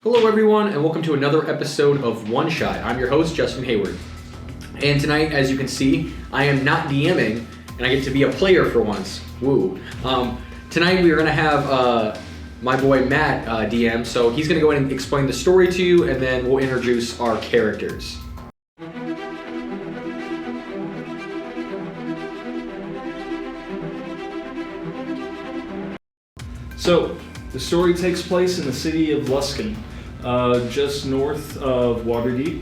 Hello everyone, and welcome to another episode of One Shot. I'm your host, Justin Hayward. And tonight, as you can see, I am not DMing, and I get to be a player for once. Woo. Tonight we are going to have my boy Matt DM, so he's going to go ahead and explain the story to you, and then we'll introduce our characters. So, the story takes place in the city of Luskin, just north of Waterdeep.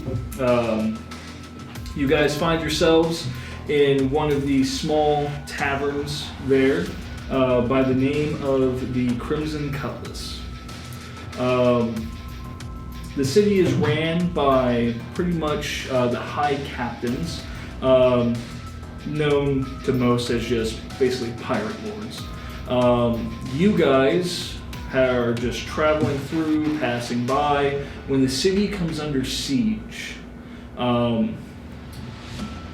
You guys find yourselves in one of the small taverns there by the name of the Crimson Cutlass. The city is ran by pretty much the high captains, known to most as just basically pirate lords. You guys are just traveling through, passing by, when the city comes under siege.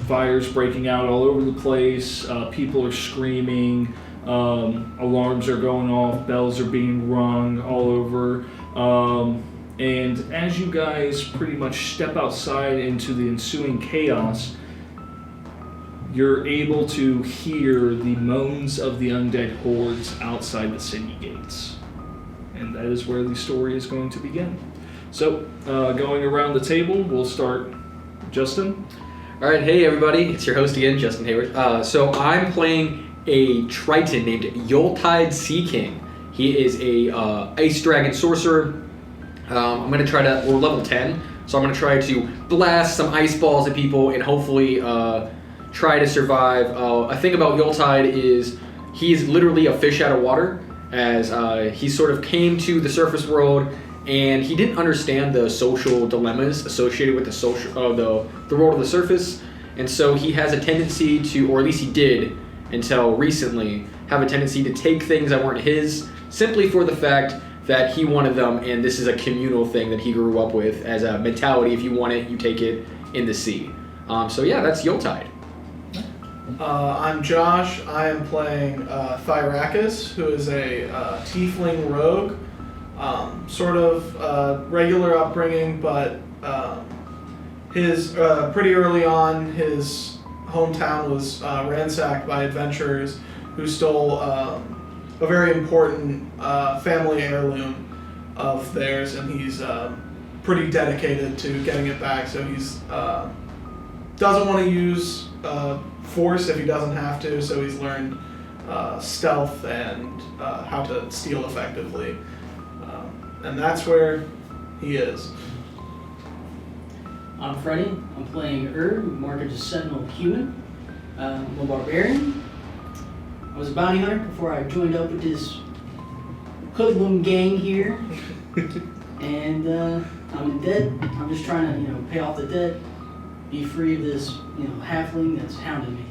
Fires breaking out all over the place, people are screaming, alarms are going off, bells are being rung all over. And as you guys pretty much step outside into the ensuing chaos, you're able to hear the moans of the undead hordes outside the city gates. And that is where the story is going to begin. So, going around the table, we'll start Justin. All right, hey everybody, it's your host again, Justin Hayward. So I'm playing a Triton named Yuletide Sea King. He is a ice dragon sorcerer. I'm going to try to, we're level 10, so I'm going to try to blast some ice balls at people and hopefully try to survive. A thing about Yuletide is he's literally a fish out of water, as he sort of came to the surface world and he didn't understand the social dilemmas associated with the world of the surface, and so he has a tendency to, or at least he did until recently, have a tendency to take things that weren't his simply for the fact that he wanted them, and this is a communal thing that he grew up with as a mentality. If you want it, you take it in the sea. So yeah, that's Yuletide. I'm Josh. I am playing Thyrakis, who is a tiefling rogue. Sort of regular upbringing, but his pretty early on, his hometown was ransacked by adventurers who stole a very important family heirloom of theirs, and he's pretty dedicated to getting it back. So he's doesn't want to use force if he doesn't have to, so he's learned stealth and how to steal effectively. And that's where he is. I'm Freddy. I'm playing marked as Sentinel Human. I'm a barbarian. I was a bounty hunter before I joined up with this hoodlum gang here. And I'm undead. I'm just trying to, pay off the debt, be free of this, halfling that's hounding me.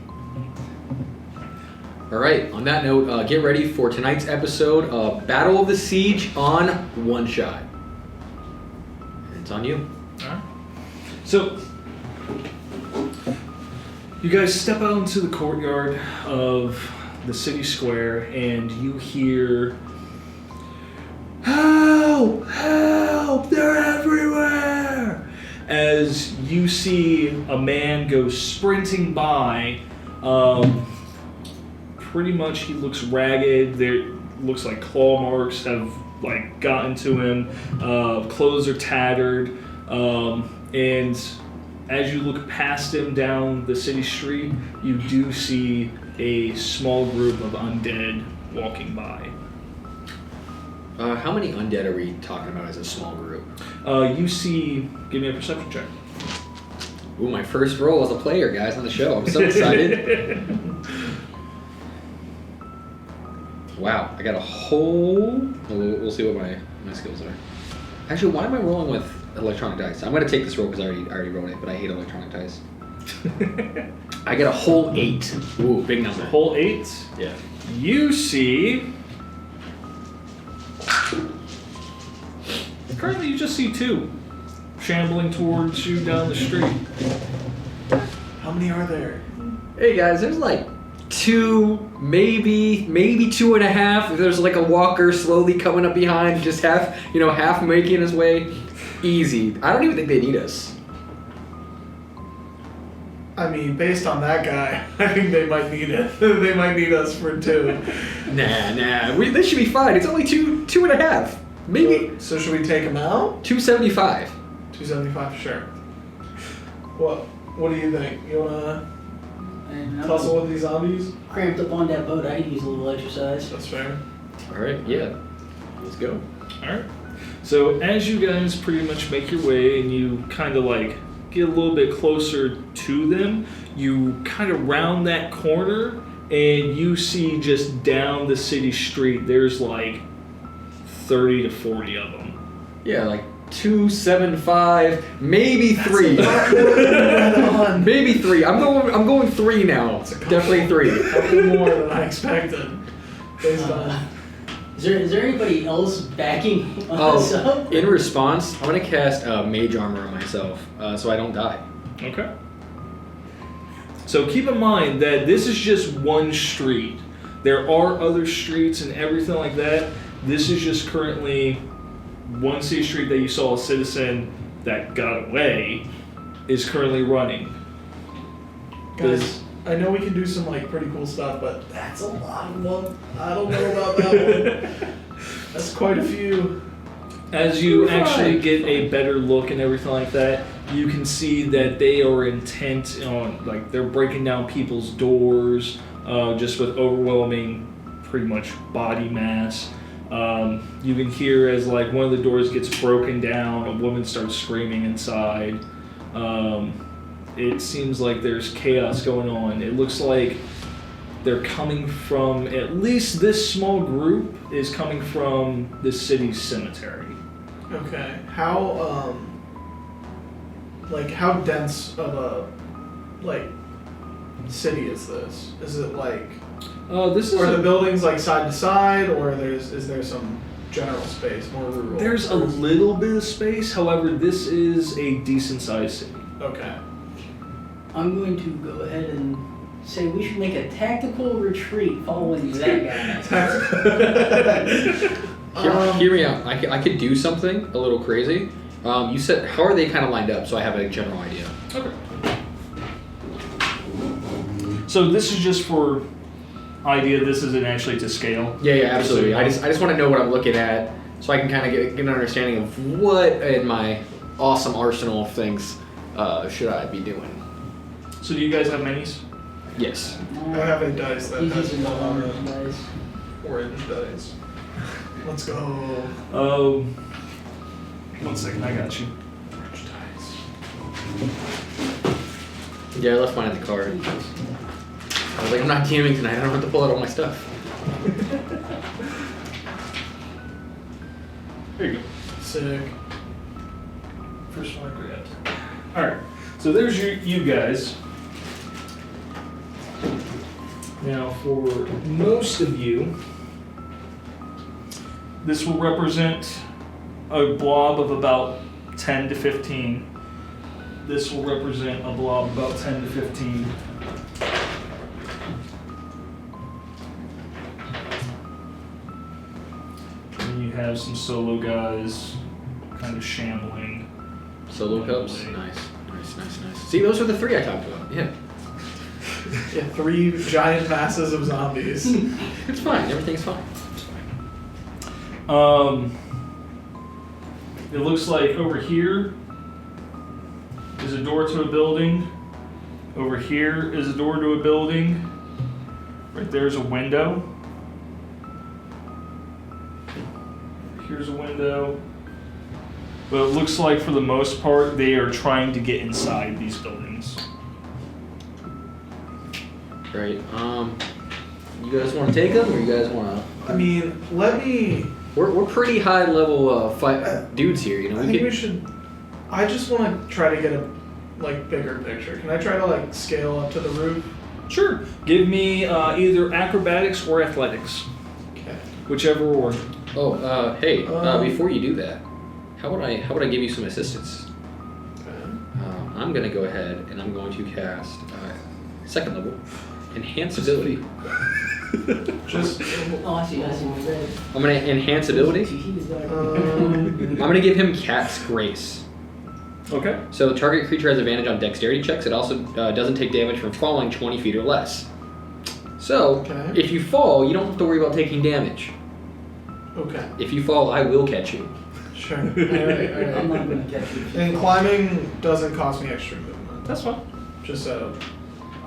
All right, on that note, get ready for tonight's episode of Battle of the Siege on One Shot. It's on you. All right. So, you guys step out into the courtyard of the city square and you hear, "Help! Help! They're everywhere!" As you see a man go sprinting by. Pretty much he looks ragged. There looks like claw marks have gotten to him. Clothes are tattered. And as you look past him down the city street, you do see a small group of undead walking by. How many undead are we talking about as a small group? You see, give me a perception check. Ooh, my first roll as a player, guys, on the show. I'm so excited. Wow, I got a whole... We'll see what my skills are. Actually, why am I rolling with electronic dice? I'm going to take this roll because I already rolled it, but I hate electronic dice. I get a whole 8. Ooh, big number. A whole 8? Yeah. You see... Currently you just see 2 shambling towards you down the street. How many are there? Hey guys, there's 2 2, maybe 2.5. If there's like a walker slowly coming up behind, just half making his way. Easy. I don't even think they need us. I mean, based on that guy, I think they might need it. They might need us for 2. Nah. This should be fine. It's only 2.5. Maybe So should we take him out? 275. 275, sure. What do you think? You wanna And I'm tussle with these zombies? cramped up on that boat. I could use a little exercise. That's fair. All right, yeah. Let's go. Alright. So as you guys pretty much make your way and you kind of like get a little bit closer to them, you kind of round that corner and you see just down the city street, there's like 30 to 40 of them. Yeah, like 275, maybe 3. Right on. Maybe 3. I'm going 3 now. Definitely 3. A couple more than I expected. Based on. Is there anybody else backing us up? In response, I'm gonna cast Mage Armor on myself, so I don't die. Okay. So keep in mind that this is just one street. There are other streets and everything like that. This is just currently one city street that you saw a citizen that got away is currently running. Guys, I know we can do some like pretty cool stuff, but that's a lot of them. I don't know about that one. That's quite a few. As you We're actually fine. get a better look and everything like that, you can see that they are intent on, like, they're breaking down people's doors, just with overwhelming, pretty much body mass. You can hear as like one of the doors gets broken down, a woman starts screaming inside. It seems like there's chaos going on. It looks like they're coming from, at least this small group is coming from the city's cemetery. Okay. How dense of a city is this? Is it like This is are the buildings like side to side, or is there some general space, more rural? There's a little bit of space, however, this is a decent sized city. Okay. I'm going to go ahead and say we should make a tactical retreat following that guy. Hear me out. I could do something a little crazy. You said, how are they kind of lined up, so I have a general idea. Okay. So this is just for idea. This isn't actually to scale. Yeah, absolutely. I just want to know what I'm looking at, so I can kind of get an understanding of what in my awesome arsenal of things should I be doing. So do you guys have minis? Yes. I have a dice that He's has using the one orange dice. orange dice. Let's go. 1 second, I got you. Orange dice. Yeah, I left mine in the car. I was like, I'm not DMing tonight. I don't have to pull out all my stuff. There you go. Sick. First one I grabbed. Alright, so there's you guys. Now, for most of you, this will represent a blob of about 10 to 15. This will represent a blob of about 10 to 15. And you have some solo guys kind of shambling. Solo cups? Nice. See, those are the 3 I talked about. Yeah. Yeah, 3 giant masses of zombies. It's fine. Everything's fine. It's fine. It looks like over here is a door to a building. Over here is a door to a building. Right there's a window. Here's a window. But it looks like for the most part they are trying to get inside these buildings. Right. You guys want to take them, or you guys want to? I mean, let me. We're pretty high level fight dudes here, you know. I think we should. I just want to try to get a bigger picture. Can I try to scale up to the roof? Sure. Give me either acrobatics or athletics. Okay. Whichever order. Oh, hey. Before you do that, how would I give you some assistance? Okay. I'm gonna go ahead and I'm going to cast second level Enhance ability. Just. Oh, I see my red. I'm gonna enhance ability. I'm gonna give him Cat's Grace. Okay. So the target creature has advantage on dexterity checks. It also doesn't take damage from falling 20 feet or less. So if you fall, you don't have to worry about taking damage. Okay. If you fall, I will catch you. Sure. All right. I'm not gonna catch you. And climbing doesn't cost me extra movement. That's fine. Just so.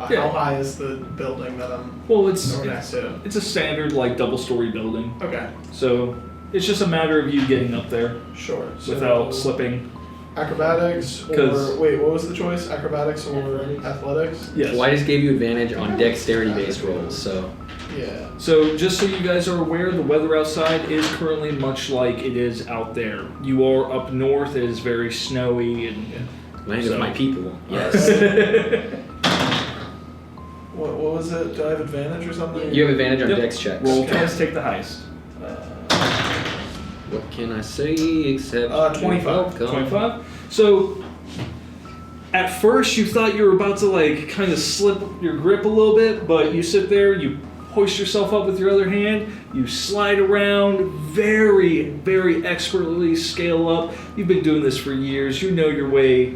Yeah. How high is the building that I'm It's next to? a standard like double-story building, Okay. so it's just a matter of you getting up there Sure. So without slipping. Acrobatics 'Cause- or wait, what was the choice? Acrobatics or athletics? Yes. Well, I just gave you advantage on dexterity-based rolls, so. Yeah. So just so you guys are aware, the weather outside is currently much like it is out there. You are up north; it is very snowy and. Land So- of my people. Yes. What was it? Do I have advantage or something? You have advantage on Yep. dex checks. Roll twice, take the highest. What can I say except 25. welcome. 25. So, at first you thought you were about to like kind of slip your grip a little bit, but you sit there, you hoist yourself up with your other hand, you slide around, very, very expertly scale up. You've been doing this for years. You know your way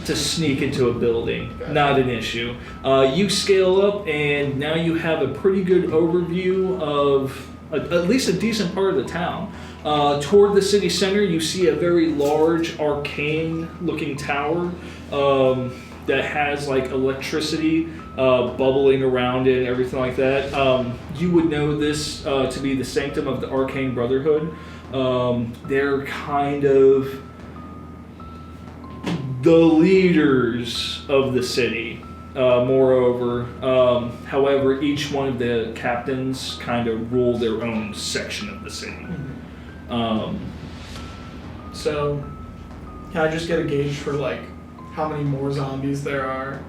to sneak into a building. Gotcha. Not an issue. You scale up, and now you have a pretty good overview of at least a decent part of the town. Toward the city center, you see a very large, arcane-looking tower that has like electricity bubbling around it and everything like that. You would know this to be the Sanctum of the Arcane Brotherhood. They're kind of the leaders of the city. Moreover, however, each one of the captains kind of rule their own section of the city. So, can I just get a gauge for like how many more zombies there are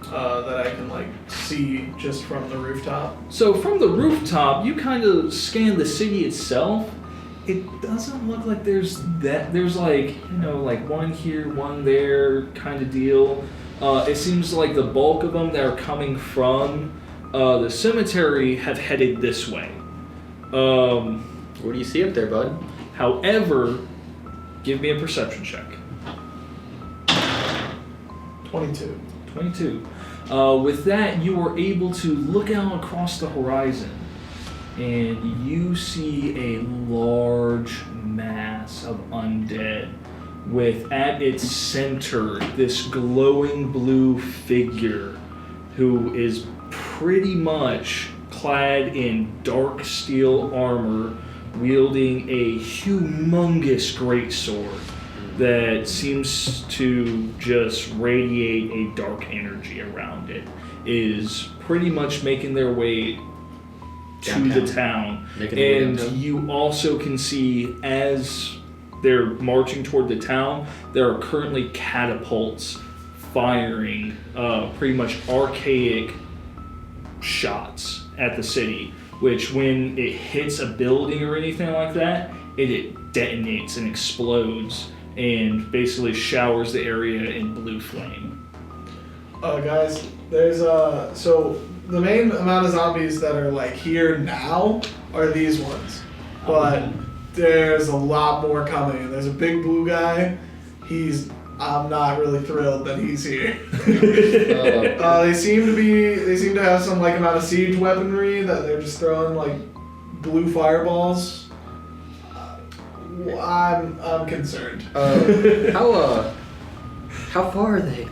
that I can like see just from the rooftop? So from the rooftop, you kind of scan the city itself. It doesn't look like there's like, like one here, one there kind of deal. It seems like the bulk of them that are coming from the cemetery have headed this way. What do you see up there, bud? However, give me a perception check. 22. 22. With that, you are able to look out across the horizon, and you see a large mass of undead with at its center this glowing blue figure who is pretty much clad in dark steel armor, wielding a humongous greatsword that seems to just radiate a dark energy around it, is pretty much making their way to the town. And you also can see, as they're marching toward the town, there are currently catapults firing pretty much archaic shots at the city, which when it hits a building or anything like that, it detonates and explodes and basically showers the area in blue flame. Guys, there's so the main amount of zombies that are like here now are these ones, but there's a lot more coming. And there's a big blue guy. I'm not really thrilled that he's here. They seem to have some like amount of siege weaponry that they're just throwing like blue fireballs. I'm concerned. How far are they?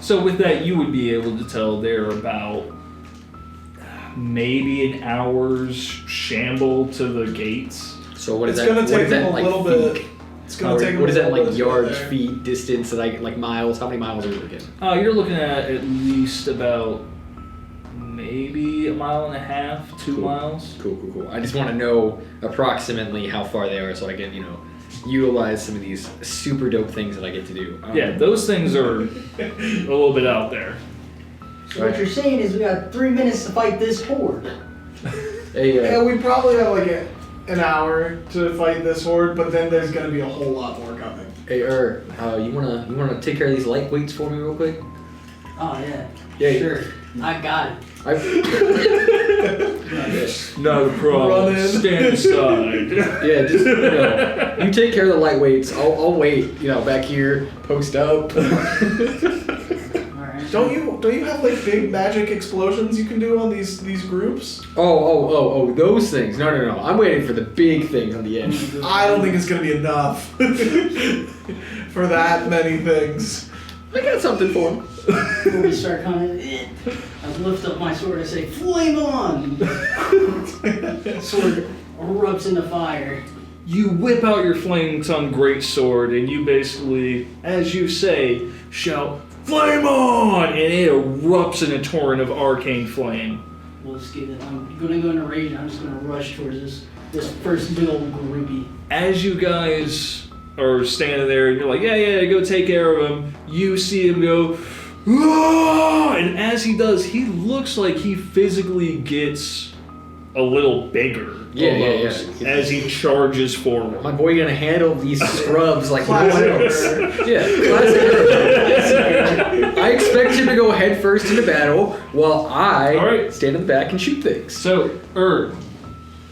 So with that, you would be able to tell they're about maybe an hour's shamble to the gates. So what is It's that? gonna take them a like, little bit. It's gonna take them What is a that little like bit to get yards, there. feet, distance, like miles? How many miles are we looking? You're looking at least about maybe 1.5 miles, 2 miles. Cool. I just want to know approximately how far they are so I can, utilize some of these super dope things that I get to do. Yeah, those things are a little bit out there. So what you're saying is we got 3 minutes to fight this horde. Hey, Yeah, we probably have like an hour to fight this horde, but then there's gonna be a whole lot more coming. hey, you wanna take care of these lightweights for me real quick? Oh yeah. Yeah, Sure. I got it. Not a problem. Run in. Stand aside. Yeah, just you take care of the lightweights. I'll wait. Back here, post up. All right. Don't you have like big magic explosions you can do on these groups? Oh, those things. No. I'm waiting for the big things on the end. I don't think it's gonna be enough for that many things. I got something for him. Before we start coming, I lift up my sword and say, "Flame on!" Sword erupts into fire. You whip out your flame-tongued greatsword and you basically, as you say, shout, "Flame on!" and it erupts in a torrent of arcane flame. We'll just get it. I'm gonna go into rage. And I'm just gonna rush towards this first big old groupie. As you guys are standing there and you're like, yeah, go take care of him, you see him go, "Ah!" and as he does, he looks like he physically gets a little bigger. Yeah. As he charges forward. My boy gonna handle these scrubs like no one Classic. else. Yeah, classic. I expect him to go head first into battle while I All right. stand in the back and shoot things. So,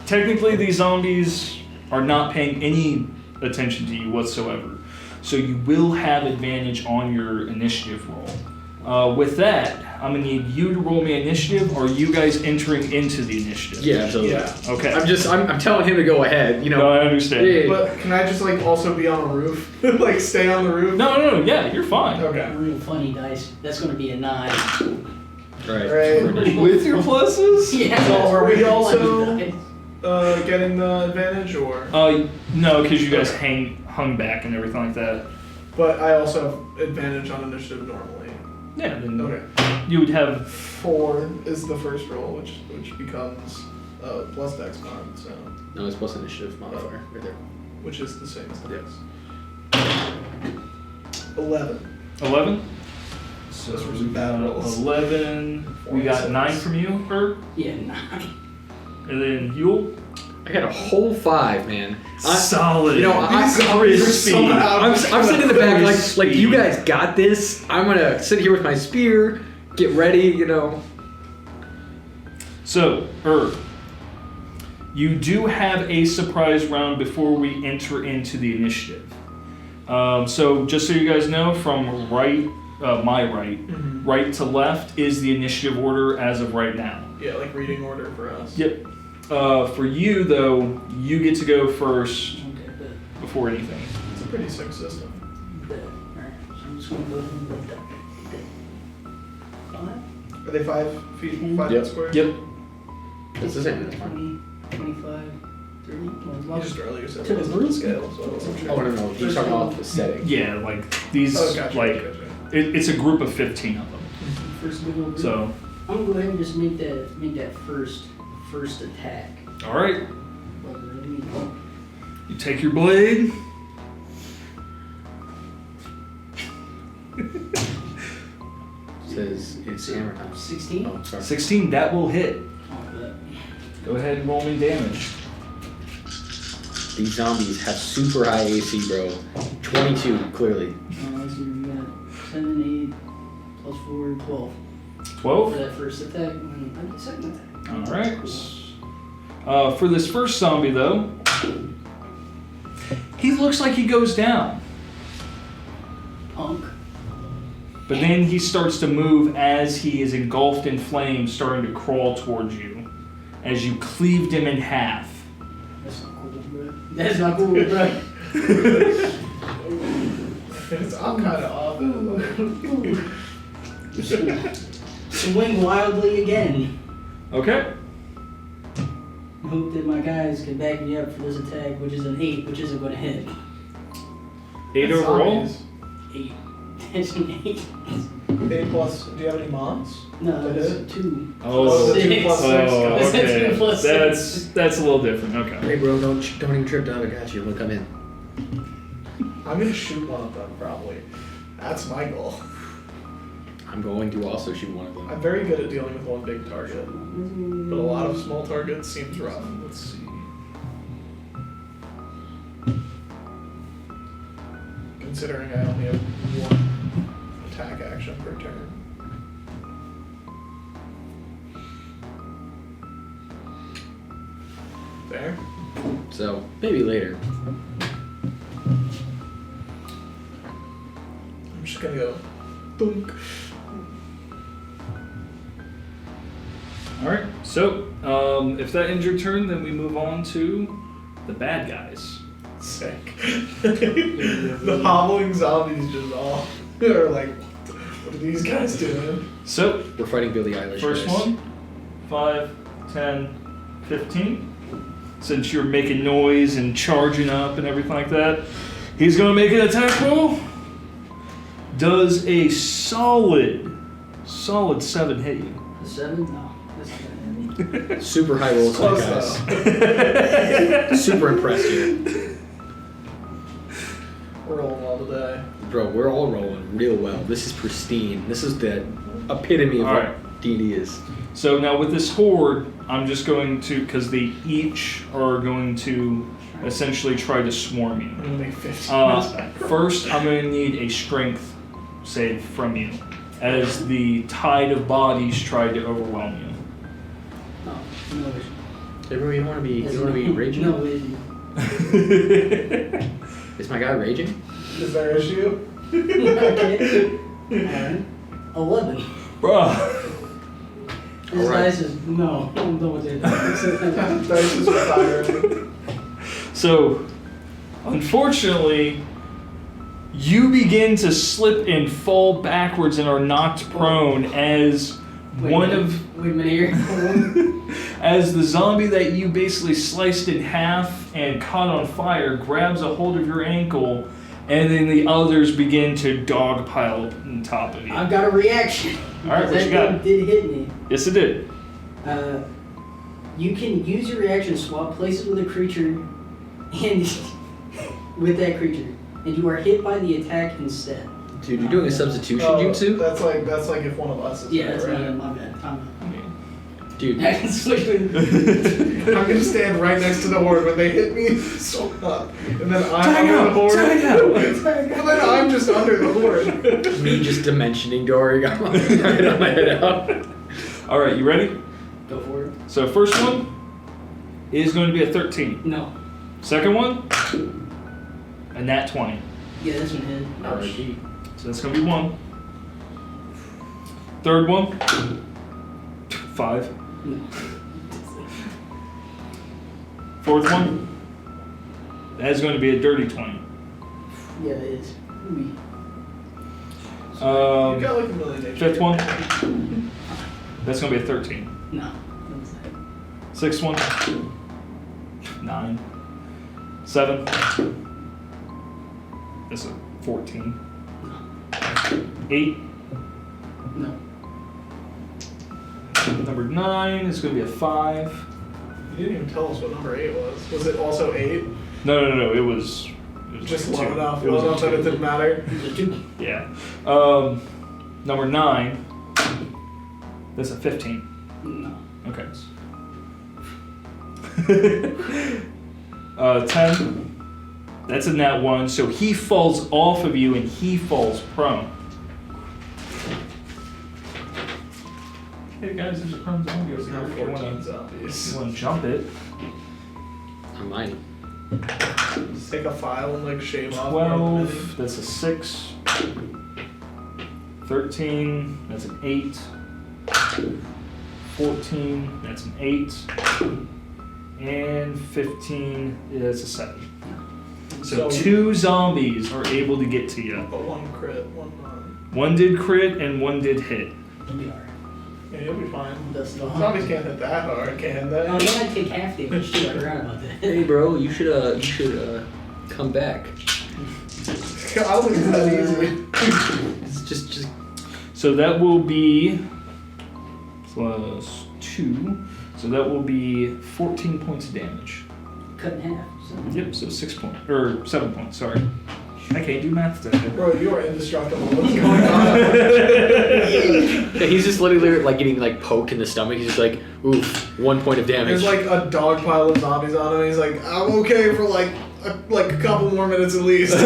technically these zombies are not paying any attention to you whatsoever. So you will have advantage on your initiative roll. With that, I'm gonna need you to roll me initiative, or are you guys entering into the initiative? Yeah, absolutely. Yeah. Okay. I'm telling him to go ahead. No, I understand. Yeah. But can I just like also be on a roof? Like stay on the roof? No, yeah, you're fine. Okay. Real funny dice. That's gonna be a 9. Right. Right. With your pluses? Yeah. So that's are we real also- funny dice. Getting the advantage or? No, because you guys hung back and everything like that. But I also have advantage on initiative normally. Yeah, then Okay. you would have. 4 is the first roll, which becomes plus dex mod, so No, it's plus initiative modifier right there. which is the same as Yes. dex. 11. 11? So Those were we some bad got rolls. 11. We got 9 from you, Herb. Yeah, 9. And then Yule. I got a whole 5, man. Solid. Crispy. I'm I'm sitting in the back like you Crispy. guys got this. I'm gonna sit here with my spear, get ready. So, Herb, you do have a surprise round before we enter into the initiative. So, just so you guys know, from right, my right, right to left is the initiative order as of right now. Yeah, like reading order for us. Yep. For you, though, you get to go first Okay, but before anything. It's a pretty sick system. alright. So I'm just gonna go ahead and lift up. 5? Are they 5 feet, 5 Yep. squares? Yep. It's the same. That's fine. 20, 25, 30. You just earlier said To it the wasn't group? to scale, so I wasn't sure. Oh no, he's talking about the setting. Yeah, like these, Oh, gotcha, like gotcha. it's a group of 15 of them. First big old group. So, I'm gonna go ahead and just make that first attack. all right, Like, really, you take your blade. Says it's hammer time. 16? Oh, sorry. 16, that will hit. Oh, but Go ahead and roll me damage. These zombies have super high AC, bro. 22, clearly. let's see, we got 7, 8, plus 4, 12. 12? For that first attack, and I get second attack. All right. For this first zombie, though, he looks like he goes down. Punk. But then he starts to move as he is engulfed in flames, starting to crawl towards you, as you cleaved him in half. That's not cool, bro. That's not cool, bro. I'm kind of off. Swing wildly again. Okay. Hope that my guys can back me up for this attack, which is an 8, which isn't going to hit. 8 overall. 8. That's an 8. 8 plus. Do you have any mons? No, That that's is? a 2. Oh, the 2 6. plus 6. Oh, That's a okay. 2 plus That's a little different. Okay. Hey, bro, don't even trip down. I got you. I'm gonna come in. I'm gonna shoot one of them probably. That's my goal. I'm going to also shoot one of them. I'm very good at dealing with one big target, but a lot of small targets seems rough. Let's see. Considering I only have one attack action per turn. Fair. So maybe later. I'm just gonna go. Dunk. All right. So, if that ends your turn, then we move on to the bad guys. Sick. The hobbling zombies just all are like, what are these guys doing? So, We're fighting Billie Eilish. first guys. one, 5, 10, 15. Since you're making noise and charging up and everything like that, he's going to make an attack roll. Does a solid 7 hit you? The 7? No. That's not heavy. Super high rolls, Close guys. though. Super impressed here. We're rolling all today. Bro, we're all rolling real well. This is pristine. This is the epitome of All what right. D&D is. So now with this horde, I'm just going to, because they each are going to essentially try to swarm you. I'm gonna make 15. First, I'm going to need a strength save from you as the tide of bodies try to overwhelm you. No. No issue. Everybody, you want to be raging? No issue. Is my guy raging? Is there an issue? Okay. Alright. 11. Bruh. This Alright. dice is no. I'm done with it. Dice is retiring. So, unfortunately, you begin to slip and fall backwards and are knocked prone as Wait a minute here. as the zombie that you basically sliced in half and caught on fire grabs a hold of your ankle, and then the others begin to dogpile on top of you. I've got a reaction. Alright, what That you got? thing did hit me. Yes, it did. You can use your reaction, swap places with a creature, and with that creature, and you are hit by the attack instead. Dude, you're doing a substitution Oh, jutsu? that's like if one of us is Yeah, there, that's right? my bad. Dude, I can switch with. I'm gonna stand right next to the horde when they hit me, so up, and then I'm Tag under out, the horde. tag out. And then I'm just under the horde. me just dimensioning Dory. I'm on my head out. Alright, you ready? Go for it. So, first one is going to be a 13. No. Second one, a nat 20. Yeah, this one hit. R.I.P. So that's going to be 1. Third one, 5. No. Fourth one, that is going to be a dirty 20. Yeah, it is. Ooh. You got like a million HP. Fifth one, that's going to be a 13. No. Sixth one, 9. 7, that's a 14. 8, No. number 9 is going to be a 5. You didn't even tell us what number 8 was. Was it also 8? No, it was Just like a low 2. enough. It was Low a enough that 2. it didn't matter. It was a 2. Yeah. Number 9, that's a 15. No. Okay. 10, that's a nat 1, so he falls off of you and he falls prone. Hey guys, there's a prone zombie over Now here. You 14 wanna zombies. jump it? I might. Just take a file and like shave off. more of the 12, that's a 6. 13, that's an 8. 14, that's an 8. And 15, that's a 7. So So- 2 zombies are able to get to you. But one crit, one non. One did crit and one did hit. You'll be alright. Yeah, you'll be fine. That's the Zombies can't hit that hard, can they? Oh, they might take half damage too. I forgot about that. Hey, bro, you should come back. I don't think it's that easy. It's just So that will be plus 2. So that will be 14 points of damage. Cut in half. So. Yep, so 6 points. Or 7 points, sorry. I can't do math today. Bro, you are indestructible. What's going on? yeah, he's just literally like getting like poked in the stomach. He's just like, oof, 1 point of damage. There's like a dog pile of zombies on him. He's like, I'm okay for like a couple more minutes at least.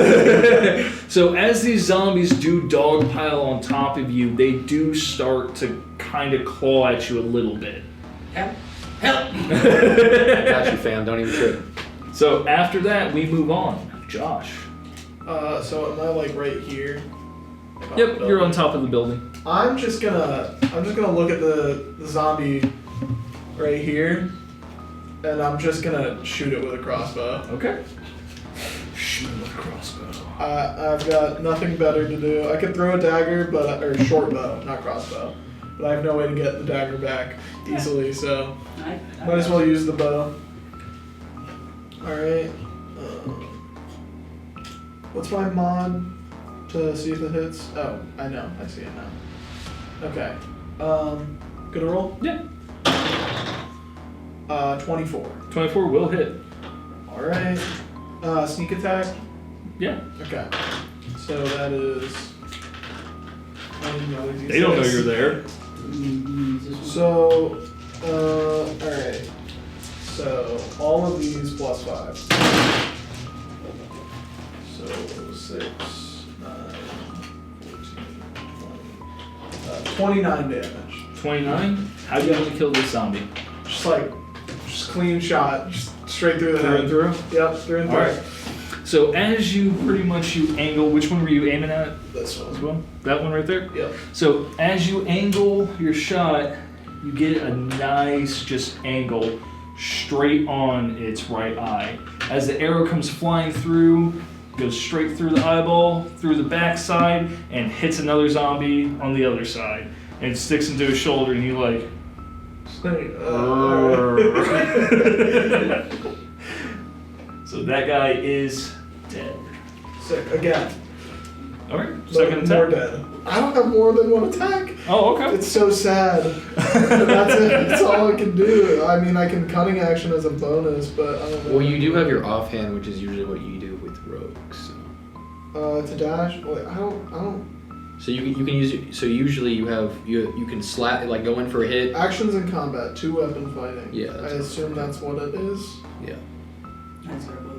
So as these zombies do dogpile on top of you, they do start to kind of claw at you a little bit. How Help! Got you, fam. Don't even trip. So after that, we move on. Josh. So am I like right here? Yep, you're on top of the building. I'm just gonna look at the zombie right here, and I'm just gonna shoot it with a crossbow. Okay. Shoot with a crossbow. I've got nothing better to do. I could throw a dagger, or short bow, not crossbow. But I have no way to get the dagger back easily, so might as well use the bow. Alright. What's my mod to see if it hits? Oh, I know. I see it now. Okay. Good roll? Yeah. 24. 24 will hit. Alright. Sneak attack? Yeah. Okay. So that is... They don't know you're there. So, alright. So, all of these plus 5. So, 6, 9, 14, 20. 29 damage. 29? How do you want to kill this zombie? Just clean shot. Just straight through the head. Through? Yep, through and through. Alright. So as you angle, which one were you aiming at? This one. This one? That one right there? Yep. So as you angle your shot, you get a nice just angle straight on its right eye. As the arrow comes flying through, goes straight through the eyeball, through the backside, and hits another zombie on the other side. And it sticks into his shoulder, and you like... So that guy is dead. Sick. Again. Alright, second attack. More dead. I don't have more than one attack. Oh, okay. It's so sad. That's it. That's all I can do. I mean, I can cunning action as a bonus, but I don't know. Well, you do have your offhand, which is usually what you do with rogues. So. To dash. Wait, I don't. So you can use it. So usually you can slap, like go in for a hit. Actions in combat, 2-weapon fighting. Yeah. I assume that's what it is. Yeah. That's our bow.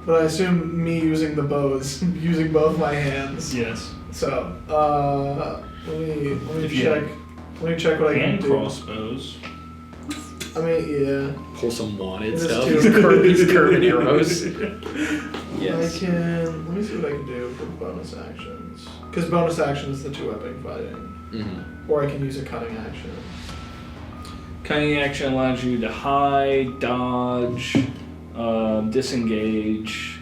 But I assume me using the bows, using both my hands. Yes. So, let me If you check. Let me check what I can And do. crossbows. I mean, yeah. Pull some wanted It is stuff. too. He's curving arrows. Yes. I can. Let me see what I can do for bonus actions. Because bonus action is the 2-weapon fighting. Mm-hmm. Or I can use a cunning action. Cunning action allows you to hide, dodge, disengage.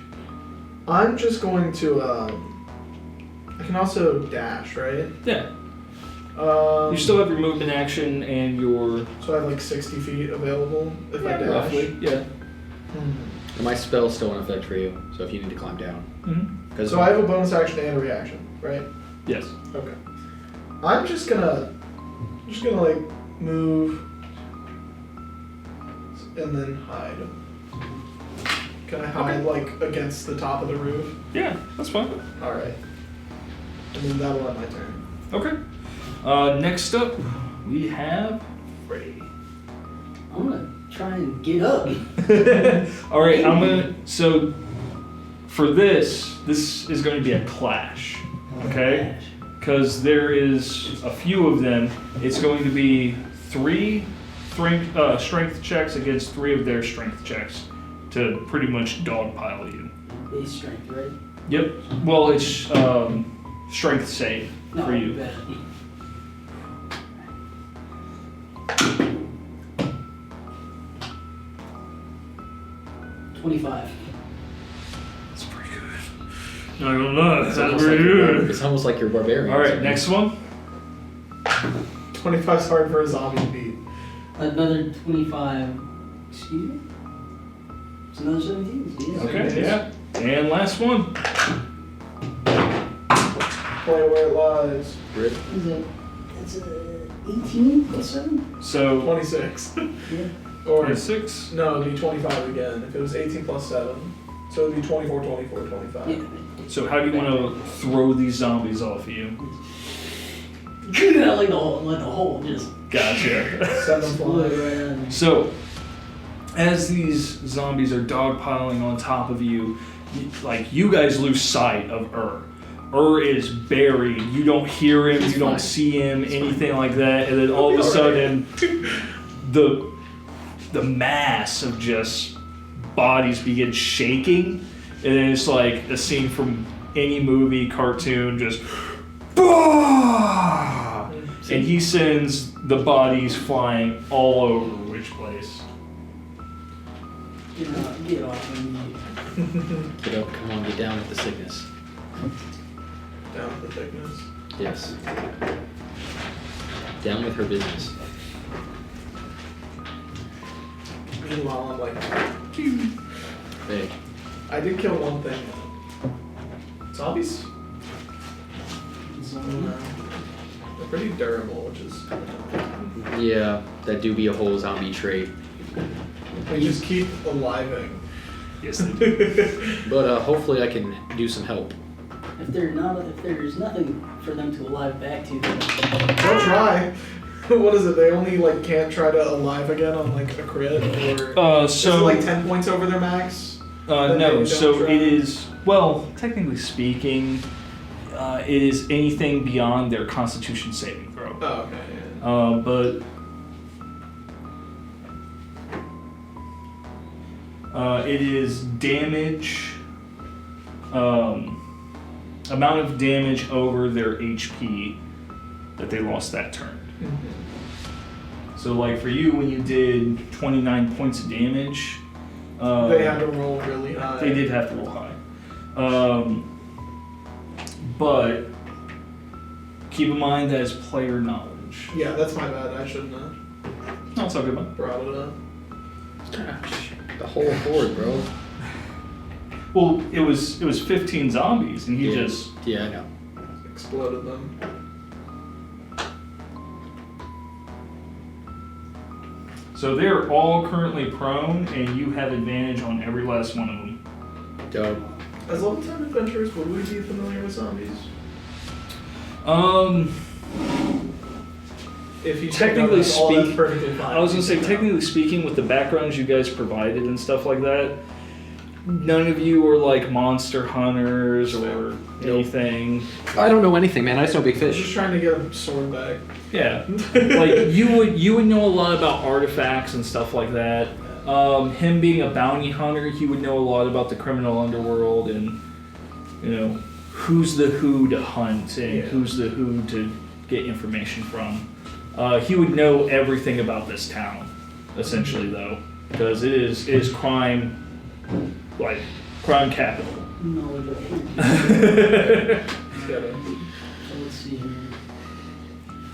I'm just going to. I can also dash, right? Yeah. You still have your movement action and your... So I have like 60 feet available if I dash. roughly. Yeah. Hmm. And my spell's still in effect for you, so if you need to climb down. Mm-hmm. So I have a bonus action and a reaction, right? Yes. Okay. I'm just gonna like move and then hide. Can I hide like against the top of the roof? Yeah, that's fine. All right. And then that'll end my turn. Okay. Next up, we have Freddy. I'm gonna try and get up. All right, I'm gonna. So for this is going to be a clash. Okay. Because there is a few of them. It's going to be 3 strength checks against 3 of their strength checks to pretty much dogpile you. Base strength, right? Yep. Well, it's strength save No, for you. bet. $25. That's pretty good. Not gonna lie, It's that's almost, pretty like good. it's almost like you're barbarian. All right, next one. 25's hard for a zombie to beat. Another 25. Excuse me? It's another 17. Yeah. Okay, yeah. And last one. Play where it lies. Rip. Is it? It's 18 plus 7? So 26. Yeah. Or 26. no, it'd be 25 again. If it was 18 plus 7. So it'd be 24, 24, 25. Yeah. So how do you want to throw these zombies off of you? Like the whole just Gotcha. Send them fly flying. right at me. So, as these zombies are dogpiling on top of you, you guys lose sight of is buried. You don't hear him, you don't see him, anything like that. And then all of a sudden, the the mass of just bodies begin shaking, and then it's like a scene from any movie, cartoon, just bah! And he sends the bodies flying all over which place. Get off of me. Get up, come on, get down with the sickness. Down with the thickness. Yes. Down with her business. Meanwhile, I'm like, Hey. I did kill one thing. Zombies? They're pretty durable, which is. Yeah, that do be a whole zombie trait. They just keep aliving. Yes, they do. But hopefully I can do some help. If there's nothing for them to alive back to, then They'll try. What is it? They only like can't try to alive again on like a crit, or is it like 10 points over their max? No, so it is, well, technically speaking, it is anything beyond their Constitution saving throw. Oh, okay. Yeah. It is damage, amount of damage over their HP that they lost that turn. Mm-hmm. So like for you, when you did 29 points of damage, They had to roll really high. they did have to roll high. But keep in mind that is player knowledge. Yeah, that's my bad. I shouldn't have No, it's all good, man. brought it up. Gosh, the whole horde, bro. Well, it was 15 zombies, and he just Yeah, I know. Exploded them. so they're all currently prone, and you have advantage on every last one of them. Dope. As level 10 adventurers, would we be familiar with zombies? If you Technically that's perfectly fine. I was gonna say, technically speaking, with the backgrounds you guys provided and stuff like that, none of you are like monster hunters or anything. I don't know anything, man. I just know big I'm just fish. trying to get a sword back. Yeah, like you would know a lot about artifacts and stuff like that. Him being a bounty hunter, he would know a lot about the criminal underworld and who's the who to hunt and who's the who to get information from. He would know everything about this town, essentially, though, because it is crime, like crime capital. knowledge of it. Yeah. So let's see here.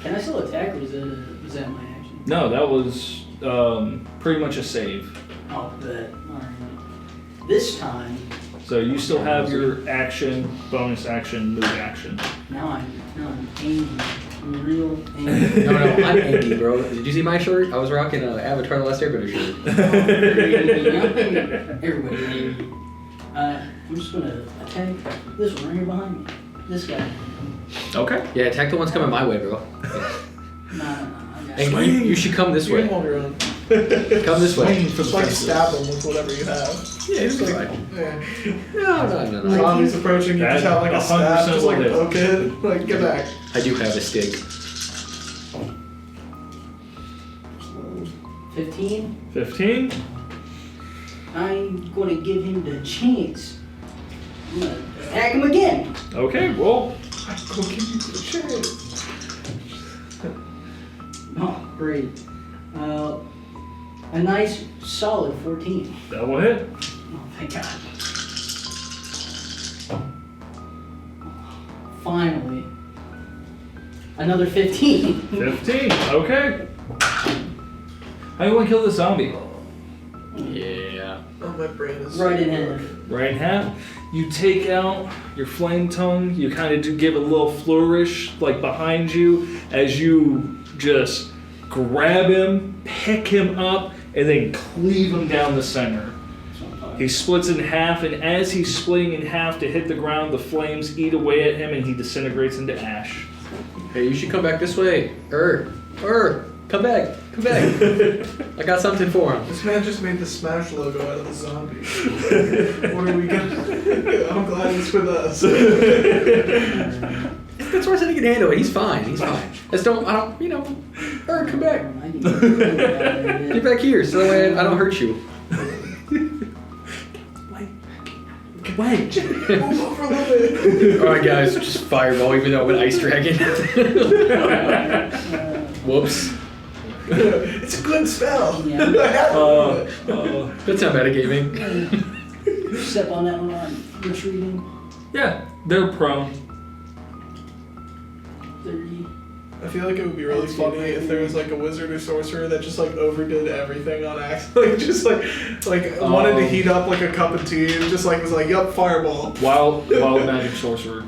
Can I still attack, or was that my action? No, that was pretty much a save. Oh, that. Alright. This time, So you still have your action, bonus action, move action. now I'm angry. I'm real angry. No, I'm angry, bro. Did you see my shirt? I was rocking an Avatar The Last Airbender shirt. Everybody's angry. I'm just gonna attack this one right here behind me. This guy. Okay. Yeah, attack the ones coming my way, bro. Nah, I got And you should come this You can way. hold your own. Come this way. Just like stab them with whatever you have. Yeah, it's Just like, like, yeah. no. Zombies approaching, you That's just have like a stab, 100% just like what it is. poke it, like get back. I do have a stick. 15. 15. I'm gonna give him the chance. I'm gonna attack him again. Okay, roll. I go give you the chance. Oh, great. A nice solid 14. That will hit. Oh, thank God. Finally. Another 15. 15. Okay. How you want to kill this zombie? Yeah. Oh, my brain is Right in half. Right in half. You take out your flame tongue. You kind of do give a little flourish, like behind you, as you just grab him, pick him up, and then cleave him down the center. He splits in half, and as he's splitting in half to hit the ground, the flames eat away at him, and he disintegrates into ash. Hey, you should come back this way. Come back. I got something for him. This man just made the Smash logo out of the zombie. What are we gonna? I'm glad he's with us. That's where I said he can handle it. He's fine. Just don't, come back. I need Get back here so that way I don't hurt you. Wait. Move over a little bit. Alright guys, just fireball even though I'm an ice dragon. Whoops. It's a good spell. Yeah. That's not metagaming. Step on that one on retreating. Yeah, they're prone. 30. I feel like it would be really funny if there was like a wizard or sorcerer that just like overdid everything on accident. Like just like wanted to heat up like a cup of tea and just like was like, yup, fireball. Wild magic sorcerer.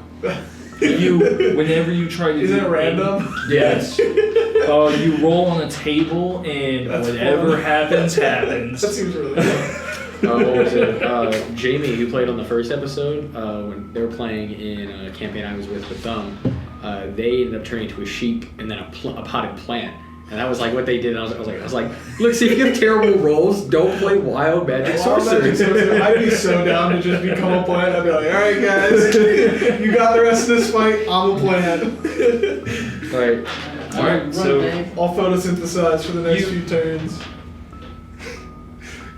Whenever you try to Isn't it random? Yes. You roll on a table and That's whatever fun. happens. That seems really fun. What was it? Jamie, who played on the first episode, when they were playing in a campaign I was with them, they ended up turning into a sheep and then a potted plant. And that was like what they did. And I was like, look, see, if you have terrible rolls, don't play wild magic sorcerers. I'd be so down to just become a plant. I'd be like, all right, guys, you got the rest of this fight. I'm a plant. All right. So I'll photosynthesize for the next few turns.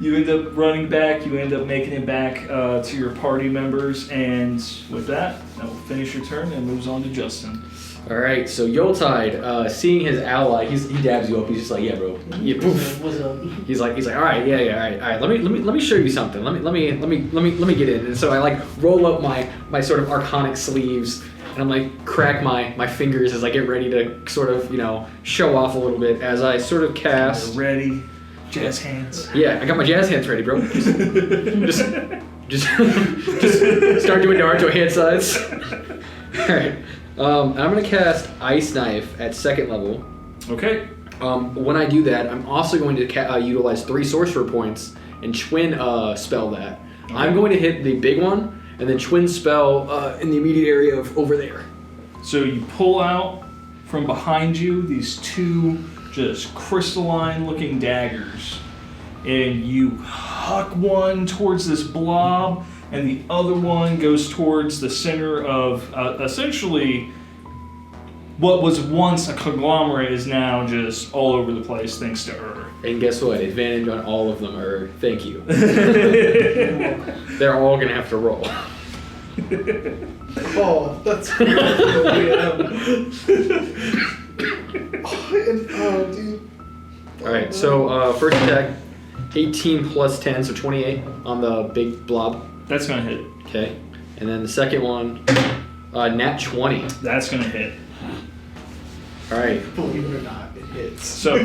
you end up running back. You end up making it back to your party members, and with that will finish your turn and moves on to Justin. All right. So Yuletide, seeing his ally, he dabs you up. He's just like, yeah, bro. Yeah, poof. What's up? He's like, all right, yeah, all right. Let me show you something. Let me get in. And so I like roll up my sort of arcanic sleeves, and I'm like crack my fingers as I get ready to sort of show off a little bit as I sort of cast. You're ready, jazz hands. Yeah, I got my jazz hands ready, bro. Just start doing Naruto hand signs. All right. And I'm gonna cast Ice Knife at 2nd level. Okay. When I do that, I'm also going to utilize 3 sorcerer points and twin spell that. Okay. I'm going to hit the big one and then twin spell in the immediate area of over there. So you pull out from behind you these 2 just crystalline-looking daggers, and you huck one towards this blob, and the other one goes towards the center of essentially what was once a conglomerate is now just all over the place thanks to Ur. And guess what? Advantage on all of them are thank you. They're all gonna have to roll. Oh, that's cool. Dude. All right. So first attack, 18 plus 10, so 28 on the big blob. That's gonna hit. Okay. And then the second one, nat 20. That's gonna hit. All right. Believe it or not, it hits. So,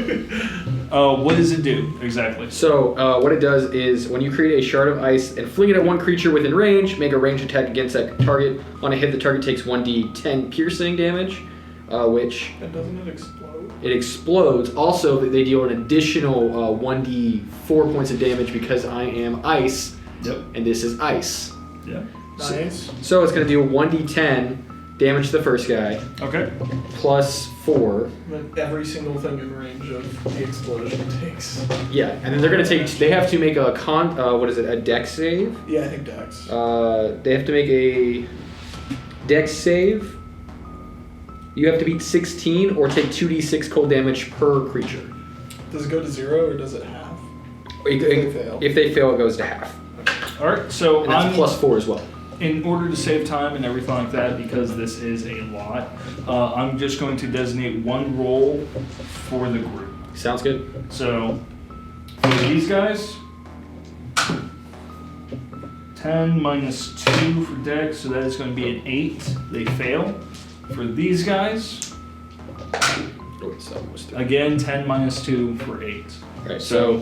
what does it do exactly? So what it does is when you create a shard of ice and fling it at one creature within range, make a ranged attack against that target. On a hit, the target takes 1d10 piercing damage, which And doesn't it explode? it explodes. Also, they deal an additional 1d4 points of damage because I am ice, Yep. and this is ice. Yeah. Nice. So it's going to do 1d10 damage to the first guy, Okay. plus 4. Then every single thing in range of the explosion takes. Yeah, and then they're going to take. They have to make a a dex save. Yeah, I think Dex. They have to make a dex save. You have to beat 16 or take 2d6 cold damage per creature. Does it go to 0 or does it half? If they fail. If they fail, it goes to half. All right. So And that's I'm plus 4 as well. in order to save time and everything like that, because this is a lot, I'm just going to designate one roll for the group. Sounds good. So for these guys, 10 minus 2 for dex, so that is going to be an 8. They fail. For these guys, Oh, wait, 7 was 3. again 10 minus 2 for 8. Right, so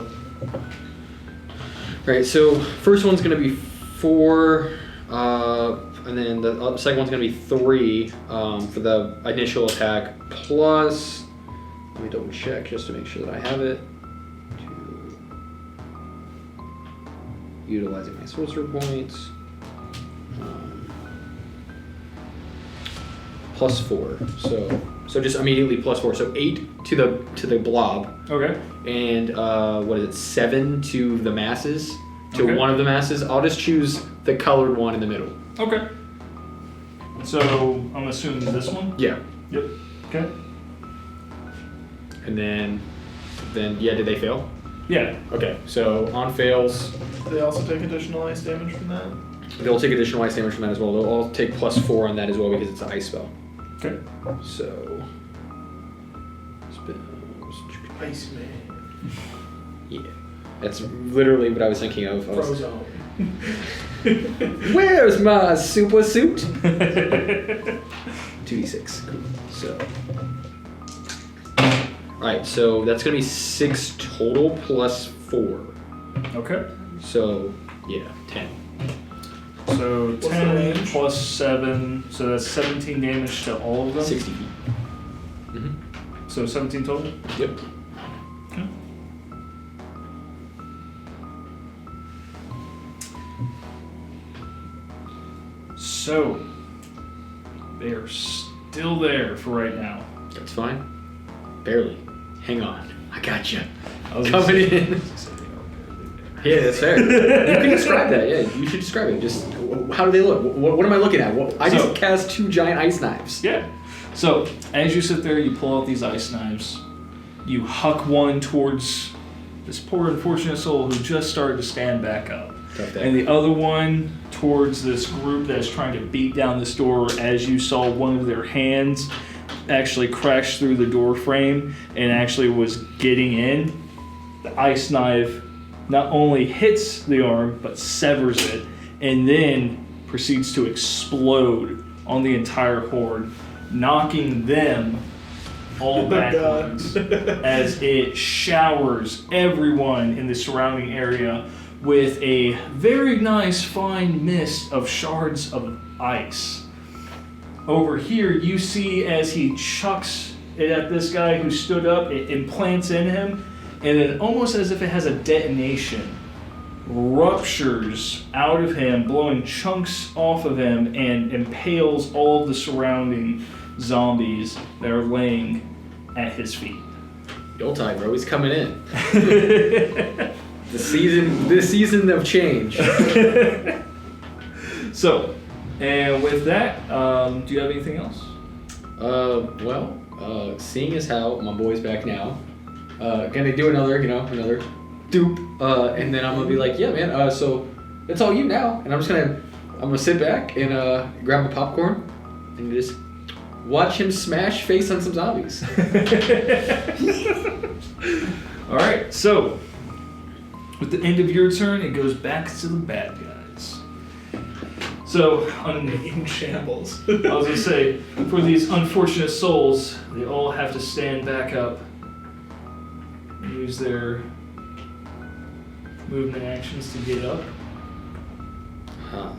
first one's going to be 4, and then the second one's going to be 3 for the initial attack, plus, let me double check just to make sure that I have it. Utilizing my sorcerer points. Plus 4, so just immediately plus 4, so 8 to the blob, Okay. and 7 to the masses, to Okay. one of the masses. I'll just choose the colored one in the middle. Okay. So I'm assuming this one? Yeah, Yep. Okay. and then Then yeah, did they fail? Yeah. Okay, so on fails, Do they also take additional ice damage from that? they'll take additional ice damage from that as well. They'll all take +4 on that as well because it's an ice spell. Okay. So spells. Iceman. Yeah, that's literally what I was thinking of. Frozone. Where's my super suit? 2d6. Cool. So. Alright, so that's gonna be 6 total +4. Okay. So, yeah, 10. So What's the 10 range? plus 7, so that's 17 damage to all of them. 60 feet. Mm-hmm. So 17 total? Yep. Okay. So, they are still there for right now. That's fine. Barely. Hang on. I got you. I was gonna Coming say- in. Yeah, that's fair. You can describe that. Yeah, you should describe it. Just how do they look? What am I looking at? I So- just cast 2 giant ice knives. Yeah. So, as you sit there, you pull out these ice knives. You huck one towards this poor unfortunate soul who just started to stand back up. Tough day. And the other one towards this group that's trying to beat down this door as you saw one of their hands actually crash through the door frame and actually was getting in. The ice knife not only hits the arm but severs it and then proceeds to explode on the entire horde, knocking them all Oh, backwards God. as it showers everyone in the surrounding area with a very nice fine mist of shards of ice. Over here, you see as he chucks it at this guy who stood up, it implants in him, and then almost as if it has a detonation, ruptures out of him, blowing chunks off of him, and impales all of the surrounding zombies that are laying at his feet. Yuletide, bro. He's coming in. This season of change. So, and with that, do you have anything else? Seeing as how my boy's back now, gonna do another dupe, and then I'm gonna be like, yeah, man. So it's all you now, and I'm gonna sit back and grab my popcorn and just watch him smash face on some zombies. All right. So, with the end of your turn, it goes back to the bad guys. So, In shambles. I was gonna say, for these unfortunate souls, they all have to stand back up and use their movement actions to get up. Huh.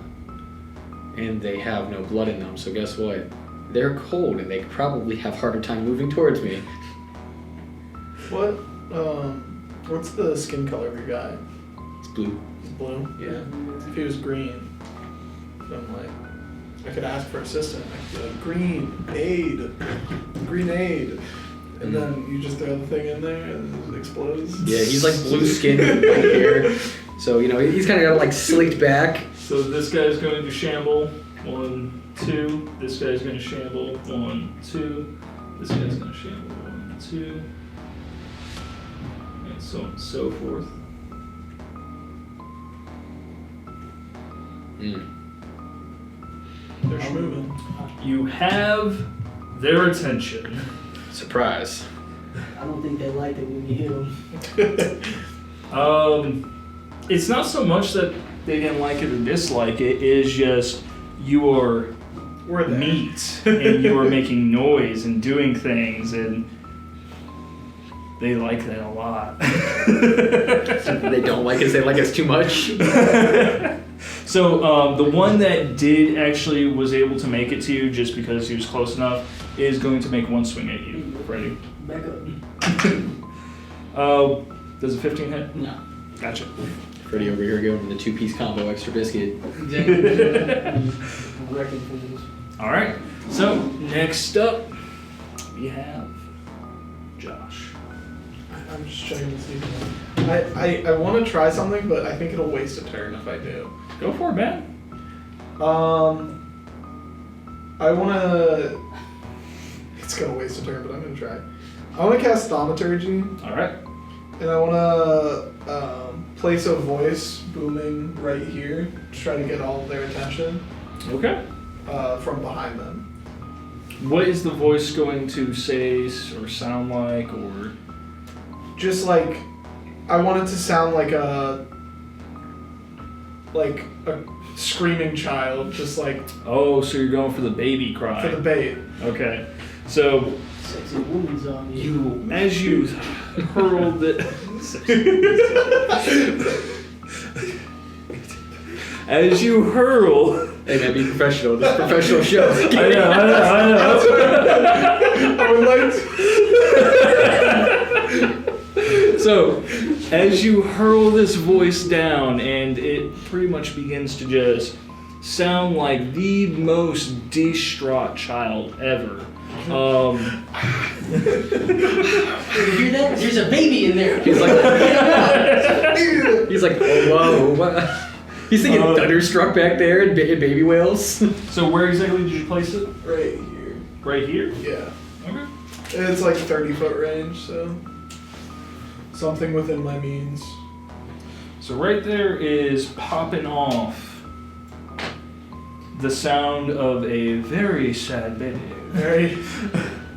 And they have no blood in them, so guess what? They're cold and they probably have harder time moving towards me. What's the skin color of your guy? It's blue. It's blue? Yeah. If he was green, then I could ask for assistance. I could be like, green aid. And then you just throw the thing in there and it explodes. Yeah, he's like blue skin, white hair. So, he's kind of got it like slicked back. So this guy's going to shamble. 1, 2. This guy's going to shamble. 1, 2. This guy's going to shamble. 1, 2. And so on and so forth. They're schmoving. You have their attention. Surprise. I don't think they liked it when you hit them. It's not so much that they didn't like it or dislike it. It is just you are We're there. meat and you are making noise and doing things, and they like that a lot. They don't like us, they like us too much. So the one that did actually was able to make it to you just because he was close enough is going to make one swing at you, Freddy. Back up. Does a 15 hit? No. Gotcha. Freddy over here going the 2-piece combo extra biscuit. Exactly. Wrecking fools. All right. So next up, we have Josh. I'm just checking to see. I want to try something, but I think it'll waste a turn if I do. Go for it, man. I want to. It's gonna waste a turn, but I'm gonna try. I want to cast Thaumaturgy, All right. and I want to place a voice booming right here to try to get all of their attention Okay. from behind them. What is the voice going to say or sound like, or? Just like, I want it to sound like a screaming child, just like Oh, so you're going for the baby cry. for the bait. Okay. So Sexy woman zombie. as you hurl the as you hurl. Hey man, be professional. This is a professional show. I know. I would like to. So, as you hurl this voice down, and it pretty much begins to just sound like the most distraught child ever. You hear that? There's a baby in there. He's like, oh, whoa, what? He's thinking Thunderstruck back there and baby whales. So where exactly did you place it? Right here. Right here? Yeah. Okay. It's like 30-foot range, so something within my means. So right there is popping off the sound of a very sad baby. Very,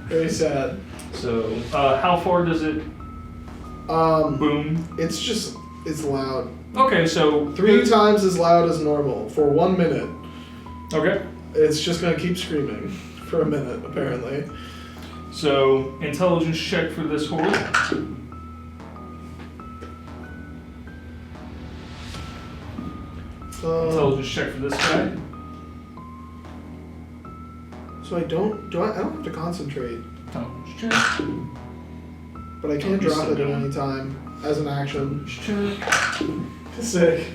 very sad. So how far does it boom? It's loud. Okay, so 3 times as loud as normal for 1 minute. Okay. It's just gonna keep screaming for a minute, apparently. So intelligence check for this horde. Intelligence check for this guy. So I don't have to concentrate, Intelligence check. but I can Don't be drop so it at dumb. any time as an action. Check. Sick.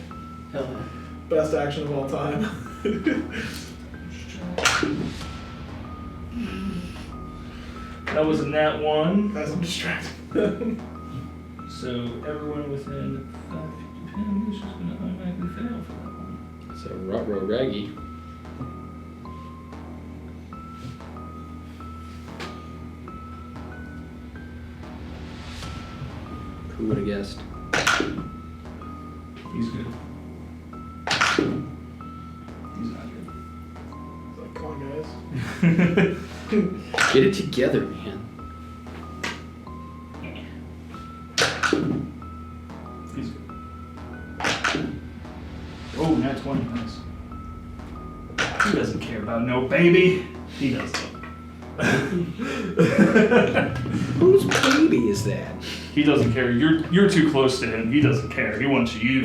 Hell yeah. Best action of all time. That was a nat 1. As I'm distracted. So everyone within 5 feet of him is just going to automatically fail for that one. So Ruh-roh Raggy. Who would have guessed? He's good. He's not Like, come on, good. Get it together, man. He's good. Oh, nat 20, nice. He doesn't care about no baby. He doesn't. Whose baby is that? He doesn't care. You're too close to him. He doesn't care. He wants you.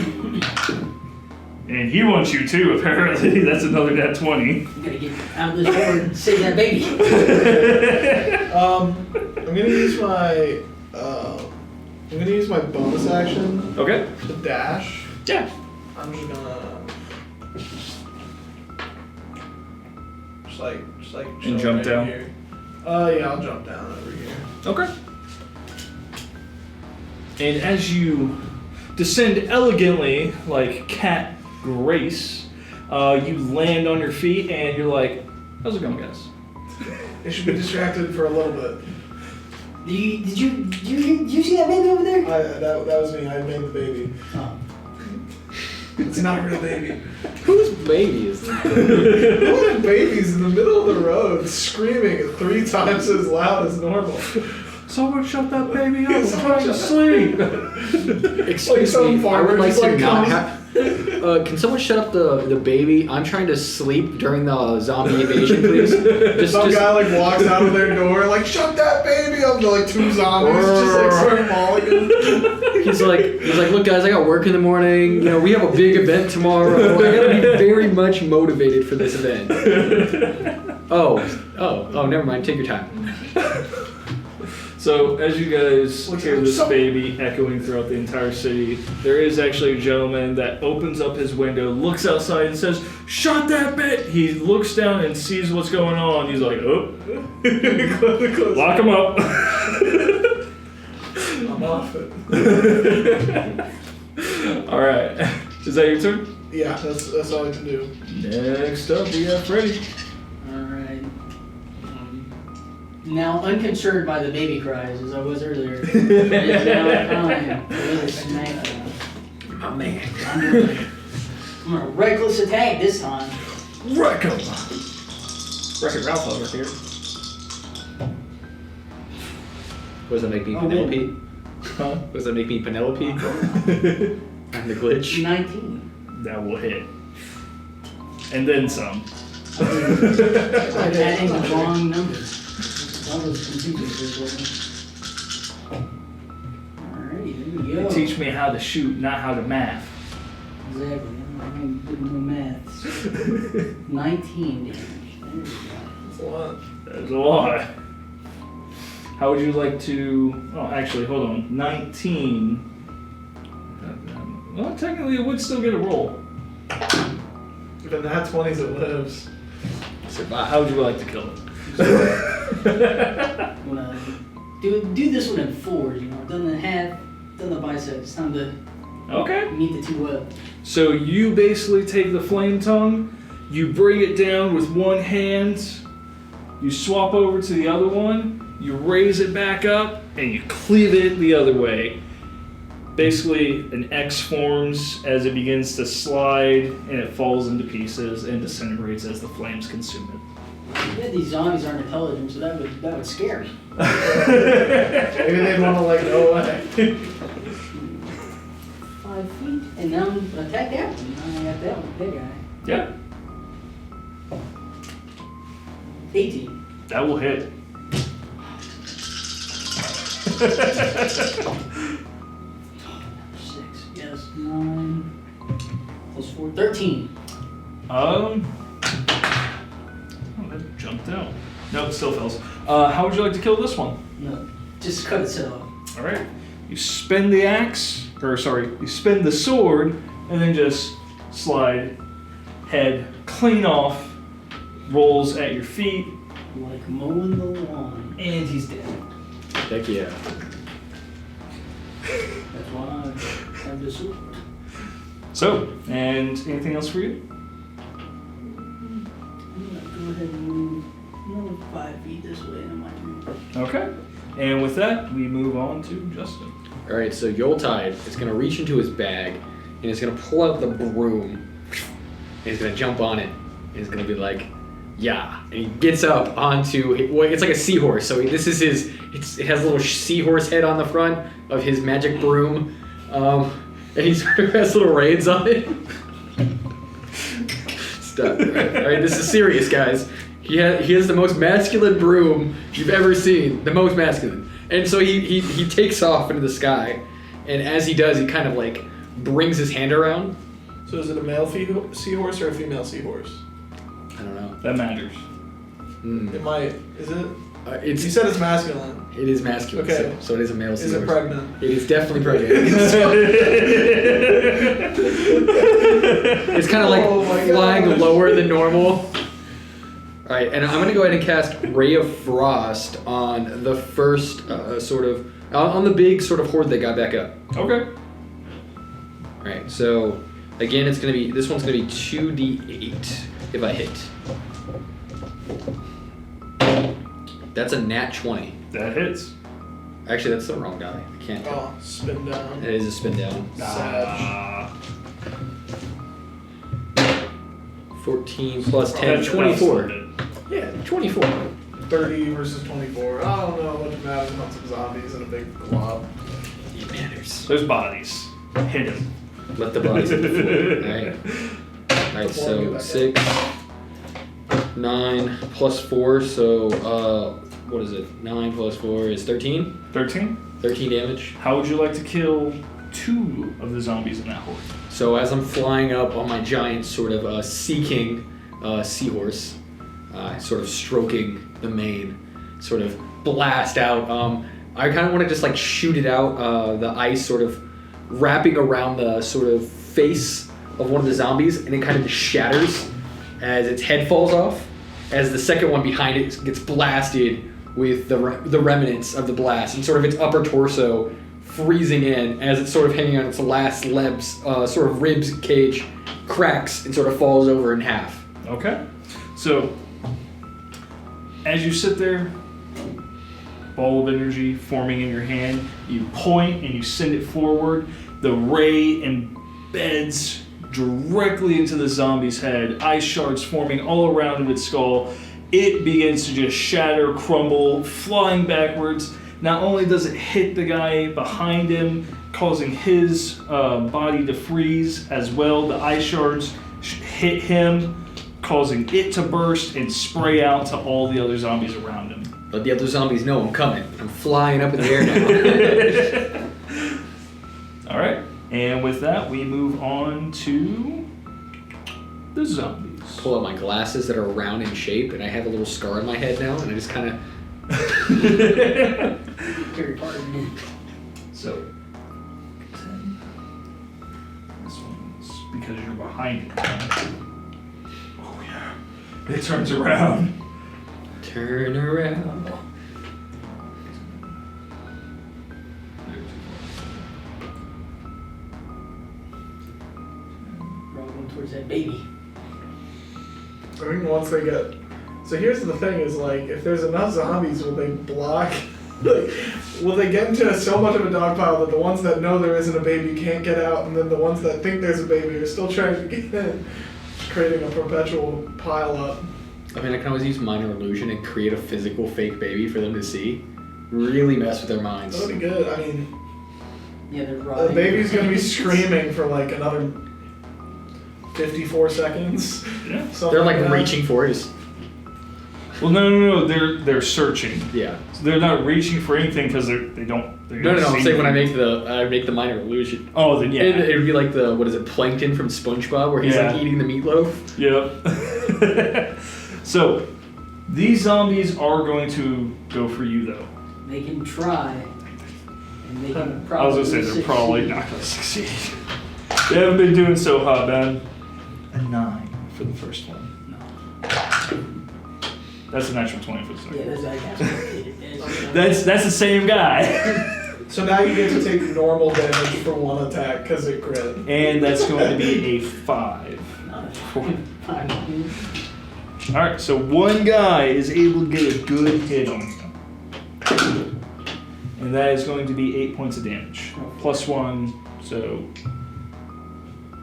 And he wants you too, apparently. That's another nat 20. You gotta get out of this horde and save that baby. I'm gonna use my bonus action Okay. to dash. Yeah. I'm just gonna just like chill jump right down? here. Yeah, I'll jump down over here. Okay. And as you descend elegantly, like Cat Grace, you land on your feet and you're like, how's it going, guys? They should be distracted for a little bit. Did you see that baby over there? That was me. I made the baby. Oh. It's not a real baby. Whose baby is that? What are babies in the middle of the road screaming at 3 times as loud as normal? Someone shut that baby up. I'm Someone trying to shut sleep. Excuse some me, I farmer would like just, to like, not comes- have... can someone shut up the baby? I'm trying to sleep during the zombie invasion, please. Some guy like walks out of their door like, shut that baby up to like 2 zombies just like start mauling him. He's like, look guys, I got work in the morning. You know, we have a big event tomorrow. I gotta be very much motivated for this event. Oh, never mind. Take your time. So as you guys What's hear up? this baby echoing throughout the entire city, there is actually a gentleman that opens up his window, looks outside and says, shut that bit! He looks down and sees what's going on. He's like, oh, lock him up. I'm off it. Alright, is that your turn? Yeah, that's all I can do. Next up, we have Freddy. Alright. Now unconcerned by the baby cries as I was earlier. It is now time for the smack. My man. I'm gonna reckless attack this time. Wreck 'em! Wreck-It Ralph over here. What does that make me, Oh, Penelope? Huh? What does that make me, Penelope? I'm the glitch. 19. That will hit. And then some. I'm adding the wrong number. That was confusing for a second. Alrighty, there we go. Teach me how to shoot, not how to math. Exactly. I'm good no maths. 19 damage. There we go. That's a lot. That's a lot. How would you like to... Oh, actually, hold on. 19. Well, technically, it would still get a roll. If in that 20s it lives. Survive. How would you like to kill it? I'm gonna do this one in fours, you know. Done the half, done the bicep. It's time to Okay. meet the two up. So you basically take the flame tongue, you bring it down with one hand, you swap over to the other one, you raise it back up, and you cleave it the other way. Basically, an X forms as it begins to slide, and it falls into pieces and disintegrates as the flames consume it. Yeah, these zombies aren't intelligent, so that would scare me. Maybe they'd want to like go away. 5 feet, and now I'm gonna attack that one. I got that one, that guy. Yeah, 18. that will hit. Six, yes, 9 plus 4, 13. Oh, that jumped out. No, it still fails. How would you like to kill this one? No, just cut itself. All right. You spin the axe, or sorry, you spin the sword, and then just slide head clean off, rolls at your feet, Like mowing the lawn. and he's dead. Heck yeah. That's why I have this sword. So, and anything else for you? I'm gonna go ahead and move another 5 feet this way in my room. Okay. And with that, we move on to Justin. All right, so Yuletide is going to reach into his bag, and he's going to pull out the broom, and he's going to jump on it, and he's going to be like, yeah. And he gets up onto, well, it's like a seahorse, so this is his, it has a little seahorse head on the front of his magic broom, and he sort of has little reins on it. Stop. All right, this is serious, guys. He has the most masculine broom you've ever seen, the most masculine. And so he takes off into the sky, and as he does, he kind of like brings his hand around. So is it a male seahorse or a female seahorse? I don't know. That matters. It might. Is it? It's You said it's masculine. it is masculine, Okay. so it is a male Is seahorse. it pregnant? It is definitely pregnant. It's kind of like Oh my flying gosh. lower than normal. All right, and I'm gonna go ahead and cast Ray of Frost on the first on the big sort of horde that got back up. Okay. All right, so again, this one's gonna be 2d8 if I hit. That's a nat 20. That hits. Actually, that's the wrong guy. I can't. Oh, spin down. It is a spin down. Sag. 14 plus 10, That's 24. about Yeah, 24. 30 versus 24. I don't know what matters about some zombies in a big glob. It matters. Those bodies. Hit him. Let the bodies hit the floor. Alright. Alright, so 6, 9 plus 4, so what is it? 9 plus 4 is 13? 13. 13 damage. How would you like to kill 2 of the zombies in that horde? So as I'm flying up on my giant sort of sea-king seahorse, sort of stroking the mane, sort of blast out. I kind of want to just like shoot it out, the ice sort of wrapping around the sort of face of one of the zombies, and it kind of just shatters as its head falls off, as the second one behind it gets blasted with the remnants of the blast, and sort of its upper torso freezing in as it's sort of hanging on its last legs, sort of ribs cage cracks and sort of falls over in half. Okay. So, as you sit there, ball of energy forming in your hand. You point and you send it forward. The ray embeds directly into the zombie's head. Ice shards forming all around of its skull. It begins to just shatter, crumble, flying backwards. Not only does it hit the guy behind him, causing his body to freeze as well, the ice shards hit him, causing it to burst and spray out to all the other zombies around him. Let the other zombies know I'm coming. I'm flying up in the air now. All right, and with that, we move on to the zombies. Pull out my glasses that are round in shape, and I have a little scar on my head now, and I just kind of... Very hard. So, 10. This one's because you're behind it. Oh yeah. It turns around. Turn around. Rolling towards that baby. I think once they get... So here's the thing is, like, if there's enough zombies, will they block... Like, will they get into so much of a dogpile that the ones that know there isn't a baby can't get out, and then the ones that think there's a baby are still trying to get in, creating a perpetual pile up? I mean, I can always use minor illusion and create a physical fake baby for them to see. Really mess with their minds. That'll be good. I mean, Yeah, they're the rotting. baby's gonna be screaming for like another 54 seconds. Yeah. Something They're like that. reaching for it. Well, no. They're searching. Yeah. So they're not reaching for anything because they don't. No. I'm see saying when I anything. make the minor illusion. Oh, then yeah. It would be like the, what is it, Plankton from SpongeBob, where he's Yeah. like eating the meatloaf. Yep. So, these zombies are going to go for you, though. They can try. And they can probably I was gonna say they're probably succeed. not gonna succeed. They haven't been doing so hot, man. A 9 for the first one. That's a natural 20 for the second. Yeah, that's That's the same guy. So now you get to take normal damage for one attack because it crit. And that's going to be a 5. Alright, so one guy is able to get a good hit on you. And that is going to be 8 points of damage. Plus 1, so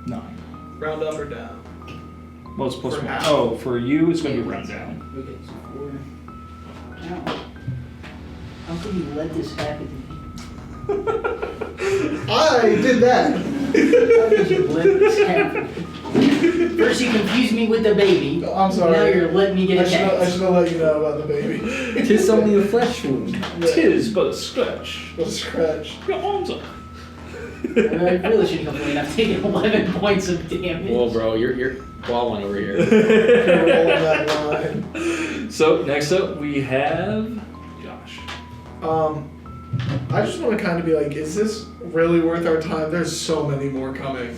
9. Round up or down? Well, it's plus For 1. half. Oh, for you, it's going to be round down. Okay, so 4. Ow. How could you let this happen to me? I did that. How could you let this happen? First you confused me with the baby. I'm sorry. Now you're letting me get I attacked. should have let you know about the baby. Tis only a flesh wound. Tis but a scratch. Little scratch. Your arms up. I really shouldn't complain. I've taken 11 points of damage. Whoa, bro, you're balling over here. You're rolling that line. So, next up we have Josh. I just want to kind of be like, is this really worth our time? There's so many more coming.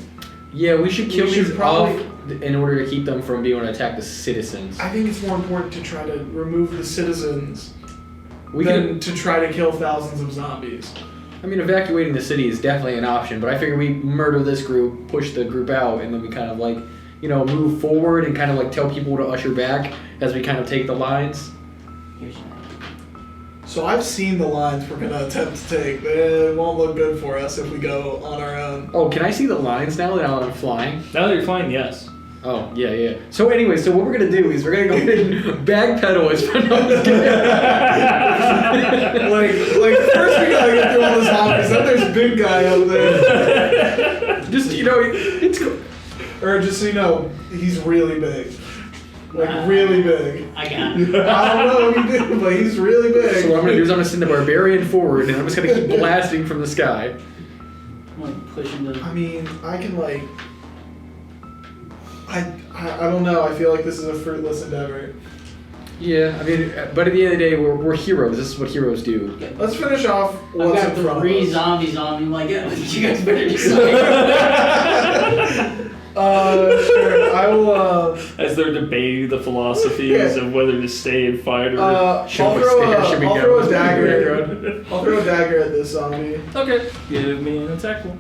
Yeah, we should kill We should these probably- off in order to keep them from being able to attack the citizens. I think it's more important to try to remove the citizens We than can, to try to kill thousands of zombies. I mean, evacuating the city is definitely an option, but I figure we murder this group, push the group out, and then we kind of like, move forward and kind of like tell people to usher back as we kind of take the lines. Here's your So I've seen the lines we're gonna attempt to take, but it won't look good for us if we go on our own. Oh, can I see the lines now that I'm flying? Now that you're flying, yes. Oh, yeah. So anyway, what we're going to do is we're going to go ahead and backpedal as far as like first we gotta get through all the zombies, then there's big guy over there. Just, it's cool. Or just so you know, he's really big. Like really big. I got it. I don't know if he did, but he's really big. So what I'm going to do is I'm going to send the barbarian forward, and I'm just going to keep blasting from the sky. I'm like pushing the. I mean, I can like... I don't know, I feel like this is a fruitless endeavor. Yeah, I mean, but at the end of the day, we're heroes. This is what heroes do. Let's finish off I've what's got in front of 3 us. zombies on me. I'm like, yeah, you guys better decide. Sure, I will, As they're debating the philosophies of whether to stay and fight or... I'll Should we throw stay or should we I'll go? throw a dagger. I'll throw a dagger at this zombie. Okay. Give me an attack roll.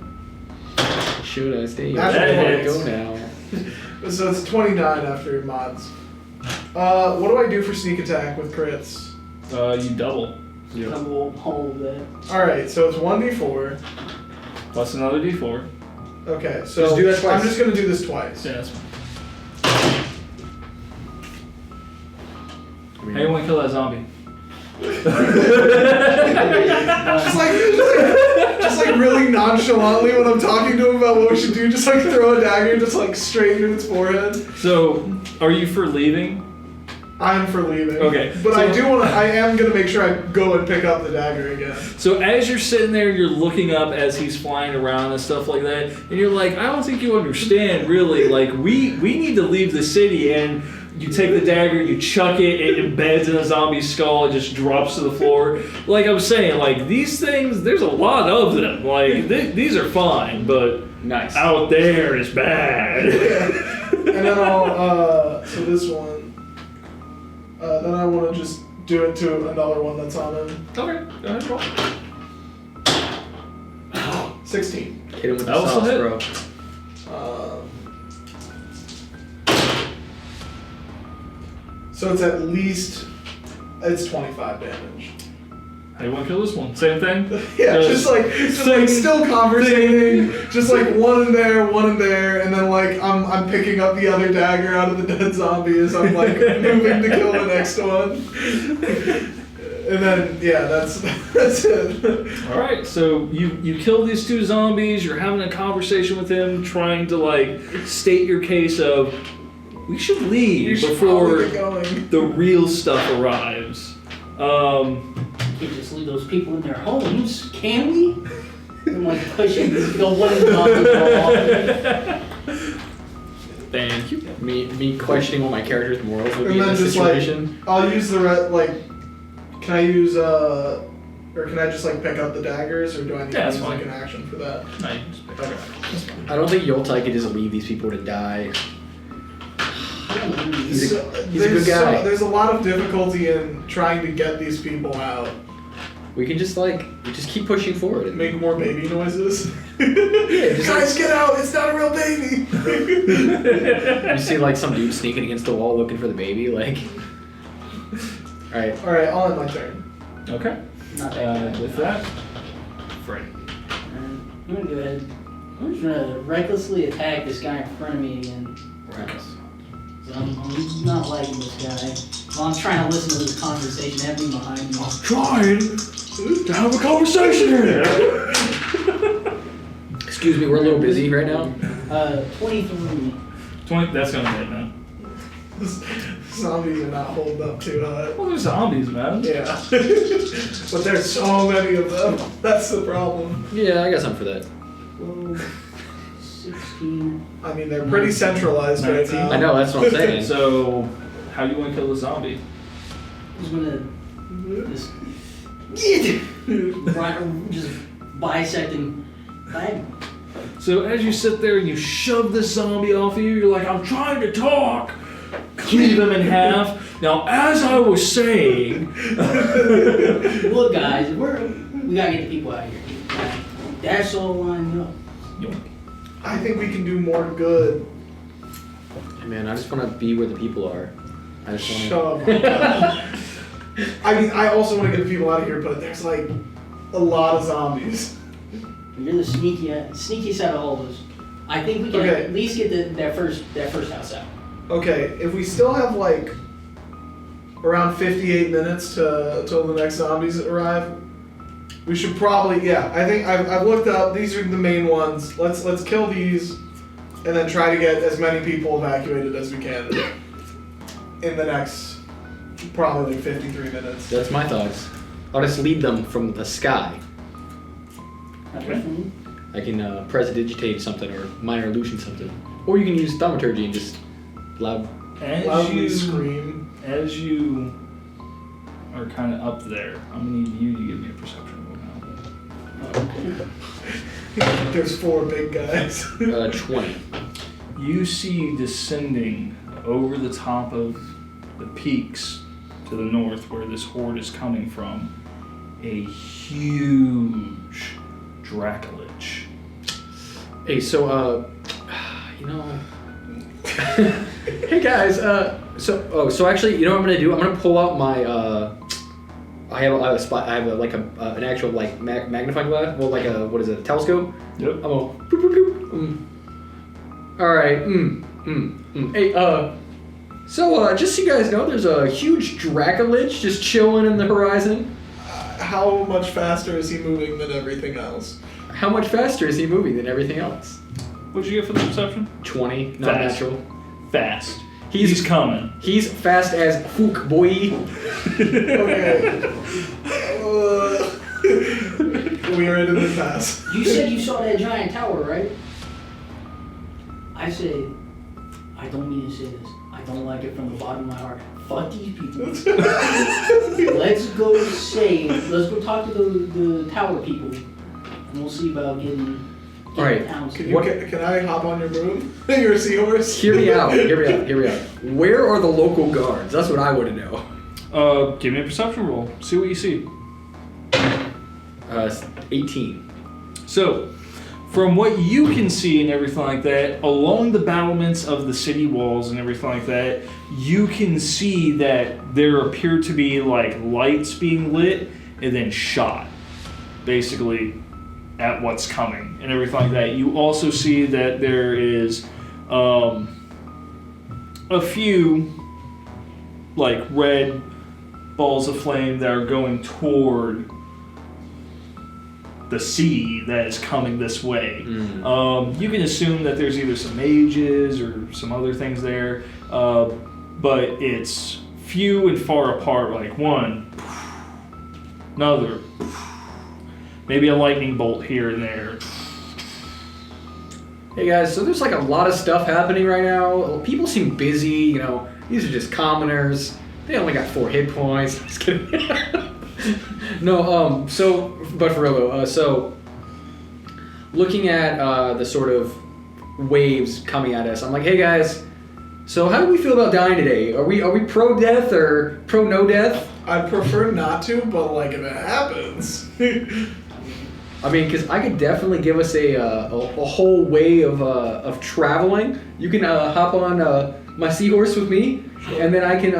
Should I stay? That's Should I right. go now? So it's 29 after mods. What do I do for sneak attack with crits? You double. Yeah. all of that. Alright, so it's 1d4. Plus another D4. Okay, so Just do that twice. I'm just gonna do this twice. Yeah, that's fine. I mean, How you want to kill that zombie? just like really nonchalantly when I'm talking to him about what we should do, just like throw a dagger just like straight into its forehead. So, are you for leaving? I'm for leaving. Okay, But so- I am gonna make sure I go and pick up the dagger again. So as you're sitting there, you're looking up as he's flying around and stuff like that, and you're like, I don't think you understand, really. Like, we need to leave the city, and you take the dagger, you chuck it, it embeds in a zombie's skull, it just drops to the floor. Like I was saying, like, these things, there's a lot of them. Like, these are fine, but nice. out there is bad. And then I'll, so this one, then I want to just do it to another one that's on him. Okay, go ahead, roll. 16. Hit him with the That was sauce, a hit. bro. So it's at least, it's 25 damage. How you want to kill this one? Same thing? Yeah, just like still conversating, just like one in there, and then like I'm picking up the other dagger out of the dead zombie as I'm like moving to kill the next one. And then yeah, that's it. Alright, so you kill these two zombies, you're having a conversation with him, trying to like state your case of we should leave You should before probably get going. the real stuff arrives. Can't just leave those people in their homes, can we? And like pushing the one zombie off. Thank you. Me questioning what my character's morals would be And in then this just like situation. I'll use the can I use or can I just like pick up the daggers, or do I need Yeah, to that's use like fine. an action for that? No, you can just pick it up. That's fine. I don't think Yoltai could just leave these people to die. He's a good guy. There's a lot of difficulty in trying to get these people out. We can just keep pushing forward. And Make more baby noises. just Guys, get out! It's not a real baby. you see like some dude sneaking against the wall looking for the baby, like. All right. All right, I'll end my turn. Okay. Not that With that, Freddy. I'm gonna go ahead. I'm just gonna recklessly attack this guy in front of me again. So I'm not liking this guy. While I'm trying to listen to this conversation happening behind me. Trying to have a conversation here. Excuse me, we're a little busy right now. 23. 20. That's gonna hit, man. Zombies are not holding up too hot. Well, they're zombies, man. Yeah. But there's so many of them. That's the problem. Yeah, I got something for that. 16. I mean, they're pretty centralized right 19. now. I know, that's what I'm saying. So, how you want to kill the zombie? I'm just gonna just bisecting. So as you sit there and you shove this zombie off of you, you're like, I'm trying to talk. Cleave him in half. Now, as I was saying, Look, guys, we gotta get the people out of here. That's all I know. I think we can do more good. Hey man, I just want to be where the people are. I just want Shut up. I mean, I also want to get the people out of here, but there's like a lot of zombies. You're the sneakiest out of all of us. I think we can Okay. at least get that first house out. Okay, if we still have like around 58 minutes till the next zombies arrive, we should probably, yeah. I think I've looked up. These are the main ones. Let's kill these, and then try to get as many people evacuated as we can in the next probably like 53 minutes. That's my thoughts. I'll just lead them from the sky. Okay. I can prestidigitate something or minor illusion something. Or you can use thaumaturgy and just loud. Loudly scream. As you are kind of up there, I'm gonna need you to give me a perception roll now. There's 4 big guys. 20. You see descending over the top of the peaks to the north where this horde is coming from, a huge Dracolich. Hey, so, hey guys, so actually, you know what I'm gonna do? I'm gonna pull out my, I have a spot. I have an actual like magnifying glass. Well, like a what is it? A telescope. Yep. I'm a. Boop, boop, boop. All right. Hey. So just so you guys know, there's a huge Dracolich just chilling in the horizon. How much faster is he moving than everything else? How much faster is he moving than everything else? What'd you get for the perception? 20. Not Fast. natural. Fast. He's coming. He's fast as fuck, boy. Okay. We are into the pass. You said you saw that giant tower, right? I say, I don't mean to say this. I don't like it from the bottom of my heart. Fuck these people. Let's go talk to the tower people, and we'll see about getting All right. towns. Can I hop on your broom? Your seahorse? Hear me out. Where are the local guards? That's what I want to know. Give me a perception roll. See what you see. 18. So, from what you can see and everything like that, along the battlements of the city walls and everything like that, you can see that there appear to be like lights being lit and then shot, basically, at what's coming and everything like that. You also see that there is a few like red balls of flame that are going toward the sea that is coming this way. You can assume that there's either some mages or some other things there, but it's few and far apart, like one, another, maybe a lightning bolt here and there. Hey guys, so there's like a lot of stuff happening right now. People seem busy, you know. These are just commoners. They only got 4 hit points. Just kidding. No, but for real though, so looking at the sort of waves coming at us, I'm like, hey guys, so how do we feel about dying today? Are we pro death or pro no death? I'd prefer not to, but like if it happens. I mean, because I could definitely give us a whole way of traveling. You can hop on my seahorse with me, and then I can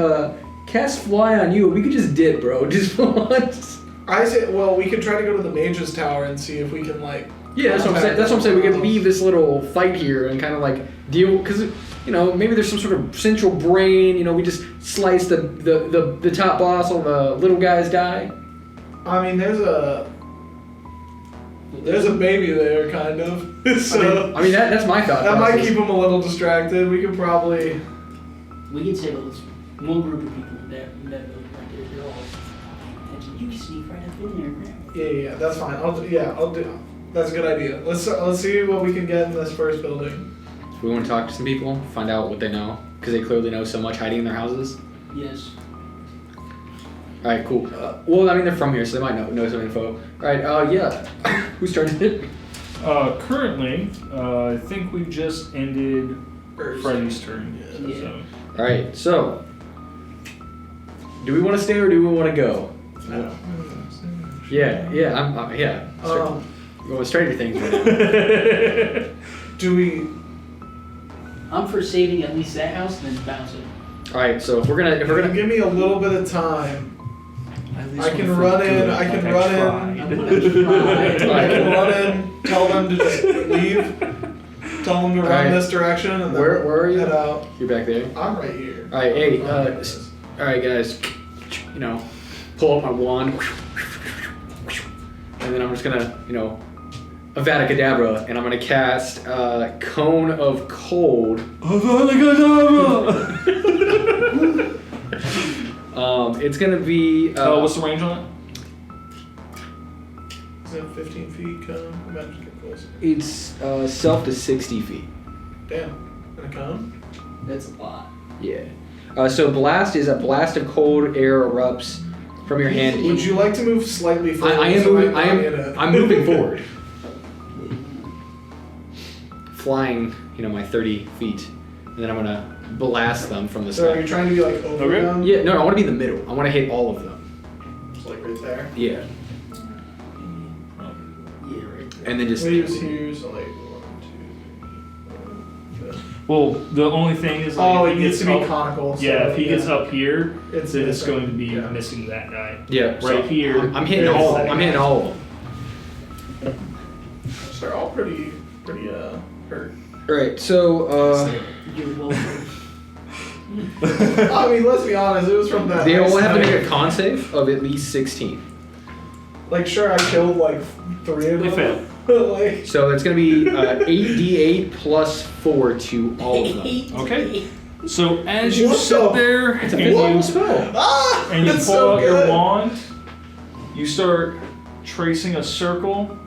cast fly on you. We could just dip, bro. Just once. I say, well, we could try to go to the mage's tower and see if we can like. Yeah, that's what I'm saying. That's what I'm saying. We could leave this little fight here and kind of like deal, because you know maybe there's some sort of central brain. You know, we just slice the top boss, all the little guys die. I mean, there's a baby there, kind of. So I mean that's my thought. that might process. keep him a little distracted. We could probably. We can say well, it's one group of people that building right there. They're all attention. You can sneak right up in there. Yeah, that's fine. I'll do. That's a good idea. Let's see what we can get in this first building. So we want to talk to some people, find out what they know, because they clearly know so much hiding in their houses. Yes. All right, cool. Well, I mean they're from here, so they might know some info. All right, yeah. Who's starting it? Currently, I think we just ended Freddy's turn. Yeah. So. All right, so do we want to stay or do we want to go? No. Yeah. Going Stranger Things right now. Do we? I'm for saving at least that house and then bouncing. All right, so if we're gonna Give me a little bit of time. At least I when can feel run good, in. I can like run tried. in. I'm gonna try. I can run in. Tell them to just leave. Tell them to run Alright. this direction and then Where are you? head out. You're back there. I'm right here. All right, hey, all right, guys. You know, pull out my wand, and then I'm just gonna, you know, Avada Kedavra, and I'm gonna cast Cone of Cold. Avada It's gonna be. what's the range on it? Is that 15 feet cone? Imagine get closer. It's self to 60 feet. Damn. Gonna come? That's a lot. Yeah. So blast is a blast of cold air erupts from your hand. Would you like to move slightly forward? I am so moving. I'm not in it? I'm moving forward, flying. You know, my 30 feet, and then I'm gonna blast them from the So are sky. you trying to be like over Okay. them? Yeah. No, I want to be in the middle. I want to hit all of them. Just like right there. Yeah. Yeah, right there. And then just. Waves here, so like 1, 2, 3, 4, 5. Well, the only thing is like Oh, if it he needs gets to be up, conical. So, yeah, if he gets up here, it's then it's missing. going to be Yeah. missing that guy. Yeah, so Right here. I'm hitting There's all. that I'm guy. hitting all of them. So they're all pretty hurt. All right, so You're welcome. I mean, let's be honest. It was from that. they all have to ice make knife. a con save of at least 16. Like, sure, I killed like 3 of They them. But like, So it's gonna be 8d8 plus 4 to all of them. Okay. So as you What sit the- there It's a and physical you, spell. and you pull it's so out good. your wand, you start tracing a circle,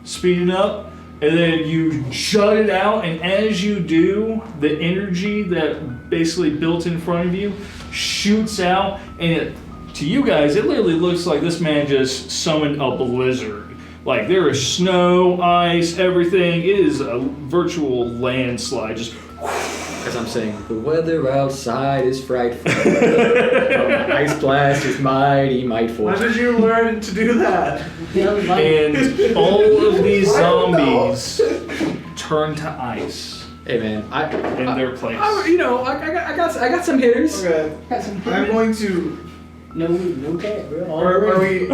speeding up, and then you jut it out, and as you do, the energy that basically built in front of you shoots out, and to you guys, it literally looks like this man just summoned a blizzard. Like there is snow, ice, everything. It is a virtual landslide. Just As I'm saying, the weather outside is frightful. The ice blast is mighty, mightful. When did you learn to do that? and all of these I don't know. zombies turn to ice Hey man, in their place. I got some hitters. Okay, I'm going to. No cat, bro. All Are right.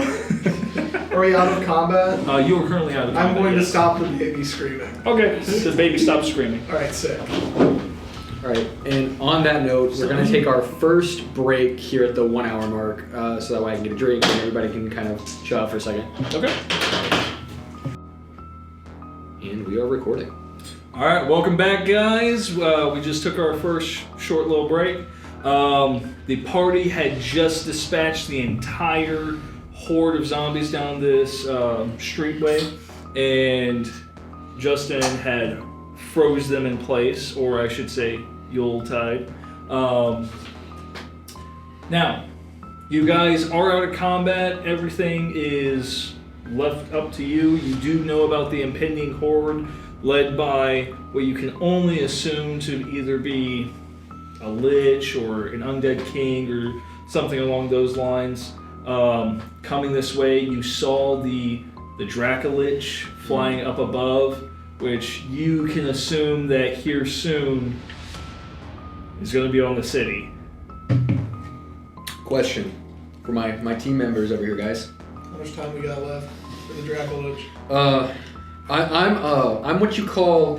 we out of combat? You are currently out of I'm combat, going to yes. stop the baby screaming. Okay, the baby stops screaming. All right, sick. All right, and on that note, we're gonna take our first break here at the 1 hour mark, so that way I can get a drink and everybody can kind of chill out for a second. Okay. And we are recording. All right, welcome back, guys. We just took our first short little break. The party had just dispatched the entire horde of zombies down this streetway, and Justin had froze them in place, or I should say, Yuletide. Now, you guys are out of combat. Everything is left up to you. You do know about the impending horde, led by what you can only assume to either be a lich or an undead king or something along those lines. Coming this way, you saw the Dracolich flying up above, which you can assume that here soon is going to be on the city. Question for my team members over here, guys. How much time we got left for the Dracolich? I'm what you call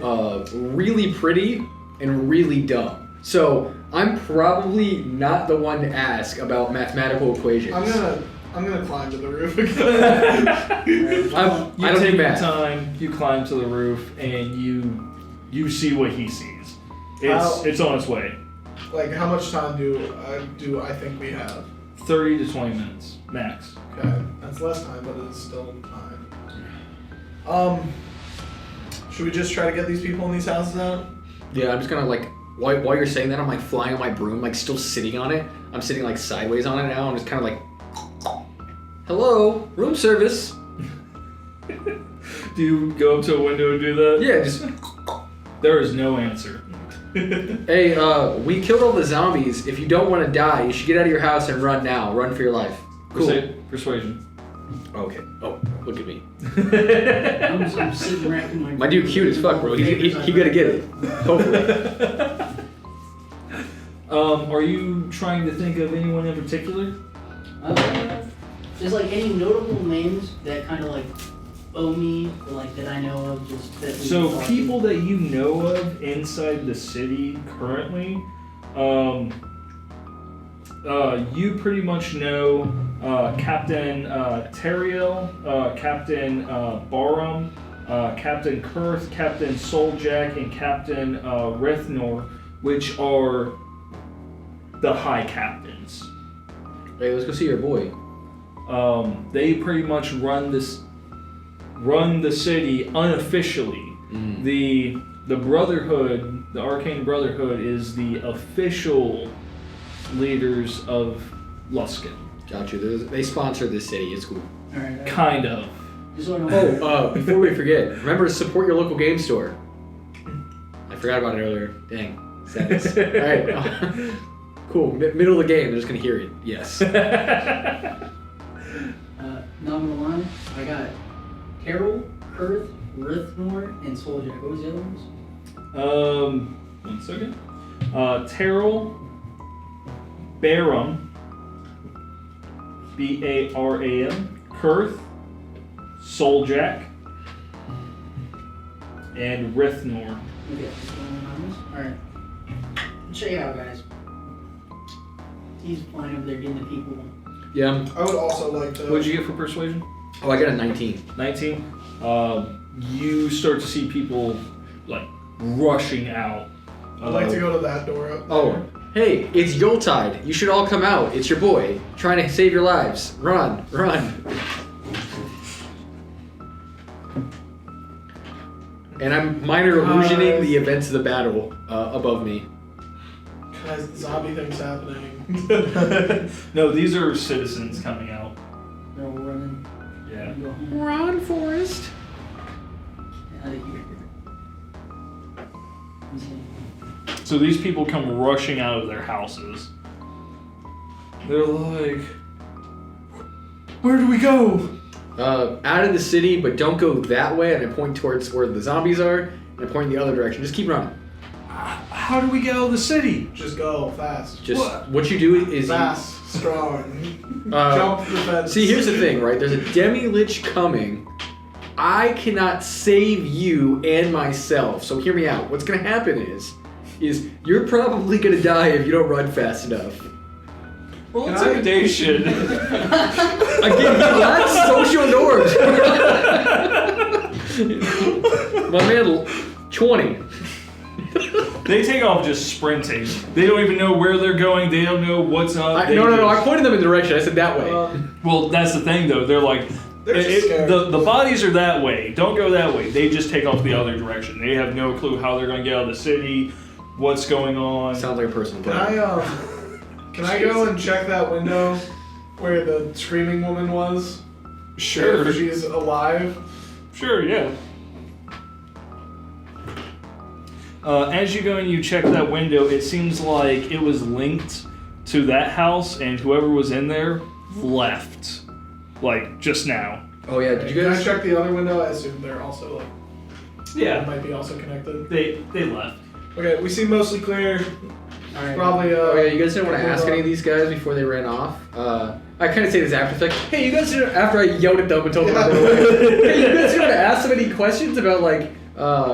really pretty and really dumb. So I'm probably not the one to ask about mathematical equations. I'm gonna climb to the roof again. I You don't take do your math. time, you climb to the roof, and you see what he sees. How- It's on its way. Like, how much time do I think we have? 30 to 20 minutes, max. Okay, that's less time, but it's still time. Should we just try to get these people in these houses out? Yeah, I'm just gonna like while you're saying that, I'm like flying on my broom, like still sitting on it. I'm sitting like sideways on it now. I'm just kind of like, hello, room service. Do you go up to a window and do that? Yeah, just There is no answer. hey, we killed all the zombies. If you don't want to die, you should get out of your house and run now. Run for your life. Cool. Persuasion. Okay. Oh, look at me. I'm sitting racking My dude cute as fuck, bro. He gonna get it. Hopefully. Are you trying to think of anyone in particular? There's like any notable names that kind of like owe me, or like that I know of, just that. we So can talk people that you know of inside the city currently, you pretty much know Captain Teriel, Captain Barham, Captain Kurth, Captain Souljack, and Captain Rethnor, which are the high captains. Hey, let's go see your boy. They pretty much run the city unofficially. The Brotherhood, the Arcane Brotherhood, is the official leaders of Luskan. Got you. They sponsor this city. It's cool. All right. Kind of. Just so I know. Oh, before we forget, remember to support your local game store. I forgot about it earlier. Dang. Sadness. All right. Cool. Middle of the game, they're just gonna hear it. Yes. Nominal line. I got Carol, Kurth, Rithmore, and Souljack. What was the other ones? One second. Terrell Baram, Baram, Kurth, Souljack, and Rithnorn. Okay. Alright. Check it out, guys. He's flying over there getting the people. Yeah. I would also like to. What'd you get for persuasion? Oh, I got a 19. 19. You start to see people like rushing out. I'd like to go to that door up there. Oh, hey, it's Yuletide. You should all come out. It's your boy, trying to save your lives. Run, run. And I'm minor illusioning the events of the battle above me. Guys, the zombie thing's happening. No, these are citizens coming out. They're all running. Yeah. Go home. Run, Forrest. Out of here. So these people come rushing out of their houses. They're like, where do we go? Out of the city, but don't go that way. And I point towards where the zombies are, and I point in the other direction. Just keep running. How do we get out of the city? Just go fast. Just what you do is Fast, strong. Uh, Jump the fence. See, here's the thing, right? There's a demi-lich coming. I cannot save you and myself. So hear me out. What's gonna happen is you're probably gonna die if you don't run fast enough. Roll intimidation. Again, he lacks social norms. My man, 20. They take off just sprinting. They don't even know where they're going. They don't know what's up. No. I pointed them in the direction. I said that way. Well, that's the thing, though. They're like, They're just scared. the bodies are that way. Don't go that way. They just take off the other direction. They have no clue how they're going to get out of the city, what's going on. Sounds like a personal Can problem. Can I go and check that window where the screaming woman was? Sure. If she's alive. Sure, yeah. As you go and you check that window, it seems like it was linked to that house, and whoever was in there left. Like, just now. Oh yeah, did you Can I guys check the other window? I assume they're also like might be also connected. They left. Okay, we see mostly clear. Alright. Probably Oh yeah, you guys didn't want to move ask on. any of these guys before they ran off. I kind of say this after, it's like, hey, you guys didn't, after I yelled at them and told them to run away. Hey, you guys didn't want to ask them any questions about like,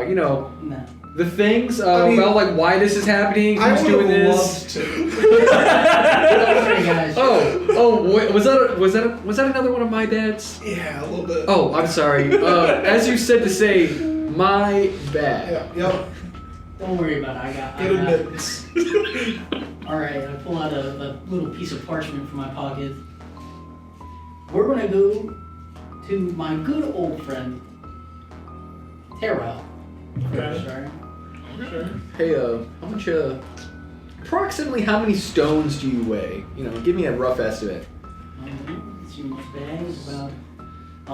you know, No. the things I mean, about like why this is happening, I who's would doing have this. loved to. Alright, guys. Wait, was that another one of my dads? Yeah, a little bit. Oh, I'm sorry. As you said to say, my bad. Yeah, yep. Don't worry about it. I got Good admittance. Alright, I pull out a little piece of parchment from my pocket. We're gonna go to my good old friend, Terrell. Okay. Sorry. Sure. Hey, how much, approximately how many stones do you weigh? You know, give me a rough estimate. Let's see, my bag is about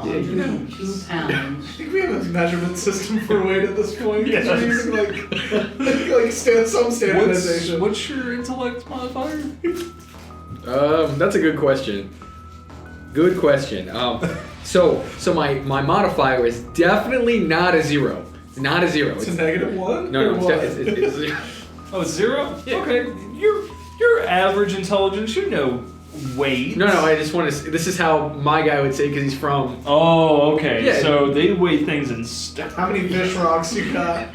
Yeah, you know. 102 pounds. I think we have a measurement system for weight at this point. Yes. We're using like some standardization. What's your intellect modifier? That's a good question. Good question. So my modifier is definitely not a 0. It's not a 0. It's a -1? No, Or it's, what? it's 0. Oh, it's 0? Yeah. Okay. Your average intelligence, you know weight. No, I just want to. This is how my guy would say because he's from. Oh, okay. Yeah. So they weigh things in stone. How many fish rocks you got?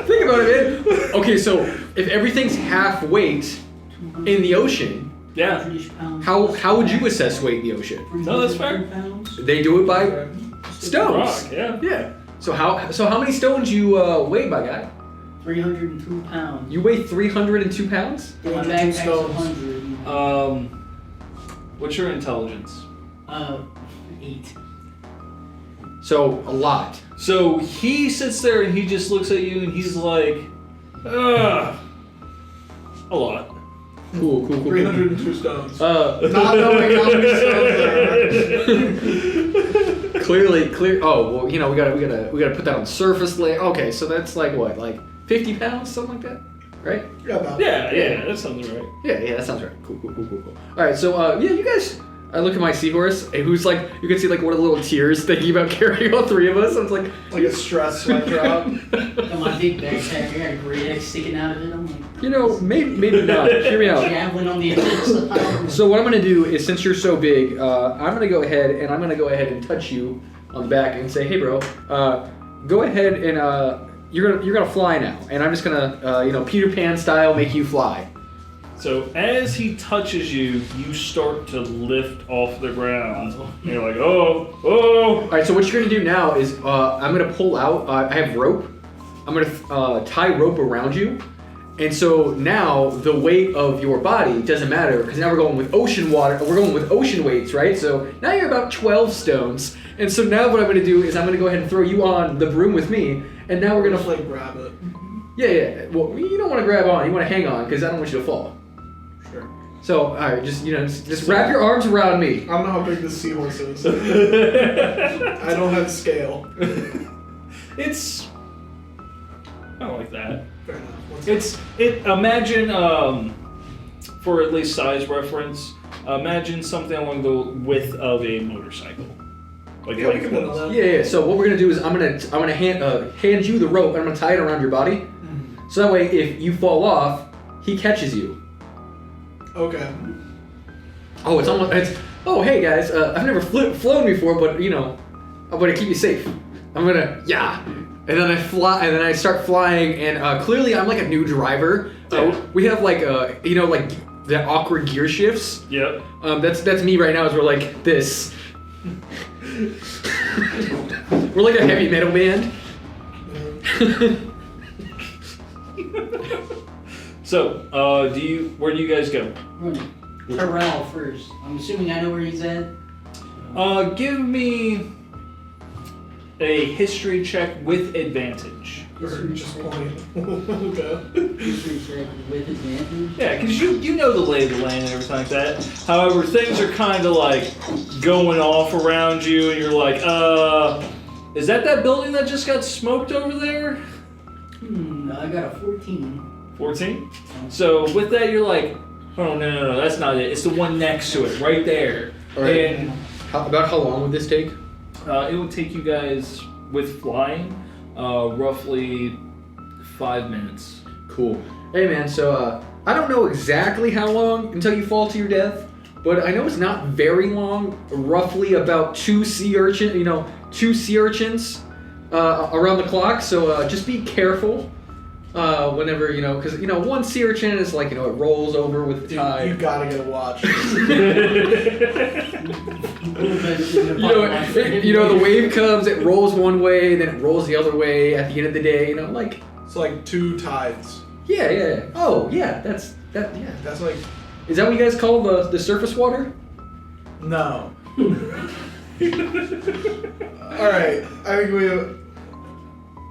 Think about it, man. Okay, so if everything's half weight in the ocean, Yeah. how would you assess weight in the ocean? No, that's fair. Pounds. They do it by stones. Rock, yeah. Yeah. So how many stones you weigh, my guy? 302 pounds. You weigh 302 pounds? My 302 backpack's stones. 100. What's your intelligence? 8. So a lot. So he sits there and he just looks at you and he's like, ugh. A lot. Cool. 302 stones. Not Not knowing how many stones there are. clear. Oh well, you know we gotta put that on surface layer. Okay, so that's like what, like 50 pounds, something like that, right? Yeah, about Yeah, that sounds right. Yeah, that sounds right. Cool. All right, so yeah, you guys, I look at my seahorse, who's like, you can see like one of the little tears thinking about carrying all three of us. I was like Like a stress sweat drop. Got my big backpack. I got a great X sticking out of it. I'm like, you know, maybe not. Hear me out. javelin on the other side. So what I'm gonna do is, since you're so big, I'm gonna go ahead and touch you on the back and say, hey, bro, go ahead and you're gonna fly now, and I'm just gonna Peter Pan style make you fly. So as he touches you, you start to lift off the ground. And you're like, oh. All right. So what you're gonna do now is I'm gonna pull out. I have rope. I'm gonna tie rope around you. And so now the weight of your body doesn't matter, because now we're going with ocean water. We're going with ocean weights, right? So now you're about 12 stones. And so now what I'm going to do is I'm going to go ahead and throw you on the broom with me. And now we're going Just to like grab it. Yeah. Well, you don't want to grab on. You want to hang on, because I don't want you to fall. Sure. So all right, just wrap your arms around me. I don't know how big this seahorse is. I don't have scale. It's I don't like that. Fair enough. Imagine for at least size reference, imagine something along the width of a motorcycle. Like Yeah, we can put it on that. Yeah. So what we're gonna do is I'm gonna hand you the rope, and I'm gonna tie it around your body. So that way, if you fall off, he catches you. Okay. Oh, oh, hey guys, I've never flown before, but I'm gonna keep you safe. I'm gonna, and then I fly, and then I start flying, and clearly I'm like a new driver. We have like like the awkward gear shifts. Yep. That's me right now. As we're like this. We're like a heavy metal band. So, where do you guys go? Running. Corral first. I'm assuming I know where he's at. Give me a history check with advantage. Or just point. Okay. History check with advantage. Yeah, because you know the lay of the land and everything like that. However, things are kind of like going off around you, and you're like, is that building that just got smoked over there? I got a 14. 14? So with that, you're like, oh, no, that's not it. It's the one next to it, right there. All right. And About how long would this take? it would take you guys, with flying, roughly 5 minutes. Cool. Hey man, so I don't know exactly how long until you fall to your death, but I know it's not very long. Roughly about two sea urchins around the clock. So just be careful. Whenever, because, one sea urchin is like, it rolls over with the Dude, tide. you gotta get a watch. The wave comes, it rolls one way, then it rolls the other way at the end of the day, It's like two tides. Yeah. Oh, yeah, that's That's like, Is that what you guys call the surface water? no. Alright, I think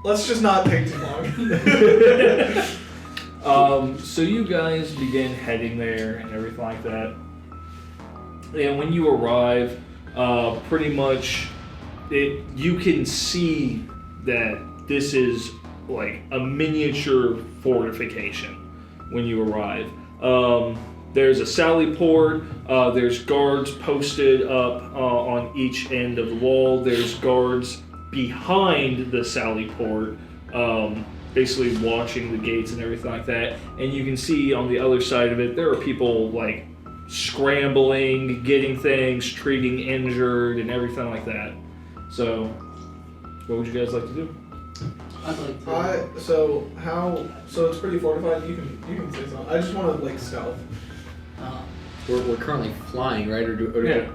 let's just not take too long. So you guys begin heading there and everything like that. And when you arrive, pretty much you can see that this is like a miniature fortification when you arrive. There's a sally port, there's guards posted up on each end of the wall, there's guards behind the sally port, basically watching the gates and everything like that. And you can see on the other side of it, there are people like scrambling, getting things, treating injured, and everything like that. So, what would you guys like to do? I'd like to. So it's pretty fortified. You can say something. I just want to like stealth. We're currently flying, right? Yeah,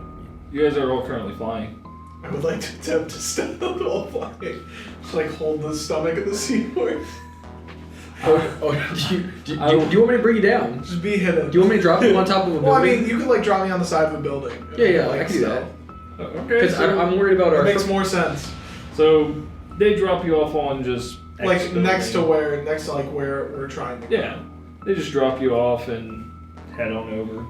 you guys are all currently flying. I would like to attempt to stealth while flying. Just like hold the stomach of the seahorse. Do you want me to bring you down? Just be hidden. Do you want me to drop you on top of a building? Well, I mean, you could like drop me on the side of a building. Yeah, I can do that. Okay. Because I'm worried about It our... makes more sense. So they drop you off on just Like next to where we're trying to go. Yeah, they just drop you off and head on over.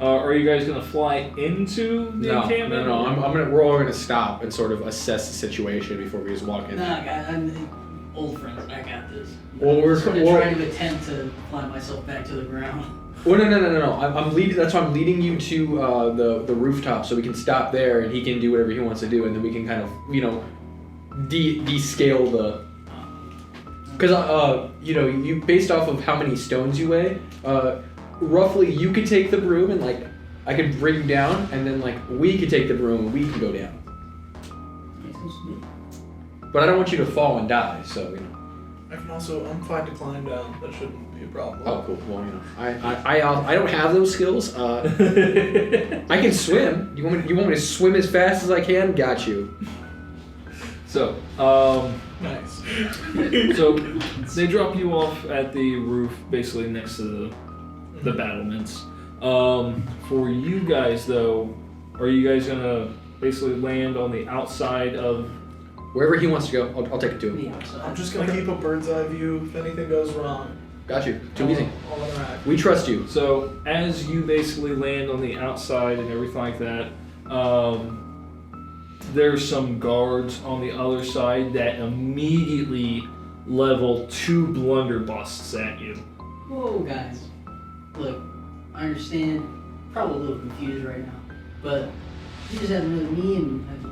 Are you guys gonna fly into the encampment? No. We're all gonna stop and sort of assess the situation before we just walk in. Nah, I'm old friends. I got this. Well, we're I'm trying to attempt to fly myself back to the ground. Oh no! I'm leading. That's why I'm leading you to the rooftop, so we can stop there, and he can do whatever he wants to do, and then we can kind of descale the. Because you based off of how many stones you weigh, roughly you could take the broom and like I could bring you down, and then like we could take the broom and we can go down. But I don't want you to fall and die, so I'm fine to climb down. That shouldn't be a problem. Oh, cool. Well, I don't have those skills. I can swim. You want me to swim as fast as I can? Got you. So, Nice. so they drop you off at the roof, basically next to the battlements. For you guys, though, are you guys gonna basically land on the outside of? Wherever he wants to go, I'll take it to him. I'm just gonna keep a bird's eye view. If anything goes wrong, Got you. Too easy. I'll interact. We trust you. So as you basically land on the outside and everything like that, there's some guards on the other side that immediately level 2 blunderbusses at you. Whoa, guys. Look, I understand. Probably a little confused right now, but you just haven't really me and have to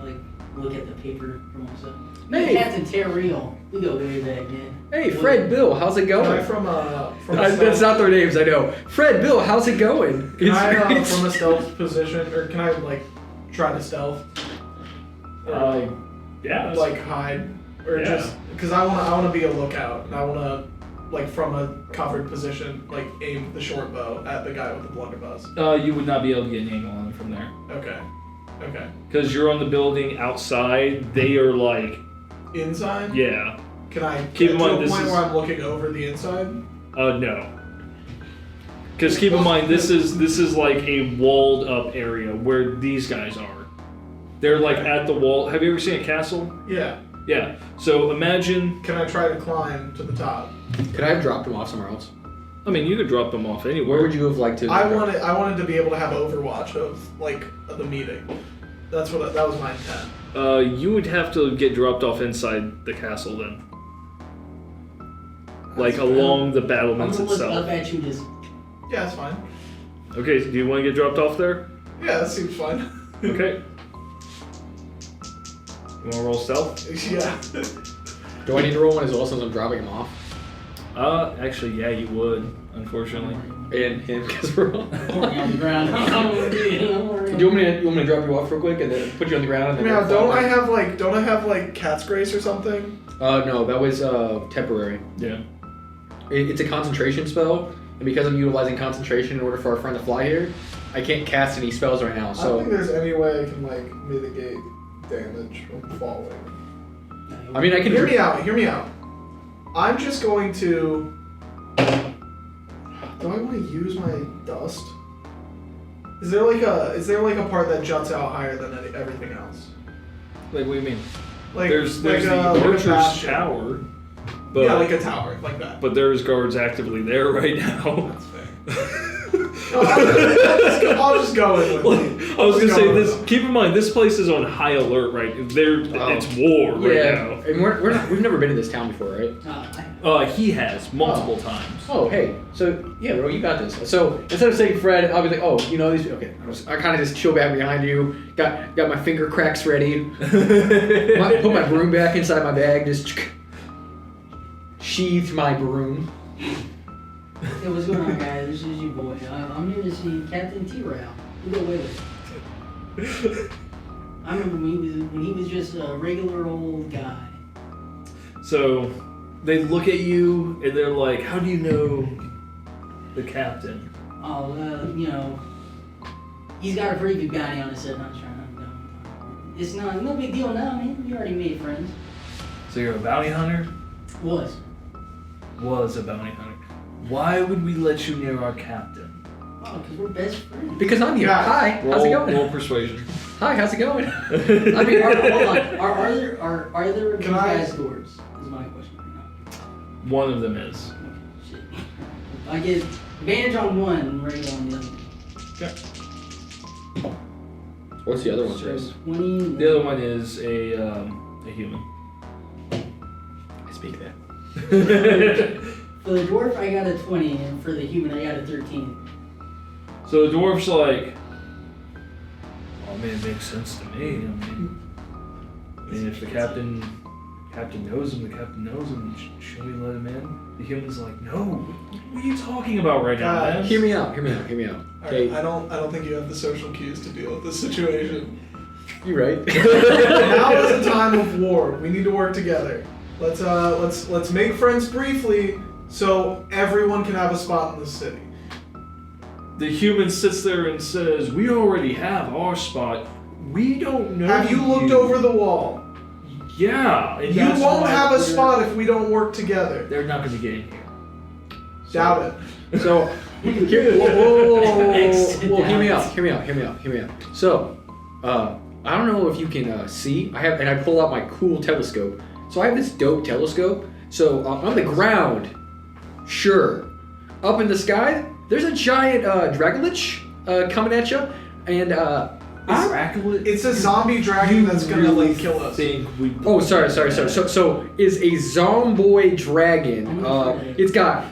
look at the paper for myself. Hey. Captain Terreal. We go way back, man. Hey, Fred, Bill, how's it going? Can I That's not their names, I know. Fred, Bill, how's it going? Can I from a stealth position, or can I try to stealth? Or, Yeah. hide, or Yeah. just because I want to be a lookout, and I want to from a covered position aim the short bow at the guy with the blunderbuss. You would not be able to get an angle on them from there. Okay. Because you're on the building outside, they are Inside? yeah. Can I Keep get in to mind a this point is- where I'm looking over the inside? No. Because keep in mind, this is like a walled up area where these guys are. They're at the wall. Have you ever seen a castle? Yeah. Yeah. So imagine. Can I try to climb to the top? Could I have dropped him off somewhere else? I mean, you could drop them off anywhere. Where would you have liked to? I wanted to be able to have overwatch of the meeting. That was my intent. You would have to get dropped off inside the castle then. Along the I'm battlements gonna look up itself. at you just. Yeah, that's fine. Okay, so do you want to get dropped off there? Yeah, that seems fine. Okay. You want to roll stealth? Yeah. Do I need to roll one as well since I'm dropping him off? Actually, yeah, you would, unfortunately. And him, because we're all... on the ground. Do you want me to drop you off real quick and then put you on the ground? And then Now, don't I have cat's grace or something? No, that was temporary. Yeah. It's a concentration spell, and because I'm utilizing concentration in order for our friend to fly here, I can't cast any spells right now. I So don't think there's any way I can mitigate damage from falling. I mean, I can Hear me out. I'm just going to. Do I want to use my dust? Is there a part that juts out higher than everything else? What do you mean? There's the a Archer's bastion. Tower, but Yeah, like a tower, like that. but there's guards actively there right now. That's fair. No, I'll just go in with it. I was gonna say this. With it. Keep in mind, this place is on high alert, right? It's war right yeah, and we've never been to this town before, right? now. He has multiple times. Oh, hey. So, yeah, bro, you got this. So, instead of saying Fred, I'll be like, oh, you know these... Okay. I kind of just chill back behind you. Got my finger cracks ready. Put my broom back inside my bag. Just sheathed my broom. Hey, what's going on, guys? This is your boy. I'm here to see Captain Terreal. We go way with. I remember when he was just a regular old guy. So they look at you and they're like, "How do you know the captain?" Oh, he's got a pretty good bounty on his head. Not trying to know. It's no big deal now, man. We already made friends. So you're a bounty hunter? Was a bounty hunter. Why would we let you near our captain? Oh, because we're best friends. Because I'm here. Yeah. Hi, how's it going? Roll persuasion. Hi, how's it going? I mean, hold on. Are there Can I- guys doors? Is my question right now. One of them is. Okay, shit. I get advantage on one and regular on the other. What's the other one, So Chris? 20. The other one is a human. I speak that. For the dwarf, I got a 20, and for the human, I got a 13. So the dwarf's like, oh man, it makes sense to me. I mean, if the captain knows him, the captain knows him. Should we let him in? The human's like, no. What are you talking about right now, man? Hear me out. Okay. I don't think you have the social cues to deal with this situation. You're right. Now is the time of war. We need to work together. Let's make friends briefly so everyone can have a spot in the city. The human sits there and says, we already have our spot. We don't know. Have you looked over the wall? Yeah. And You won't have a spot if we don't work together. They're not going to get in here. Doubt it. So, whoa, hear me out. So, I don't know if you can see. I pull out my cool telescope. So I have this dope telescope. So on the ground, sure. Up in the sky, there's a giant Dragolich coming at you, and it's a zombie dragon that's gonna like kill us. Oh, sorry. So is a zomboid dragon. It's got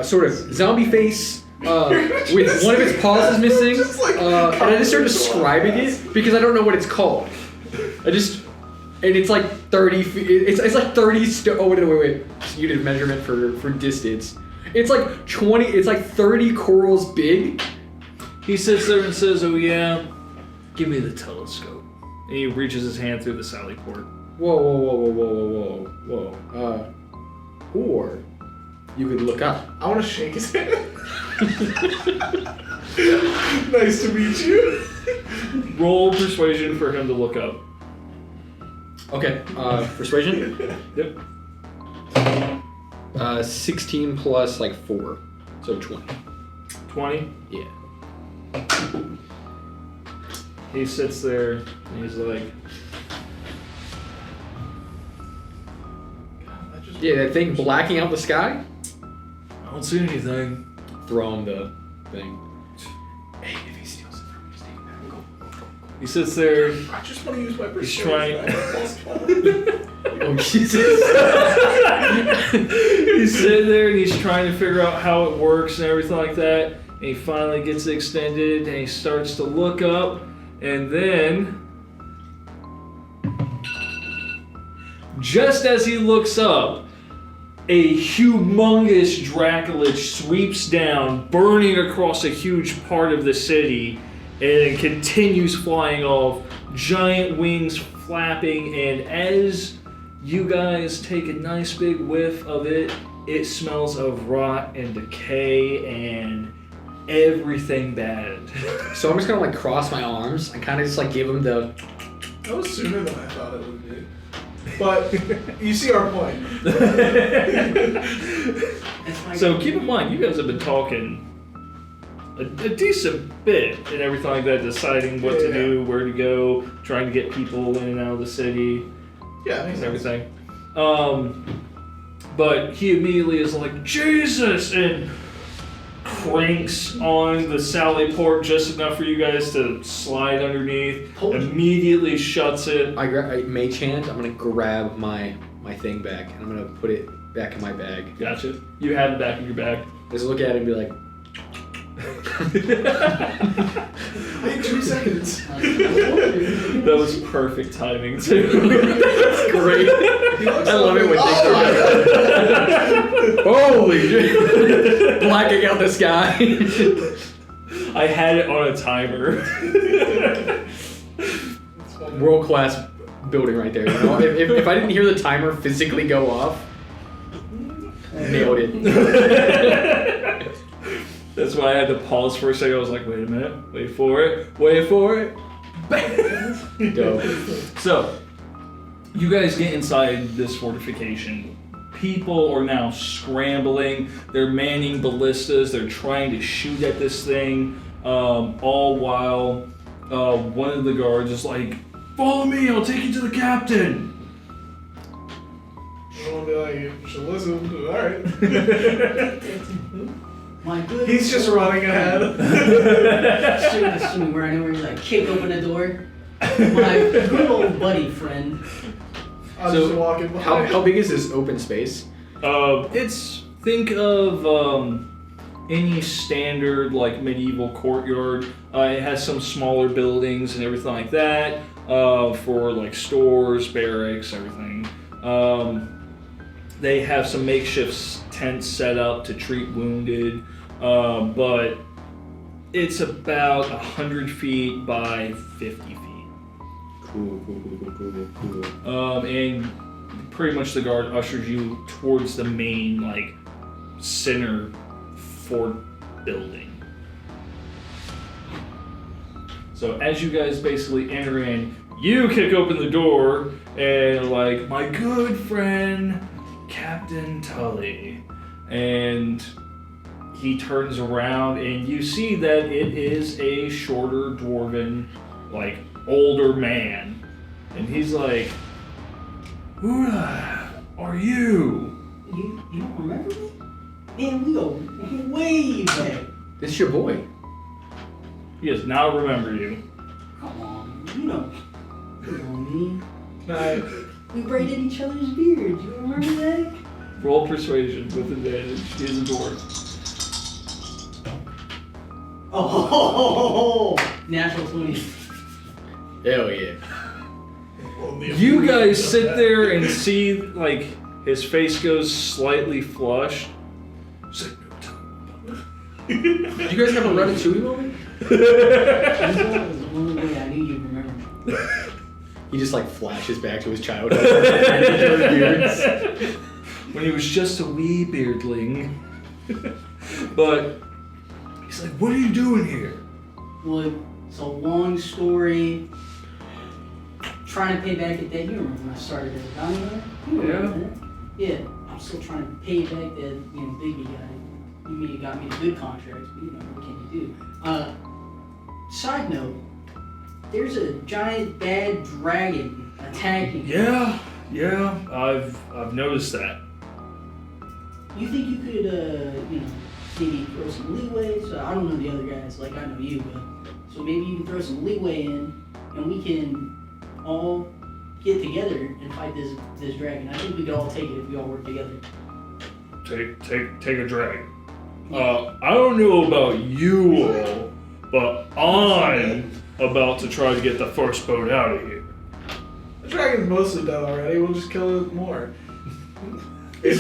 sort of zombie face. With one of its paws is missing, and I just start describing it because I don't know what it's called. And it's like 30 feet. It's like 30. Oh wait. You did measurement for distance. It's like 20. It's like 30 corals big. He sits there and says, "Oh yeah, give me the telescope." And he reaches his hand through the sally port. Whoa. Or you could look up. I want to shake his hand. Nice to meet you. Roll persuasion for him to look up. Okay, persuasion? Yep. 16 plus like 4, so 20. 20? Yeah. He sits there and he's like, Yeah, that thing blacking out the sky? I don't see anything. Throw him the thing. Hey, if he steals it from me, just take it back. Go. He sits there. I just want to use my He's persuasion. trying. Oh, Jesus. He's sitting there and he's trying to figure out how it works and everything like that. And he finally gets it extended and he starts to look up. And then, just as he looks up, a humongous Dracolich sweeps down, burning across a huge part of the city, and continues flying off, giant wings flapping, and as you guys take a nice big whiff of it, it smells of rot and decay and everything bad. So I'm just gonna like cross my arms and kind of just like give him the... That was sooner than I thought it would be. But you see our point. So keep in mind, you guys have been talking a decent bit and everything like that, deciding what to do, where to go, trying to get people in and out of the city, Yeah, and everything. But he immediately is like, Jesus! And cranks on the sally port just enough for you guys to slide underneath. Immediately shuts it. I mage hand, I'm gonna grab my thing back and I'm gonna put it back in my bag. Gotcha. You have it back in your bag. Just look at it and be like... Wait 2 seconds. That was perfect timing too. That's great. I love it when things are Holy shit. Blacking out the sky. I had it on a timer. World class building right there. You know? if I didn't hear the timer physically go off, nailed it. That's why I had to pause for a second. I was like, wait a minute, wait for it. Dope. So, you guys get inside this fortification. People are now scrambling. They're manning ballistas. They're trying to shoot at this thing. All while one of the guards is like, follow me, I'll take you to the captain. I want to be like, you should listen. Alright. My good. He's just running ahead. Assuming we're anywhere, like kick open the door. My good old buddy friend. I'm just walking behind. How big is this open space? Think of any standard like medieval courtyard. It has some smaller buildings and everything like that for like stores, barracks, everything. They have some makeshift tents set up to treat wounded, but it's about 100 feet by 50 feet. Cool. And pretty much the guard ushers you towards the main like center fort building. So as you guys basically enter in, you kick open the door and like, my good friend Captain Tully, and he turns around and you see that it is a shorter dwarven, like older man, and he's like, "Who are you?" You don't remember me? Man, we go way back. This is your boy. He does not remember you. Come on, you know me. We braided each other's beards. You remember that? Roll persuasion with advantage. He is a dwarf. Oh, natural 20. Hell yeah. You guys sit there and see like his face goes slightly flushed. He's like, "No, tell him about that." Did you guys have a Ratatouille moment? That was the only way I knew you'd remember me. He just like flashes back to his childhood. When he was just a wee beardling. But he's like, "What are you doing here?" Well, it's a long story. Trying to pay back at that. You remember when I started as a bounty hunter? You remember that? Yeah. I'm still trying to pay back that, baby guy. You mean you got me a good contract, but what can you do? Side note, there's a giant bad dragon attacking. Yeah, I've noticed that. You think you could, maybe throw some leeway? So I don't know the other guys like I know you, but so maybe you can throw some leeway in, and we can all get together and fight this dragon. I think we could all take it if we all work together. Take a drag. I don't know about you all, but I'm about to try to get the first boat out of here. The dragon's mostly dead already. We'll just kill it more. I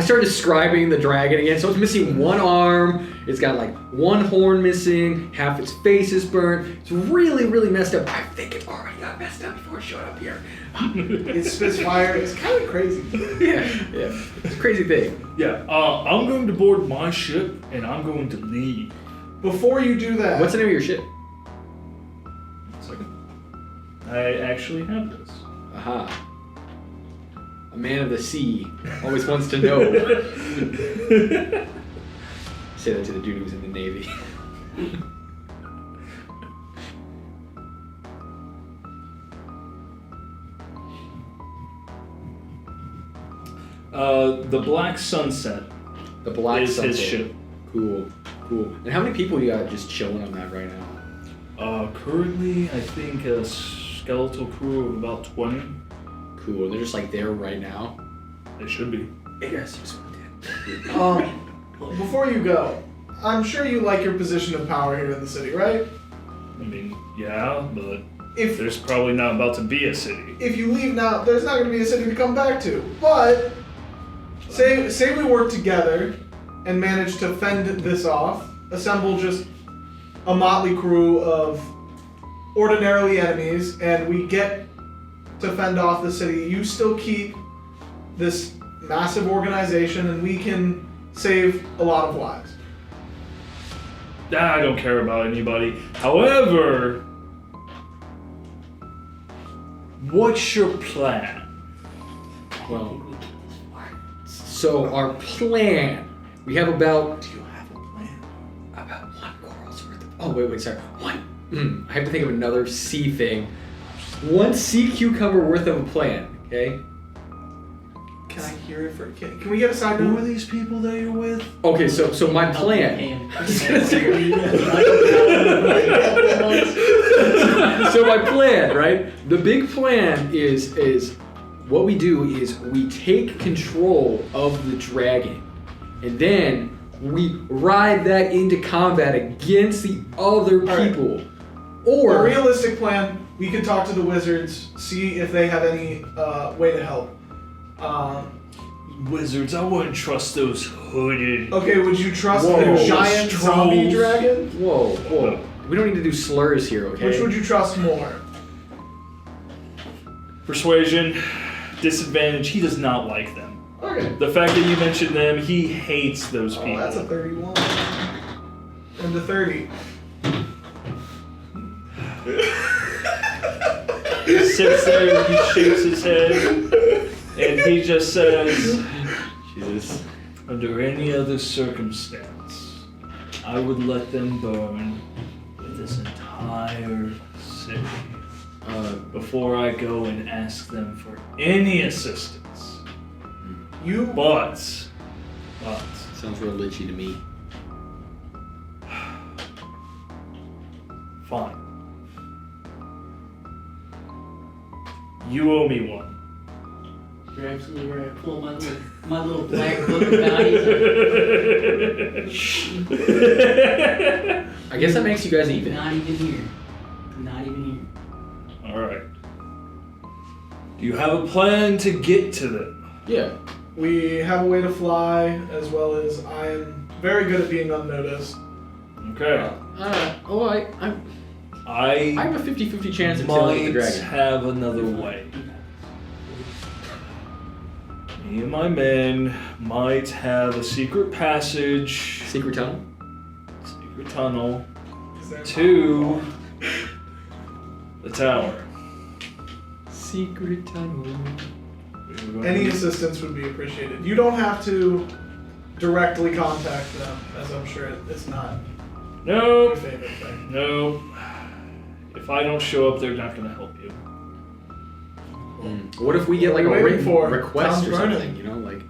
started describing the dragon again. So it's missing one arm. It's got like one horn missing. Half its face is burnt. It's really, really messed up. I think it already got messed up before it showed up here. It spits fire. It's kind of crazy. Yeah. It's a crazy thing. Yeah. I'm going to board my ship and I'm going to leave. Before you do that, What's the name of your ship? I actually have this. Aha. A man of the sea always wants to know. Say that to the dude who's in the Navy. The Black Sunset The Black is Sunset. his ship. Cool. And how many people you got just chilling on that right now? Currently, I think a skeletal crew of about 20. Cool. They're just like there right now. It should be. Hey guys, just one before you go, I'm sure you like your position of power here in the city, right? I mean, yeah, but If there's probably not about to be a city. if you leave now, there's not going to be a city to come back to. But say we work together and manage to fend this off, assemble just a motley crew of ordinarily enemies, and we get to fend off the city. You still keep this massive organization, and we can save a lot of lives. I don't care about anybody. However, what's your plan? Well, so our plan, we have about Do you have a plan? about one coral's worth of. Oh wait, sorry. One. I have to think of another sea thing. One sea cucumber worth of a plan. Okay. Can I hear it for? Can we get a side Who are note? these people that you're with? Okay, so my plan. So my plan, right? The big plan is what we do is we take control of the dragon, and then we ride that into combat against the other right. people. A Or realistic plan, we could talk to the wizards, see if they have any way to help. Wizards, I wouldn't trust those hooded. Okay, would you trust Whoa. the giant Trolls. zombie dragon? whoa. We don't need to do slurs here, okay? Which would you trust more? Persuasion, disadvantage. He does not like them. Okay. The fact that you mentioned them, he hates those people. Oh, that's a 31. And a 30. He sits there, he shakes his head, and he just says, Jesus. under any other circumstance, I would let them burn with this entire city before I go and ask them for any assistance. But Sounds real lichy to me. fine. You owe me one. You're absolutely right. I pull my little black book of bounties. I guess that makes you guys even. Not even here. Not even here. Alright. Do you have a plan to get to them? Yeah. We have a way to fly, as well as I am very good at being unnoticed. Okay. I have a 50-50 chance of killing the might dragon. have another way. Me and my men might have a secret passage, Secret tunnel? secret tunnel Is there- to the tower. Secret tunnel. Any assistance would be appreciated. You don't have to directly contact them, as I'm sure it's not your Nope. favorite thing. Nope. If I don't show up, they're not going to help you. What if we get like a What are we waiting written for? request Tom's or burning. something? You know, like,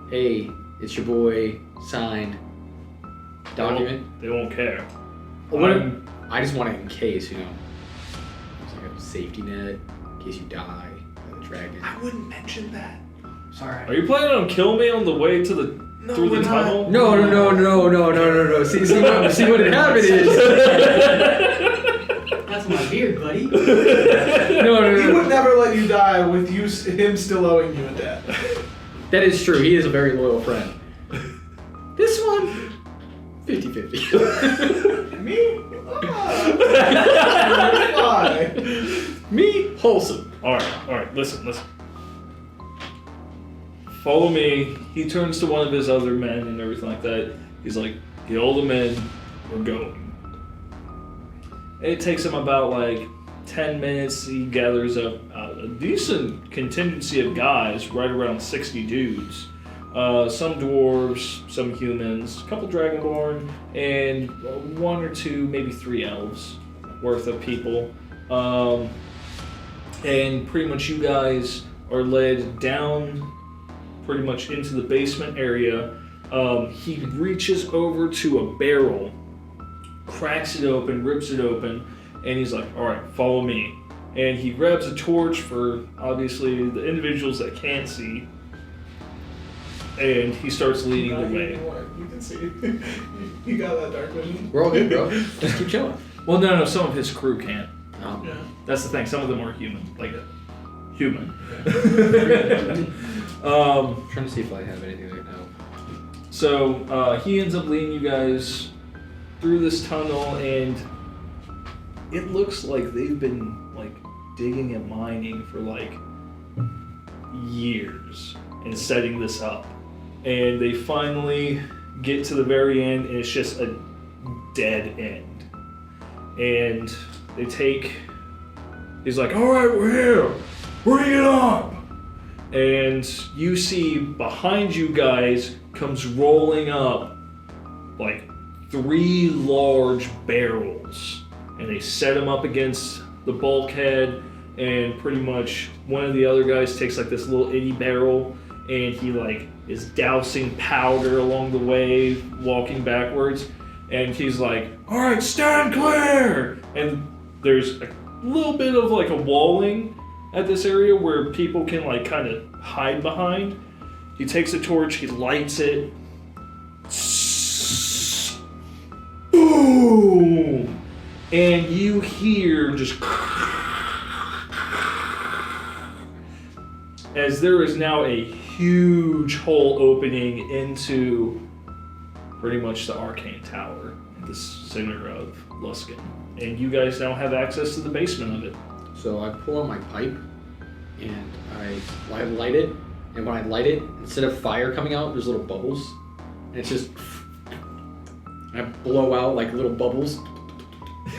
hey, it's your boy, signed, document. They won't care. What if- I just want it in case, you know. It's like a safety net in case you die by the dragon. I wouldn't mention that. Sorry. Are you planning on killing me on the way to the No, through we're the not. tunnel? No. See what had happened is. That's my beard, buddy. He would never let you die with him still owing you a debt. That is true. He is a very loyal friend. This one, 50-50. Me? Why? Me, wholesome. Alright, listen. Follow me. He turns to one of his other men and everything like that. He's like, get all the men, we're going. It takes him about like 10 minutes. He gathers up a decent contingency of guys, right around 60 dudes. Some dwarves, some humans, a couple dragonborn, and one or two, maybe 3 elves worth of people. And pretty much you guys are led down pretty much into the basement area. He reaches over to a barrel, cracks it open, rips it open, and he's like, all right, follow me. And he grabs a torch for, obviously, the individuals that can't see, and he starts leading the way. You can see. You got that dark vision. We're all good, bro. Just keep chilling. Well, no, some of his crew can't. Yeah. That's the thing, some of them are human. Like, human. Trying to see if I have anything right now. So he ends up leading you guys through this tunnel, and it looks like they've been like digging and mining for like years and setting this up. And they finally get to the very end, and it's just a dead end. And they take. He's like, "All right, we're here. Bring it up." And you see behind you guys comes rolling up like 3 large barrels, and they set them up against the bulkhead, and pretty much one of the other guys takes like this little itty barrel, and he like is dousing powder along the way, walking backwards, and he's like, "All right, stand clear!" And there's a little bit of like a walling at this area where people can like kind of hide behind. He takes a torch, he lights it, Boom! And you hear just as there is now a huge hole opening into pretty much the arcane tower in the center of Luskin. And you guys now have access to the basement of it. So I pull out my pipe and I light it. And when I light it, instead of fire coming out, there's little bubbles. And it's just, I blow out like little bubbles.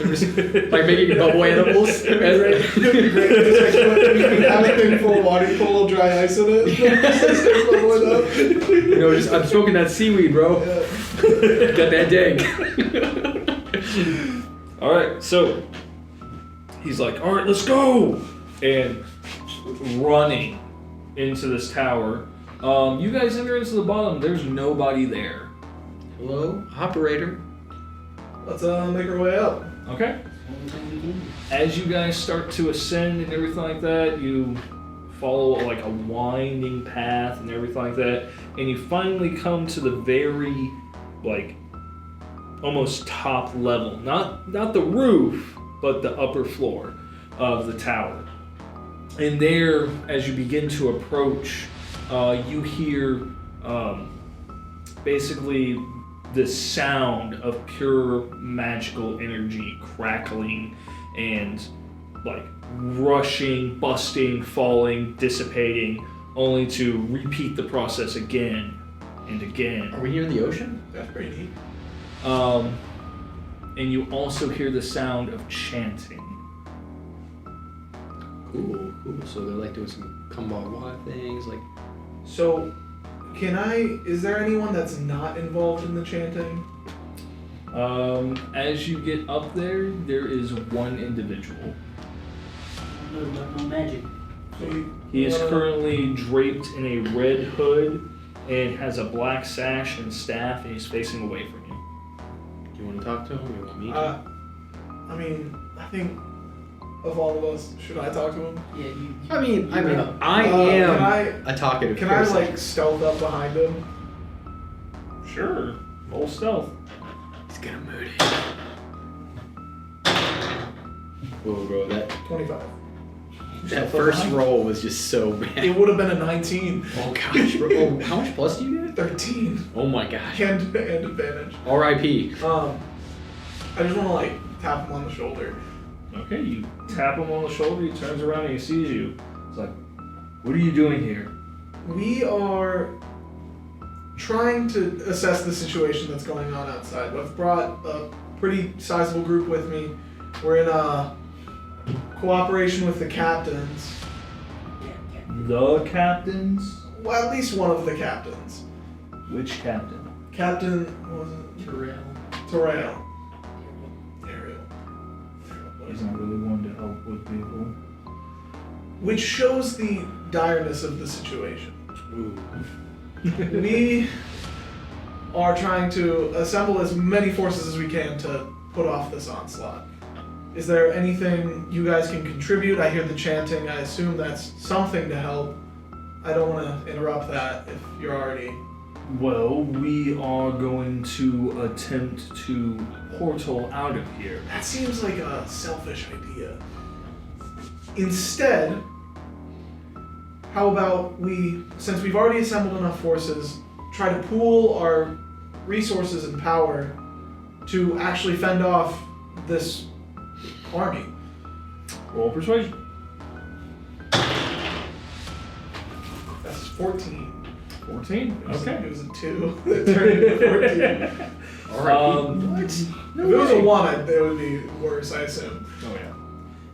Like making bubble animals. It'd be great. It'd be great. Just like have a thing full of water, you put a little dry ice in it. Start bubbling up. You know, I'm smoking that seaweed, bro. Yeah. Got that dank. Alright, so he's like, alright, let's go! And running into this tower. You guys enter into the bottom, there's nobody there. Hello, operator. Let's make our way up. Okay? As you guys start to ascend and everything like that, you follow like a winding path and everything like that, and you finally come to the very, like, almost top level. Not the roof, but the upper floor of the tower. And there, as you begin to approach, you hear basically the sound of pure magical energy crackling and like rushing, busting, falling, dissipating, only to repeat the process again and again. Are we near the ocean? That's pretty neat. And you also hear the sound of chanting. Cool. So they're like doing some Kumbaya things, like. So, is there anyone that's not involved in the chanting? As you get up there is one individual. No magic. He is currently draped in a red hood and has a black sash and staff, and he's facing away from you. Do you want to talk to him? Or you want me to? I mean, I think of all of us, should I talk to him? Yeah, you. I mean, I Can am a talkative Can person. I like stealth up behind him? Sure. Roll stealth. He's gonna murder you. Whoa, bro, that 25. that first roll was just so bad. It would have been a 19. Oh gosh, bro. Oh, how much plus do you get? 13. Oh my gosh. And advantage. R.I.P. I just want to like tap him on the shoulder. Okay, you tap him on the shoulder, he turns around and he sees you. It's like, what are you doing here? We are trying to assess the situation that's going on outside. I've brought a pretty sizable group with me. We're in a cooperation with the captains. The captains? Well, at least one of the captains. Which captain? Captain, what was it? Terrell. He's not really one to help with people. Which shows the direness of the situation. Ooh. We are trying to assemble as many forces as we can to put off this onslaught. Is there anything you guys can contribute? I hear the chanting. I assume that's something to help. I don't want to interrupt that if you're already... Well, we are going to attempt to portal out of here. That seems like a selfish idea. Instead, how about since we've already assembled enough forces, try to pool our resources and power to actually fend off this army. Roll persuasion. That's 14. 14? Okay. It was a 2. It turned into 14. Alright. What? If it was a 1, it would be worse, I assume. Oh yeah.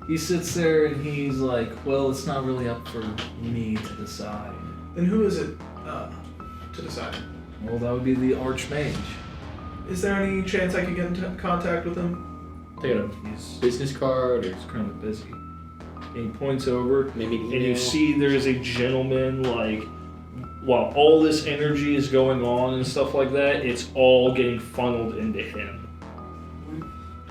He sits there and he's like, well, it's not really up for me to decide. Then who is it to decide? Well, that would be the Archmage. Is there any chance I could get in contact with him? Take a He's business card or currently busy. And he points over, maybe an and you email. see there's a gentleman, like, while all this energy is going on and stuff like that, it's all getting funneled into him.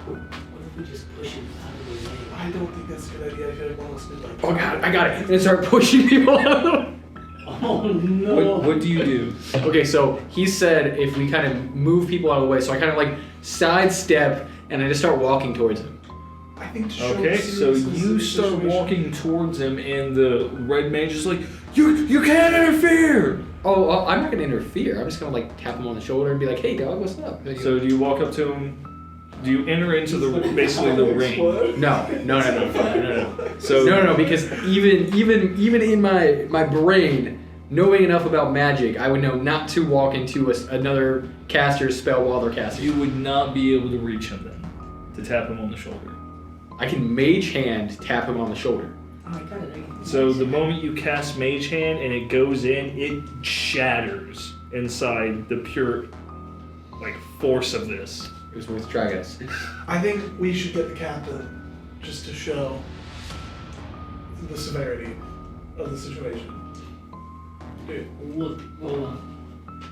What if we just push him out of the way? I don't think that's a good idea. I feel like one of us did like... Oh god, I got it. And start pushing people out. Oh no. What do you do? Okay, so he said if we kind of move people out of the way, so I kind of like sidestep and I just start walking towards him. I think to show Okay, the so seriousness of you the start situation. walking towards him, and the red mage is like, "You can't interfere!" Oh, I'm not gonna interfere. I'm just gonna like tap him on the shoulder and be like, "Hey, dog, what's up?" So do you walk up to him? Do you enter into basically the ring? No. So No, because even in my brain, knowing enough about magic, I would know not to walk into another caster's spell while they're casting. you would not be able to reach him then to tap him on the shoulder. I can mage hand tap him on the shoulder. Oh, I got it. So the moment you cast Mage Hand and it goes in, it shatters inside the pure force of this. It was worth a try, guys. I think we should get the captain just to show the severity of the situation. Dude. Look, hold on.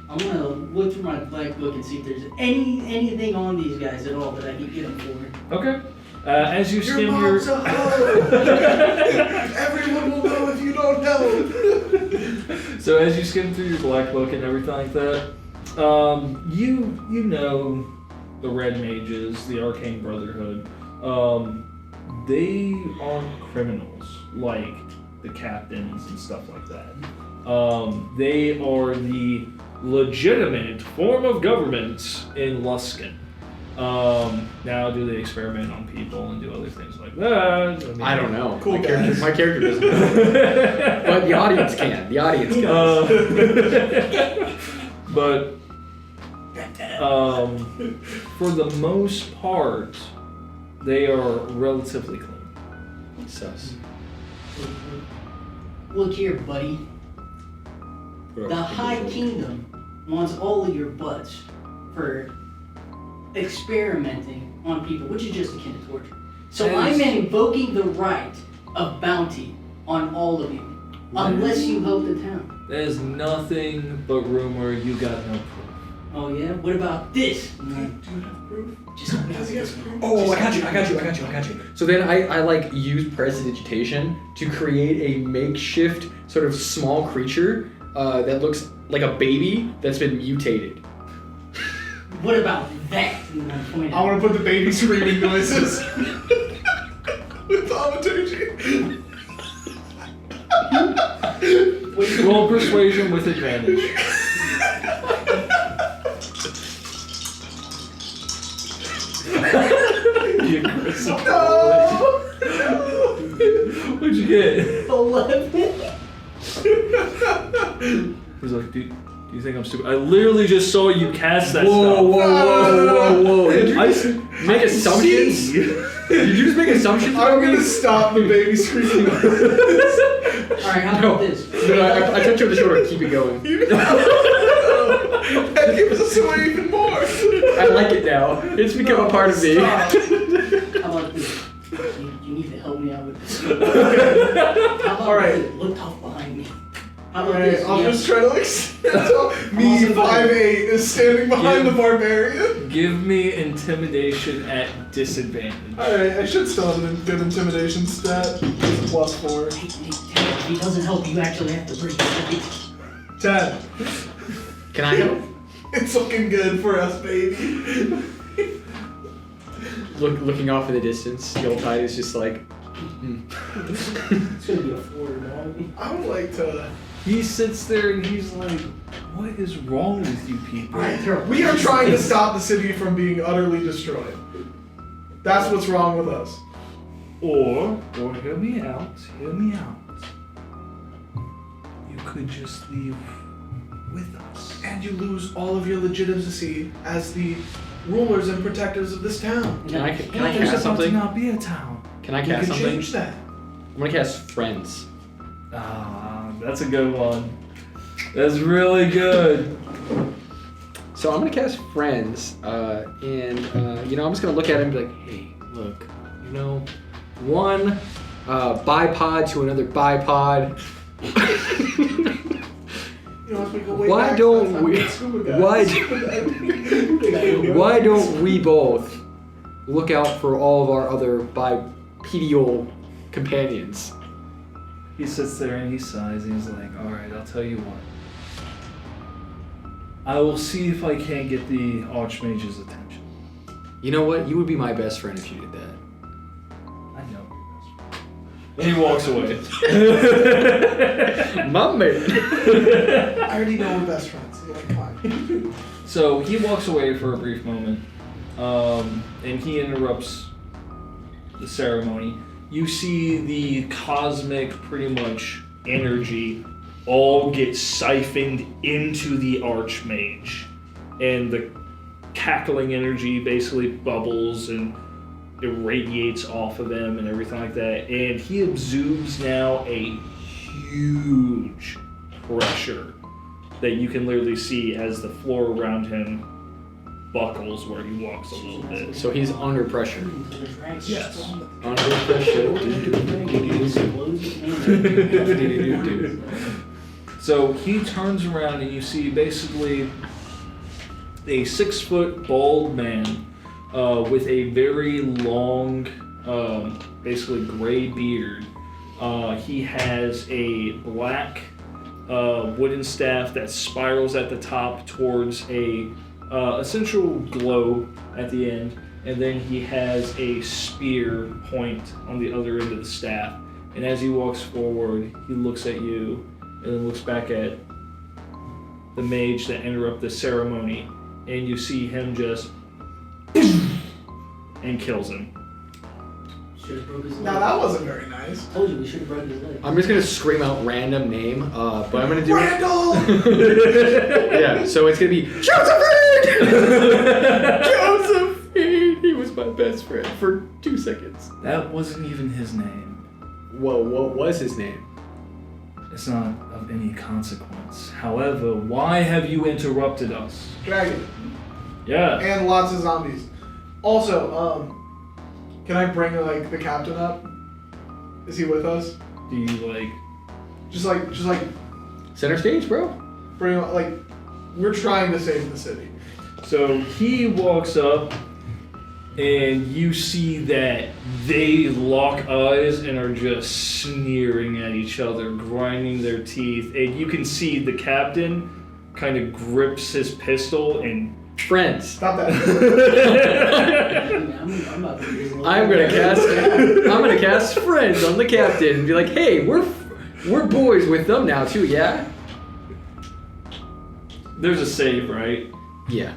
I'm gonna look through my black book and see if there's anything on these guys at all that I can get them for. Okay. As you skim your... mom's a hoe! Everyone will know if you don't know! So as you skim through your black book and everything like that, you know the Red Mages, the Arcane Brotherhood. They aren't criminals like the captains and stuff like that. They are the legitimate form of government in Luskan. Now, do they experiment on people and do other things like that? I don't know. Cool guys. My character doesn't know. But the audience can. The audience can. But for the most part, they are relatively clean. Sus. Look here, buddy. The High Kingdom wants all of your butts for experimenting on people, which is just akin to torture. So I'm invoking the right of bounty on all of you, unless you help the town. There's nothing but rumor. You got no proof. Oh yeah? What about this? Do you have proof? Just help me out Does he with have this. proof? Oh, I got you. So then I like use prestidigitation to create a makeshift sort of small creature that looks like a baby that's been mutated. What about that? I want to put the baby screaming noises with thaumaturgy. Roll persuasion with advantage. You aggressive. No! What'd you get? 11. He's like, dude, do you think I'm stupid? I literally just saw you cast that Whoa, stuff. whoa. Did you I just make assumptions? see. Did you just make assumptions? I'm gonna stop the baby screaming. Alright, how about this? No, I touch you on the shoulder and keep it going. That gives us away even more. I like it now. It's become a part of me. Stop. How about this? You need to help me out with this. How about Alright. this? Look tough behind me. How about Alright, this? I'll Yeah. just try to stand tall. Me, Also, 5'8", is standing behind Yeah. the barbarian. Give me intimidation at disadvantage. Alright, I should still have a good intimidation stat. It's a +4. Hey, if he doesn't help, you actually have to break it. 10. Can I help? It's looking good for us, baby. Looking off in the distance, Yuletide is just like, It's gonna be a 4, dog. I would like to... He sits there and he's like, what is wrong with you people? We are trying to stop the city from being utterly destroyed. That's what's wrong with us. Or hear me out. You could just leave with us. And you lose all of your legitimacy as the rulers and protectors of this town. can I There's cast about to something? not be a town. Can I You cast can something? change that. I'm gonna cast Friends. Ah, that's a good one. That's really good. So I'm gonna cast Friends, and I'm just gonna look at him and be like, hey, look, one bipod to another bipod. As we go way Why back, don't that's we- not scuba guys. Why don't we both look out for all of our other bipedal companions? He sits there and he sighs and he's like, alright, I'll tell you what. I will see if I can't get the Archmage's attention. You know what? You would be my best friend if you did that. I know your best friend. And he walks away. My man. I already know we're best friends. You're like, fine. So he walks away for a brief moment, and he interrupts the ceremony. You see the cosmic, pretty much, energy all get siphoned into the Archmage. And the cackling energy basically bubbles and irradiates off of him and everything like that. And he exudes now a huge pressure that you can literally see as the floor around him buckles where he walks a little bit. So he's under pressure. Yes. Under pressure. So he turns around and you see basically a 6-foot bald man with a very long, basically gray beard. He has a black wooden staff that spirals at the top towards a essential glow at the end, and then he has a spear point on the other end of the staff. And as he walks forward, he looks at you and then looks back at the mage that interrupted the ceremony, and you see him just and kills him. Should've broke his leg. Now that wasn't very nice. Told you we should have broken his leg. I'm just gonna scream out random name, but I'm gonna do Randall! Yeah, so it's gonna be Josephine! Josephine! He was my best friend for 2 seconds. That wasn't even his name. Whoa, what was his name? It's not of any consequence. However, why have you interrupted us? Dragon. Yeah. And lots of zombies. Also, can I bring like the captain up? Is he with us? Do you like... Just like Center stage, bro. bring him, like, we're trying to save the city. So he walks up and you see that they lock eyes and are just sneering at each other, grinding their teeth. And you can see the captain kind of grips his pistol and... Friends. Stop that. I'm about to do a little I'm gonna cast friends on the captain and be like, hey, we're boys with them now too, yeah? There's a save, right? Yeah.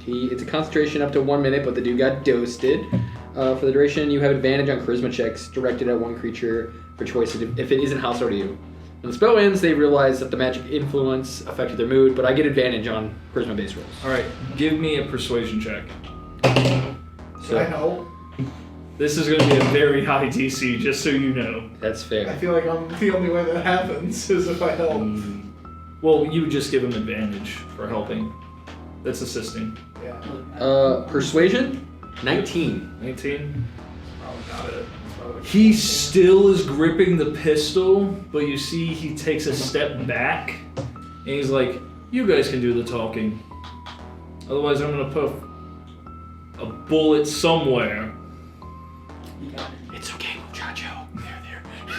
It's a concentration up to 1 minute, but the dude got toasted. For the duration, you have advantage on charisma checks directed at one creature for choice if it isn't hostile to you. When the spell ends, they realize that the magic influence affected their mood, but I get advantage on charisma-based rolls. Alright, give me a persuasion check. Should I help? This is going to be a very high DC, just so you know. That's I fair. feel like I'm the only way that happens is if I help. Well, you would just give him advantage for helping. That's assisting. Yeah. Persuasion? 19. 19? Probably got it. Probably He still is gripping the pistol, but you see he takes a step back, and he's like, you guys can do the talking. Otherwise I'm going to put a bullet somewhere. You got it. It's okay, muchacho.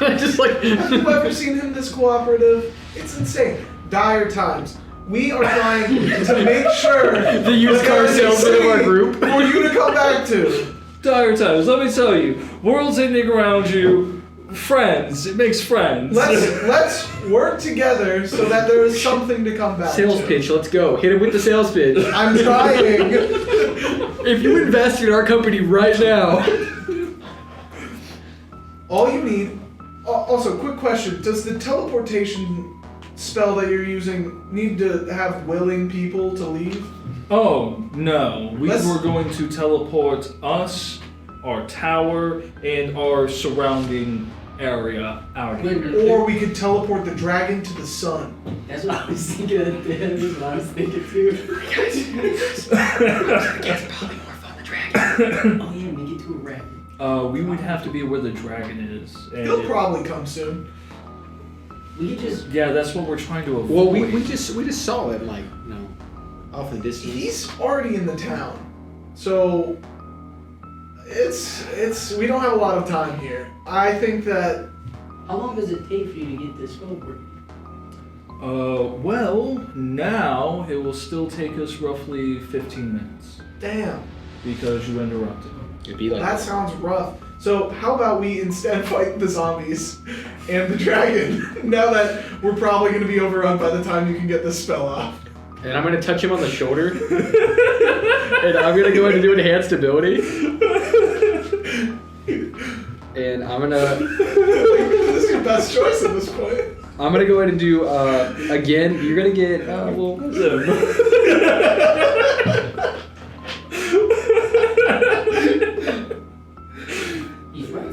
There. Just like... Have you ever seen him this cooperative? It's insane. Dire times. We are trying to make sure The used car that there is a salesman of our city group. for you to come back to. Dire times, let me tell you. World's ending around you. Friends. It makes friends. Let's work together so that there is something to come back Sales to. pitch, let's go. Hit him with the sales pitch. I'm trying. If you invest in our company right now. All you need. Also, quick question: does the teleportation spell that you're using need to have willing people to leave? Oh, no. We Let's- were going to teleport us, our tower, and our surrounding area out of here. Or we could teleport the dragon to the sun. That's what I was thinking. That's what I was thinking too. Polymorph on the dragon. Oh yeah, make it to a rabbit. We would have to be where the dragon is. And He'll probably come soon. We could just. yeah, that's what we're trying to avoid. Well, we just saw him off in the distance. He's already in the town, so it's we don't have a lot of time here. I think that How long does it take for you to get this spell working? Well, now it will still take us roughly 15 minutes Damn. because you interrupted. It'd be like That sounds rough. So how about we instead fight the zombies and the dragon? Now that we're probably going to be overrun by the time you can get this spell off. And I'm gonna touch him on the shoulder. And I'm gonna go ahead and do enhanced ability. And I'm gonna This is your best choice at this point. I'm gonna go ahead and do again. You're gonna get well. He's right.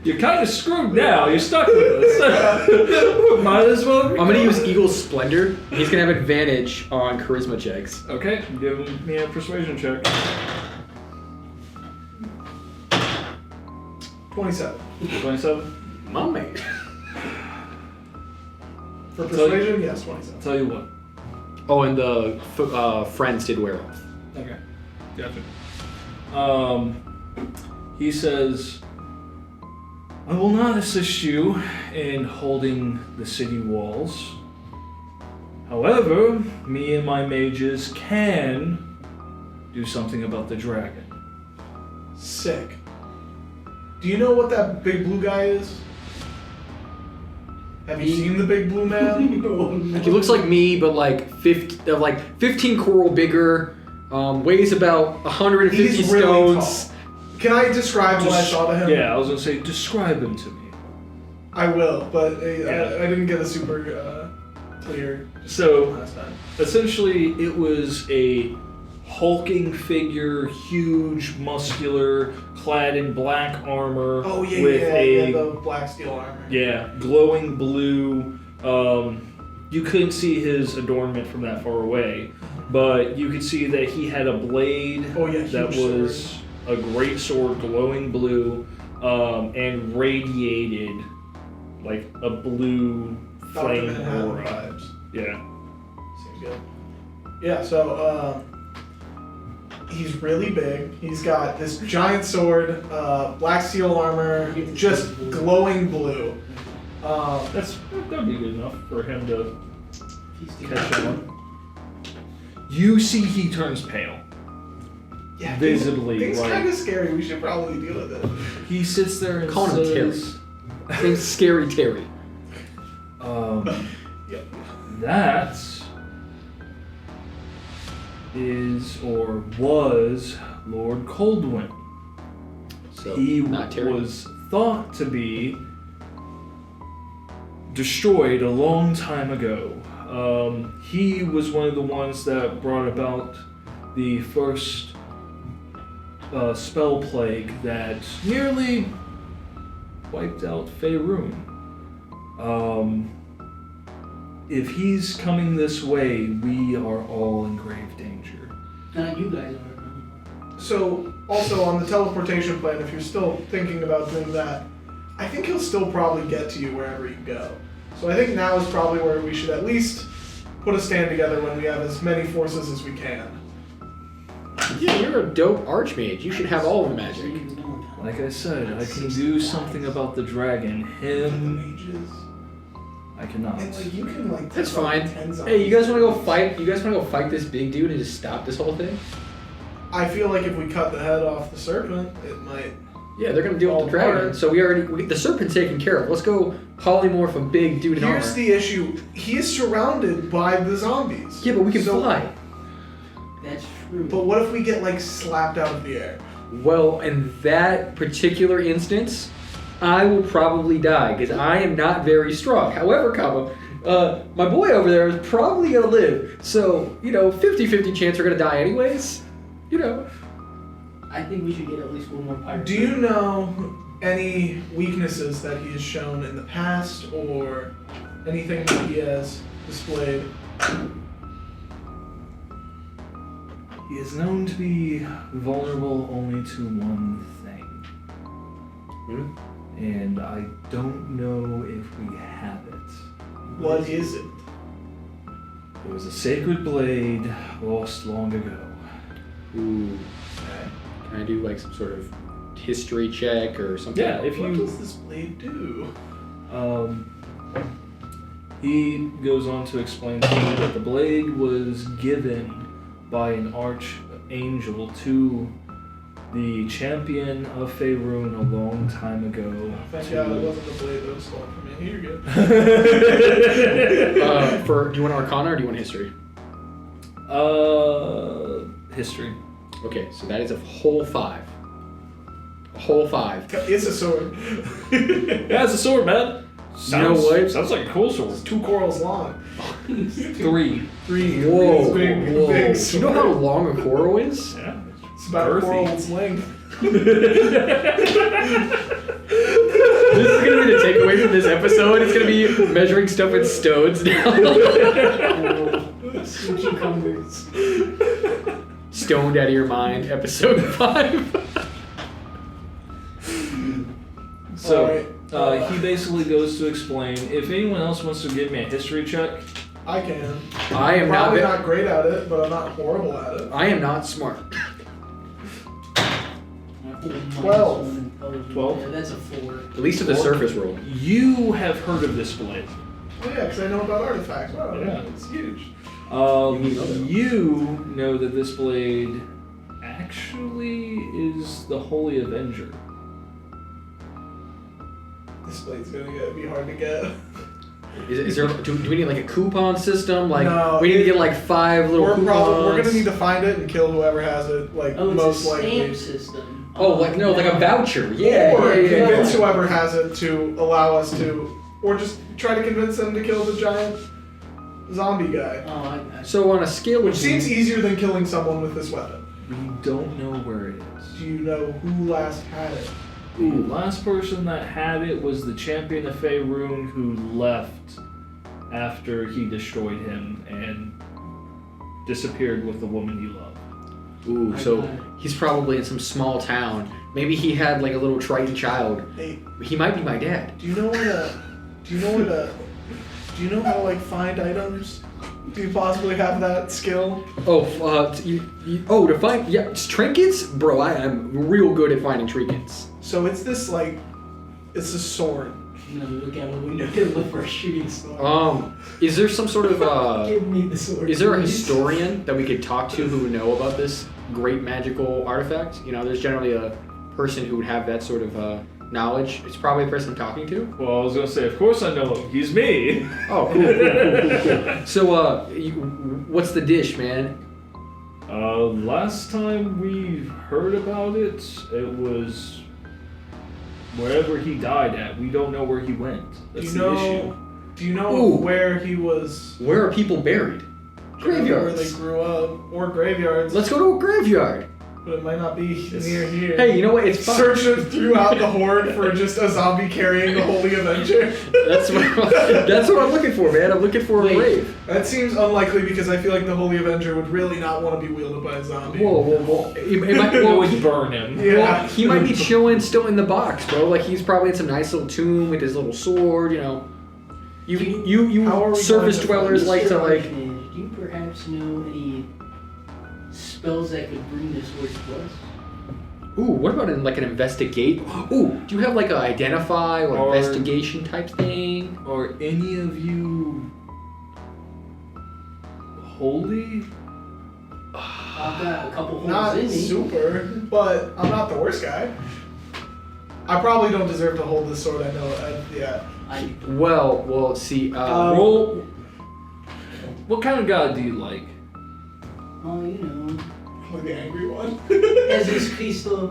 You're kind of screwed now. You're stuck with us. Might as well. I'm gonna use Eagle's Splendor. He's gonna have advantage on charisma checks. Okay, give me a persuasion check. 27. 27. My man. For persuasion, yes, 27. Tell you what. Oh, and the friends did wear off. Okay, gotcha. He says, I will not assist you in holding the city walls. However, me and my mages can do something about the dragon. Sick. Do you know what that big blue guy is? Have you seen the big blue man? He looks like me, but like 15 coral bigger. Weighs about 150 He's really stones. tall. Can I describe what I saw to him? Yeah, I was gonna say, describe him to me. I will, but I Yeah. didn't get a super clear So, last time. essentially, it was a hulking figure, huge, muscular, clad in black armor, Oh yeah, with the black steel armor. glowing blue. You couldn't see his adornment from that far away, but you could see that he had a blade Oh yeah, that huge was sword. a great sword, glowing blue, and radiated like a blue Dr. flame Manhattan aura. vibes. Yeah. Seems good. Yeah, so he's really big. He's got this giant sword, black steel armor, just glowing blue. That'd be good enough for him to He's catch on. You see, he turns pale. Yeah, Visibly, Things like- kind of scary. We should probably deal with it. He sits there and Call him says, His name's Scary Terry. Yep. That is or was Lord Coldwind. So He not Terry. was thought to be destroyed a long time ago. He was one of the ones that brought about the first spell plague that nearly wiped out Faerun. If he's coming this way, we are all in grave danger. Not you guys are. So, also on the teleportation plan, if you're still thinking about doing that, I think he'll still probably get to you wherever you go. So I think now is probably where we should at least put a stand together when we have as many forces as we can. Yeah, you're a dope archmage. You should have all of the magic. Like I said, I can do something about the dragon. Him, Mages. I cannot. And like you can like That's take out fine. 10 zombies. Hey, you guys want to go fight? You guys want to go fight this big dude and just stop this whole thing? I feel like if we cut the head off the serpent, it might. Yeah, they're gonna deal with the All dragon. right. So the serpent's taken care of. Let's go polymorph a big dude in Here's armor. the issue: he is surrounded by the zombies. Yeah, but we can So- fly. That's true. But what if we get like slapped out of the air? Well, in that particular instance, I will probably die because I am not very strong. However, my boy over there is probably gonna live. So 50-50 chance we're gonna die anyways. I think we should get at least one more pirate. Do you know any weaknesses that he has shown in the past, or anything that he has displayed? He is known to be vulnerable only to one thing. And I don't know if we have it. What is it? It was a sacred blade lost long ago. Ooh. Can I do like some sort of history check or something? Yeah, if What you. does this blade do? He goes on to explain to you that the blade was given by an archangel to the champion of Faerun a long time ago. Thank God it wasn't the blade that was stolen from me. You're good. Do you want Arcana or do you want History? History. Okay, so that is a whole 5. A whole 5. It's a sword. Yeah, it's a sword, man. You know what? Sounds like a cool sword. It's 2 corals long. 3. 3. Whoa, Big, whoa. big Do you know how sword. long a coral is? Yeah. It's about a Earthy. coral's length. This is going to be the takeaway from this episode. It's going to be measuring stuff in stones now. Some cucumbers. Stoned out of your mind, episode 5. So, Alright. he basically goes to explain, if anyone else wants to give me a history check, I can. I am not, Probably not great at it, but I'm not horrible at it. I am not smart. 12. 12? Yeah, that's a 4. At least at the surface roll. you have heard of this blade. Oh yeah, because I know about artifacts. Wow, Yeah. it's huge. You know that this blade actually is the Holy Avenger. This blade's gonna be hard to get. Is there? Do we need like a coupon system? Like No, we need to get like 5 little coupons. We're gonna need to find it and kill whoever has it. Like Oh, it's most a likely. stamp system. Oh, like no, like a voucher. Yeah, Or yeah, yeah, convince yeah. whoever has it to allow us to, or just try to convince them to kill the giant zombie guy. Oh, I got So on a scale Which of seems easier than killing someone with this weapon. We don't know where it is. Do you know who last had it? The last person that had it was the champion of Faerun who left after he destroyed him and disappeared with the woman he loved. Ooh, so he's probably in some small town. Maybe he had like a little Triton child. Hey, He might be my dad. do you know how to like find items? Do you possibly have that skill? Oh, to find trinkets, bro. I am real good at finding trinkets. So it's this like, it's a sword. I'm gonna look out the window and look for a shooting star. Is there some sort of Give me the sword. is there a please. historian that we could talk to who would know about this great magical artifact? You know, there's generally a person who would have that sort of knowledge. It's probably the person I'm talking to. Well, I was gonna say, of course I know him. He's me. Oh, cool. So, what's the dish, man? Last time we heard about it, it was wherever he died at. We don't know where he went. That's the issue. Do you know Ooh. where he was? Where are people buried? Where they Graveyards. grew up, or graveyards. Let's go to a graveyard. But it might not be near here. Hey, you know what? It's fun. Search throughout the horde for just a zombie carrying the Holy Avenger. That's what I'm looking for, man. I'm looking for a Wait. grave. That seems unlikely because I feel like the Holy Avenger would really not want to be wielded by a zombie. Whoa. It might, It well, would burn him. Yeah. well, he might be chilling still in the box, bro. Like he's probably in some nice little tomb with his little sword, you know. How are You we surface going to dwellers find like to like. Do you perhaps know any spells that could bring this sword to us? Ooh, what about like an investigate? Ooh, do you have like an identify or Or- investigation type thing? Are any of you holy? I've got a couple holes Not in me. super, but I'm not the worst guy. I probably don't deserve to hold this sword. I know. Yeah. Well, see, Roll. What kind of god do you like? Oh, you know, Like the angry one. Jesus Cristo.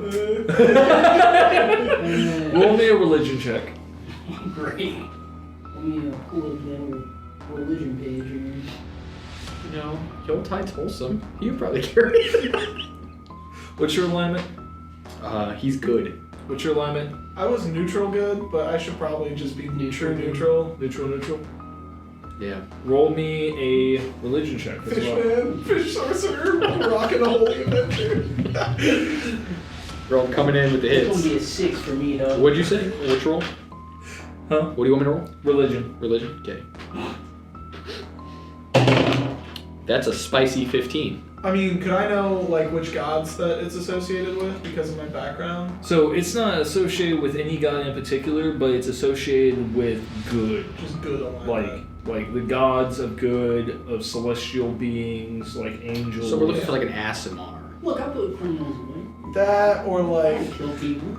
Roll me a religion check. Great. Let me pull up the religion page here. you know, Yuletide wholesome. You probably carry it. What's your alignment? He's good. What's your alignment? I was neutral good, but I should probably just be Neutral. neutral. Neutral. Yeah. Roll me a religion check as well. Fishman, fish sorcerer, rocking a Holy Avenger. Bro, I'm coming in with the It's hits. gonna be a 6 for me, though. What'd you say? Which roll? Huh? What do you want me to roll? Religion. Religion? Okay. That's a spicy 15. I mean, could I know like which gods that it's associated with because of my background? So it's not associated with any god in particular, but it's associated with good. Just good alignment. Like the gods of good, of celestial beings, like angels. So we're looking for like an Asimar. Look, I put criminals away. That or I like don't kill people.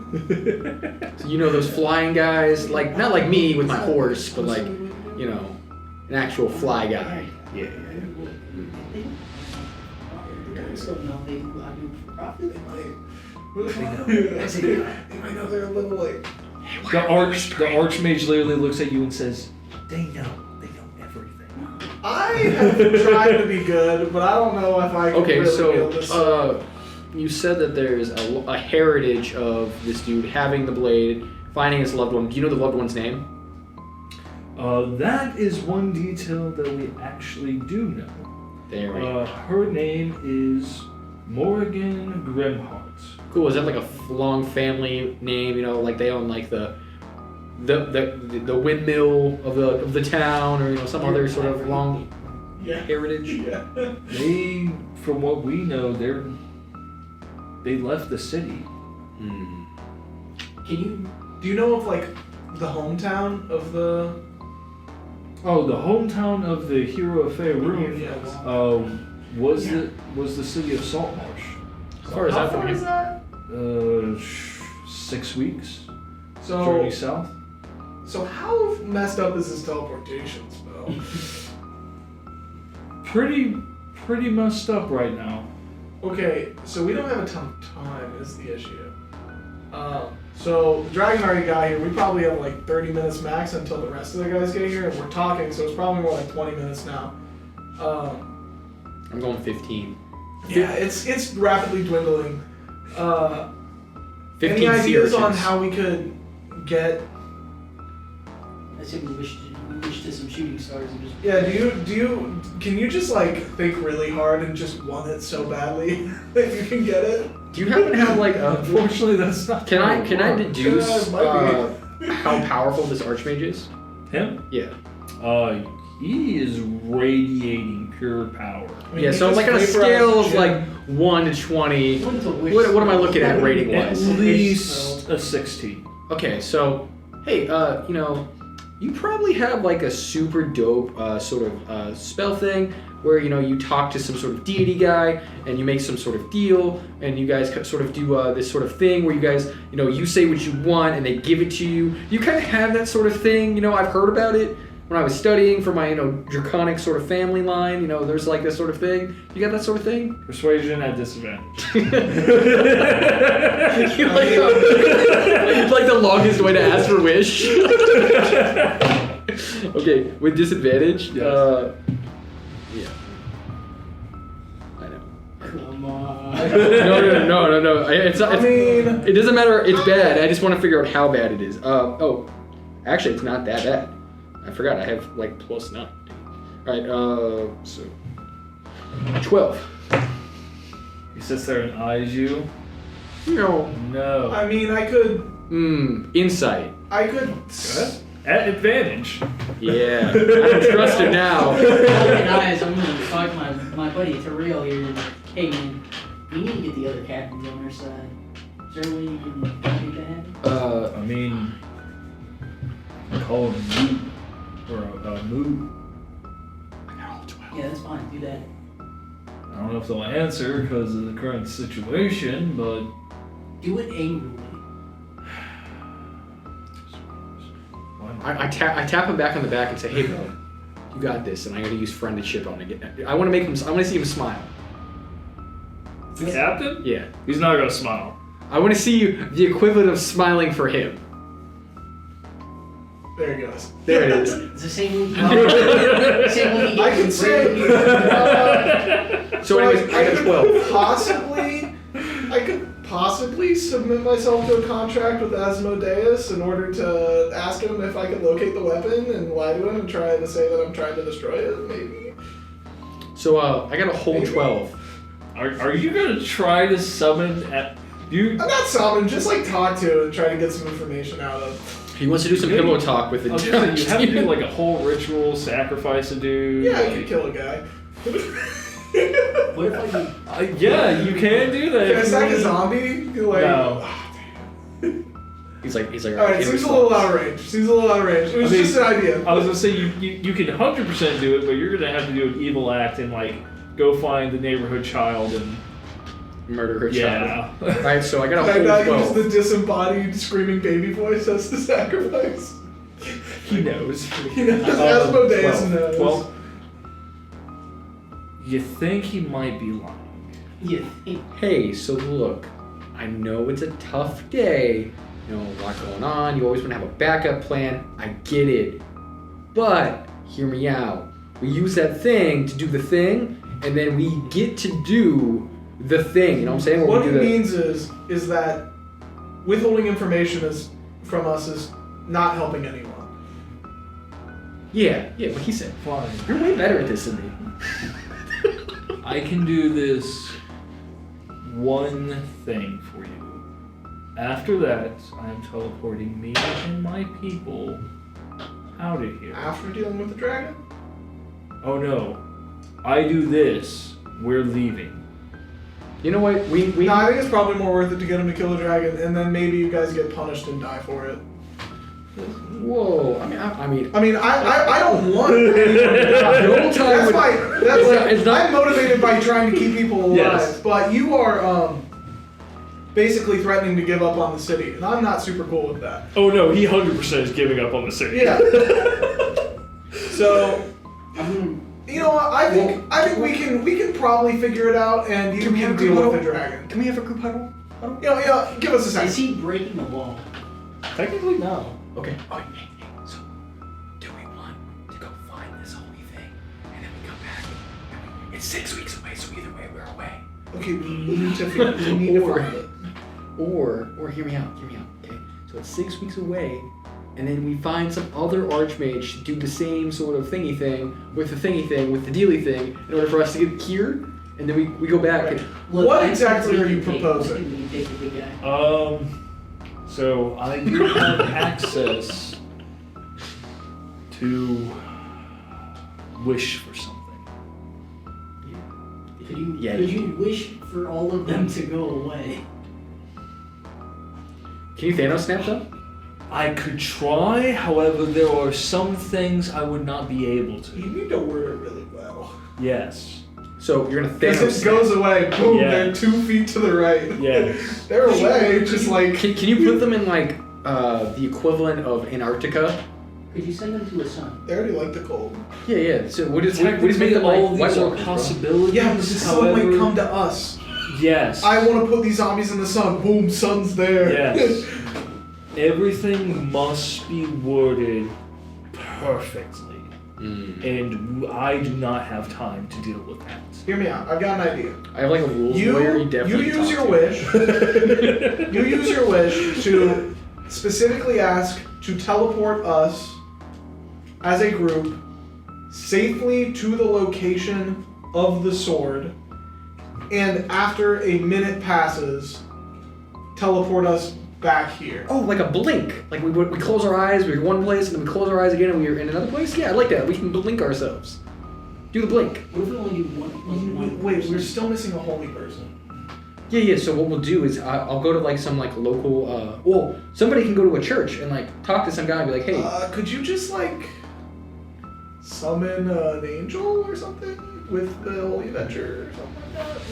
So you know those flying guys, like not like me with my horse, but like you know, an actual fly guy. Yeah. I still know they do for profit. they might know they're a little like. The archmage literally looks at you and says, "They know everything." I have tried to be good, but I don't know if I can Okay, really be able to so you said that there's a heritage of this dude having the blade, finding his loved one. Do you know the loved one's name? That is one detail that we actually do know. There we go. Her name is Morrigan Grimheart. Cool. Is that like a long family name? You know, like they own like the windmill of the town, or you know some other sort of long heritage. Yeah. They, from what we know, they left the city. Do you know of like the hometown of the? Oh, the hometown of the hero of Faerun Yes. was the city of Saltmarsh. As far as How I'm far from is here. that? 6 weeks. So Journey south. So how messed up is this teleportation spell? Pretty messed up right now. Okay, so we don't have a ton of time is the issue. So the dragon already got here. We probably have like 30 minutes max until the rest of the guys get here, and we're talking, so it's probably more like 20 minutes now. I'm going 15. Yeah, it's rapidly dwindling. 15 Any ideas on sea how we could get? I say we wish to some shooting stars and just. Yeah, can you just like think really hard and just want it so badly that you can get it? Do you happen to have like a? Unfortunately, that's not. Can I deduce Might how powerful this archmage is? Him? Yeah. He is radiating pure power. I mean, Yeah. he So just like on a vaporized scale the of gym. like 1 to 20, What what am I looking at rating At wise? least a 16. Okay, so hey, you know, you probably have like a super dope sort of spell thing where you know you talk to some sort of deity guy and you make some sort of deal and you guys sort of do this sort of thing where you guys you know you say what you want and they give it to you. You kind of have that sort of thing. You know, I've heard about it when I was studying for my you know draconic sort of family line. You know, there's like this sort of thing. You got that sort of thing? Persuasion at disadvantage. You like the longest way to ask for wish. Okay, with disadvantage. Yes. Yeah. I know. Come on. No. It doesn't matter. It's bad. I just want to figure out how bad it is. Actually, it's not that bad. I forgot. I have like +9. All right. So 12. He sits there and eyes you. No. No. I mean, I could. Insight. Good. At advantage. Yeah. I don't trust him now. Open eyes, I'm gonna talk my buddy Terrell here. And, hey man, we need to get the other captains on our side. Is there a way you can make that happen? I mean, call him Moot or a Moot. I got all 12. Yeah, that's fine. Do that. I don't know if they'll answer because of the current situation, but Do it angrily. I tap him back on the back and say, "Hey, bro, you got this." And I got to use friendship on it. I want to make him. I want to see him smile. the captain? Yeah. He's not gonna smile. I want to see the equivalent of smiling for him. There he goes. There it is. It's the same movie. Same movie. I can say. So anyways, I got 12. I could possibly submit myself to a contract with Asmodeus in order to ask him if I could locate the weapon and lie to him and try to say that I'm trying to destroy it, maybe. So I got a whole 12. Are you gonna try to summon at you? I'm not summoned, just like talk to and try to get some information out of. He wants to do some pillow talk with the I was gonna say, judge. you have to do like a whole ritual, sacrifice a dude. Yeah, I could kill a guy. What if I do? Yeah, you can do that. Can I if you sack a want. zombie? Like, No. He's like, Alright, seems a little out of range. It was just an idea. I was gonna say you can 100% do it, but you're gonna have to do an evil act and like go find the neighborhood child and murder her child. yeah. Alright, so I got a Can I whole not use 12. the disembodied screaming baby voice as the sacrifice? He knows. He knows. Asmodeus 12. knows. 12. You think he might be lying? Yeah. Hey, so look, I know it's a tough day, you know, a lot going on, you always want to have a backup plan, I get it. But, hear me out. We use that thing to do the thing, and then we get to do the thing, you know what I'm saying? Where What we he do the- means is that withholding information from us is not helping anyone. Yeah, what he said. Fine. You're way better at this than me. I can do this one thing for you. After that, I am teleporting me and my people out of here. After dealing with the dragon? Oh no. I do this, we're leaving. You know what? We No, I think it's probably more worth it to get him to kill the dragon, and then maybe you guys get punished and die for it. Whoa. I mean, I don't want anyone to die. The whole time That's with- why. That's it's not- I'm motivated by trying to keep people alive, Yes. but you are basically threatening to give up on the city, and I'm not super cool with that. Oh no, he 100% is giving up on the city. Yeah. So, I'm you know what? I think we can probably figure it out, and you Can we can have a deal group with the huddle? dragon. can we have a group huddle? Yeah, give us a Is second. he breaking the law? Technically, no. Okay. Oh, hey, so do we want to go find this holy thing and then we come back? It's 6 weeks away, so either way we're away. Okay, we need to find it. Or hear me out, okay? So it's 6 weeks away, and then we find some other archmage to do the same sort of thingy thing with the dealy thing in order for us to get cured, and then we go back Right. and What I exactly think are you we can take- proposing? I think we can take the big guy. So I do have access to wish for something. Could you, Yeah, could you you wish for all of them to go away? can you Thanos snap them? I could try, however, there are some things I would not be able to. You need to word it really well. Yes. So you're gonna Because Thanos it snap. goes away, boom, Yeah. they're 2 feet to the right. Yes. They're away, just like. Can you put them in like the equivalent of Antarctica? Could you send them to a sun? They already like the cold. Yeah. So we just make Technically, them all like these are White Walkers, bro. possibilities. Yeah, but the sun however, might come to us. Yes. I want to put these zombies in the sun. Boom, sun's there. Yes. Everything must be worded perfectly. And I do not have time to deal with that. Hear me out. I've got an idea. I have like a rules lawyer. You Definitely use talk your to. wish. You use your wish to specifically ask to teleport us as a group safely to the location of the sword, and after a minute passes, teleport us back here. Oh, like a blink. Like we close our eyes, we're in one place, and then we close our eyes again, and we're in another place. Yeah, I like that. We can blink ourselves. Do the blink. What if we only do one? Wait, person? we're still missing a holy person. Yeah. So what we'll do is I'll go to like some like local. Well, somebody can go to a church and like talk to some guy and be like, hey. Could you just like summon an angel or something with the Holy Adventure or something like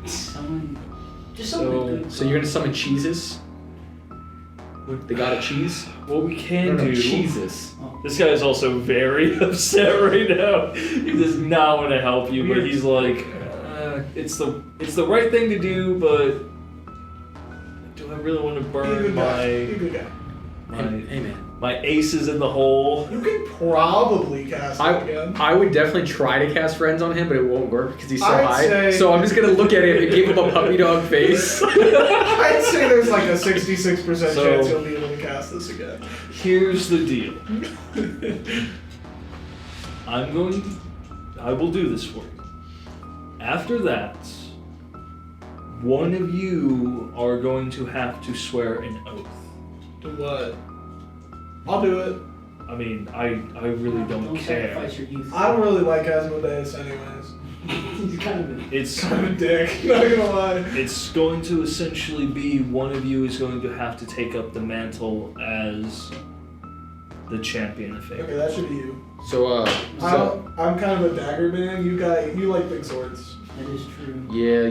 that? Someone. Just So- something good. So you're gonna summon cheeses? The god of cheese? What we can No, do. cheeses. This guy is also very upset right now. He does not want to help you, but he's like, it's the right thing to do, but do I really want to Be a burn good guy. Be a my good guy. Hey man. my aces in the hole? You can probably cast it again. I would definitely try to cast friends on him, but it won't work because he's so I'd high. say- So I'm just gonna look at him and give him a puppy dog face. I'd say there's like a 66% So- chance you'll be able to cast this again. Here's the deal. I will do this for you. After that, one of you are going to have to swear an oath. Do what? I'll do it. I mean, I really don't care. Sacrifice your youth. I don't really like Asmodeus anyways. He's kind of a... It's Kind of a dick, not gonna lie. It's going to essentially be one of you is going to have to take up the mantle as the champion of fate. Okay, that should be you. So I'm kind of a dagger man. You like big swords. That is true. yeah,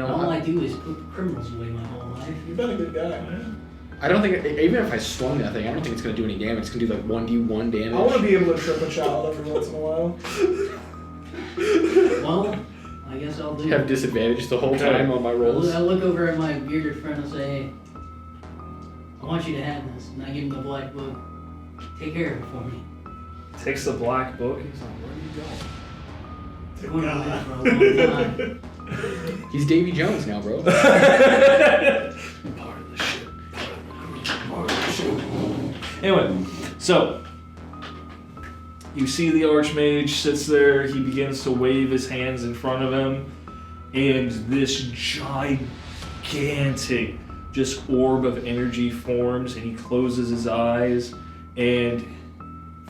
All I do is put criminals away my whole life. You've been a good guy, man. I don't think even if I swung that thing, I don't think it's gonna do any damage. It's gonna do like 1d1 damage. I want to be able to trip a child every once in a while. Well, I guess I'll do have it. disadvantage the whole time on my rolls. I'll look over at my bearded friend and say, hey, I want you to have this. And I give him the black book. Take care of it for me. Takes the black book. He's like, where are you going? I'm going to live for a long time. He's Davy Jones now, bro. Part of the ship. Part of the ship. Anyway, so you see the Archmage sits there. He begins to wave his hands in front of him, and this gigantic just orb of energy forms, and he closes his eyes. And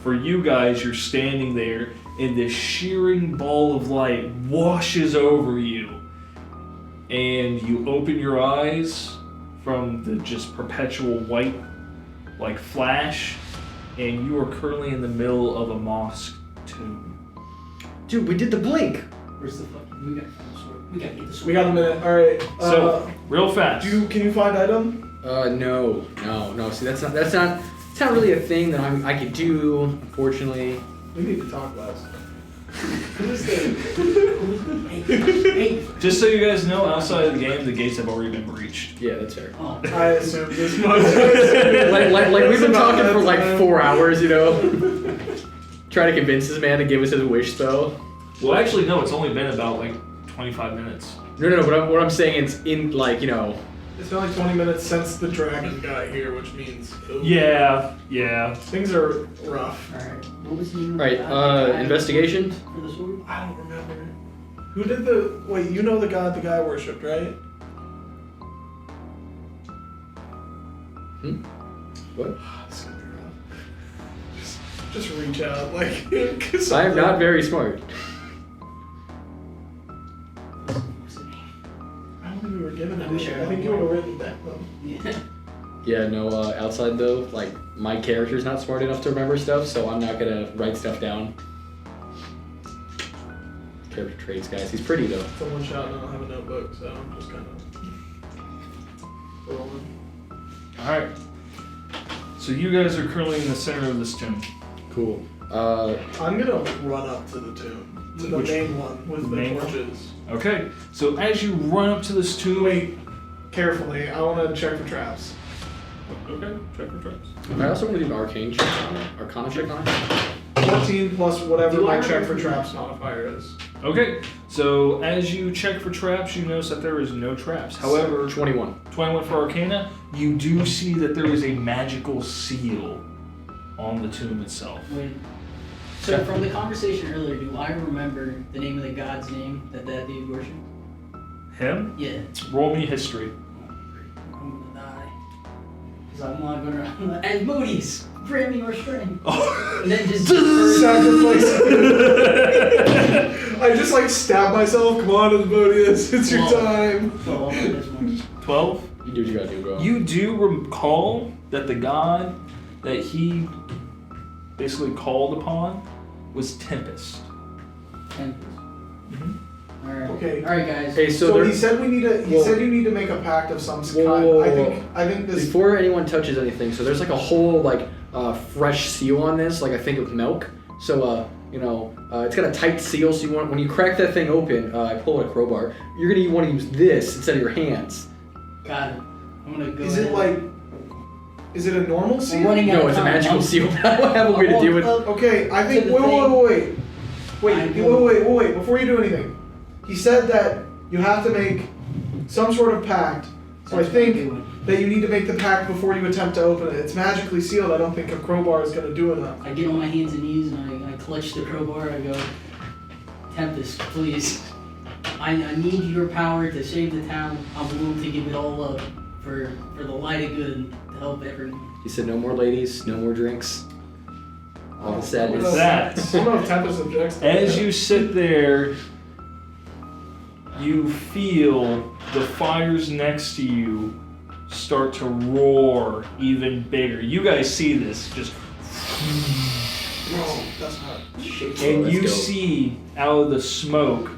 for you guys, you're standing there, and this shearing ball of light washes over you. And you open your eyes from the just perpetual white, like flash, and you are currently in the middle of a mosque tomb. Dude, we did the blink. Where's the fucking... We gotta get this. We got a minute. All right. So, real fast. Can you find item? No. See, that's not really a thing that I could do, unfortunately. We need to talk less. Who's there? Hey. Just so you guys know, outside of the game, the gates have already been breached. Yeah, that's fair. Oh. I assumed this much. like we've been About talking that for like time. 4 hours, Trying to convince this man to give us his wish spell. Well, actually, no, it's only been about like 25 minutes. No, but what I'm saying is in like, It's been like 20 minutes since the dragon got here, which means Yeah. things are rough. Alright. What was the name of Alright, the guy investigation? For the sword? I don't remember. Who did the wait? You know the god the guy worshipped, right? What? It's gonna be rough. Just reach out, like. I am not very smart. What's the name? I don't think we were given I it. wish I I think you would have written that though. Yeah. Yeah, no, outside though, like, my character's not smart enough to remember stuff, so I'm not gonna write stuff down. Character traits, guys. He's pretty though. It's a one shot and I don't have a notebook, so I'm just kind of rolling. Alright. So you guys are currently in the center of this tomb. Cool. I'm gonna run up to the tomb, to the Which- main one with the the main one? torches. Okay, so as you run up to this tomb... Wait, carefully. I want to check for traps. Okay, check for traps. I also want to do an arcane check on it. Arcana check on it. 14 plus whatever Do I my check for remember- traps modifier is. Okay, so as you check for traps, you notice that there is no traps. However, 21. 21 for Arcana, you do see that there is a magical seal on the tomb itself. Wait. So from the conversation earlier, do I remember the name of the god's name that dude worshipped? Him? Yeah. Roll me history. I'm gonna die. Because I'm not gonna... And Moody's! Grant me your strength. And then just... Sacrifice. I just like stab myself. Come on, Asmodeus. It's your Well, time. Well, this one. 12? You do what you gotta do, bro. You do recall that the god that he basically called upon was Tempest. Alright. Okay. Alright, guys. Hey, So there- he said we need to. He Whoa. said you need to make a pact of some kind. Whoa. I think this. Before anyone touches anything, so there's like a whole fresh seal on this, like I think of milk. So it's got a tight seal. So when you crack that thing open, I pull out a crowbar. You're gonna want to use this instead of your hands. Got it. I'm gonna go Is it ahead. like? Is it a normal seal? running out No, of it's a time. magical seal. I don't have a way to do it. Okay, I think. To the Wait. I know. Wait. Before you do anything, he said that you have to make some sort of pact. So That's I what I'm think doing. that you need to make the pact before you attempt to open it. It's magically sealed. I don't think a crowbar is gonna do enough. I get on my hands and knees and I clutch the crowbar. I go, Tempest, please. I need your power to save the town. I'm willing to give it all up for the light of good to help everyone. He said, "No more ladies, no more drinks." All the sadness. That. I don't know if Tempest objects to As that. you sit there, you feel the fires next to you start to roar even bigger. You guys see this just, No, that's not. and let's you go. see out of the smoke,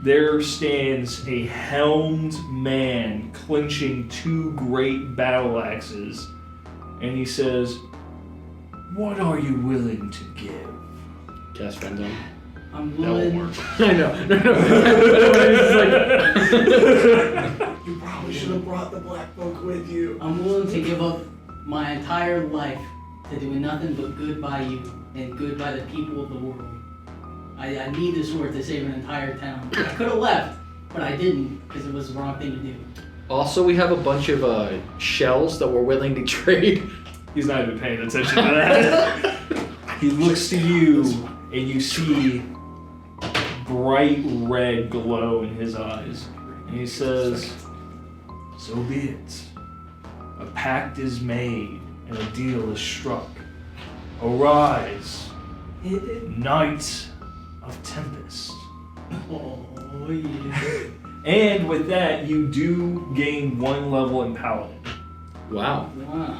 there stands a helmed man clenching 2 great battle axes, and he says, "What are you willing to give?" Cast friend zone. I'm That won't willing. work. I know. No. You probably should have brought the black book with you. I'm willing to give up my entire life to doing nothing but good by you and good by the people of the world. I need this sword to save an entire town. I could have left, but I didn't because it was the wrong thing to do. Also, we have a bunch of shells that we're willing to trade. He's not even paying attention to that. He looks to you, and you see bright red glow in his eyes. And he says, "So be it. A pact is made, and a deal is struck. Arise, Knight of Tempest." Oh, yeah. And with that, you do gain 1 level in Paladin. Wow. Wow.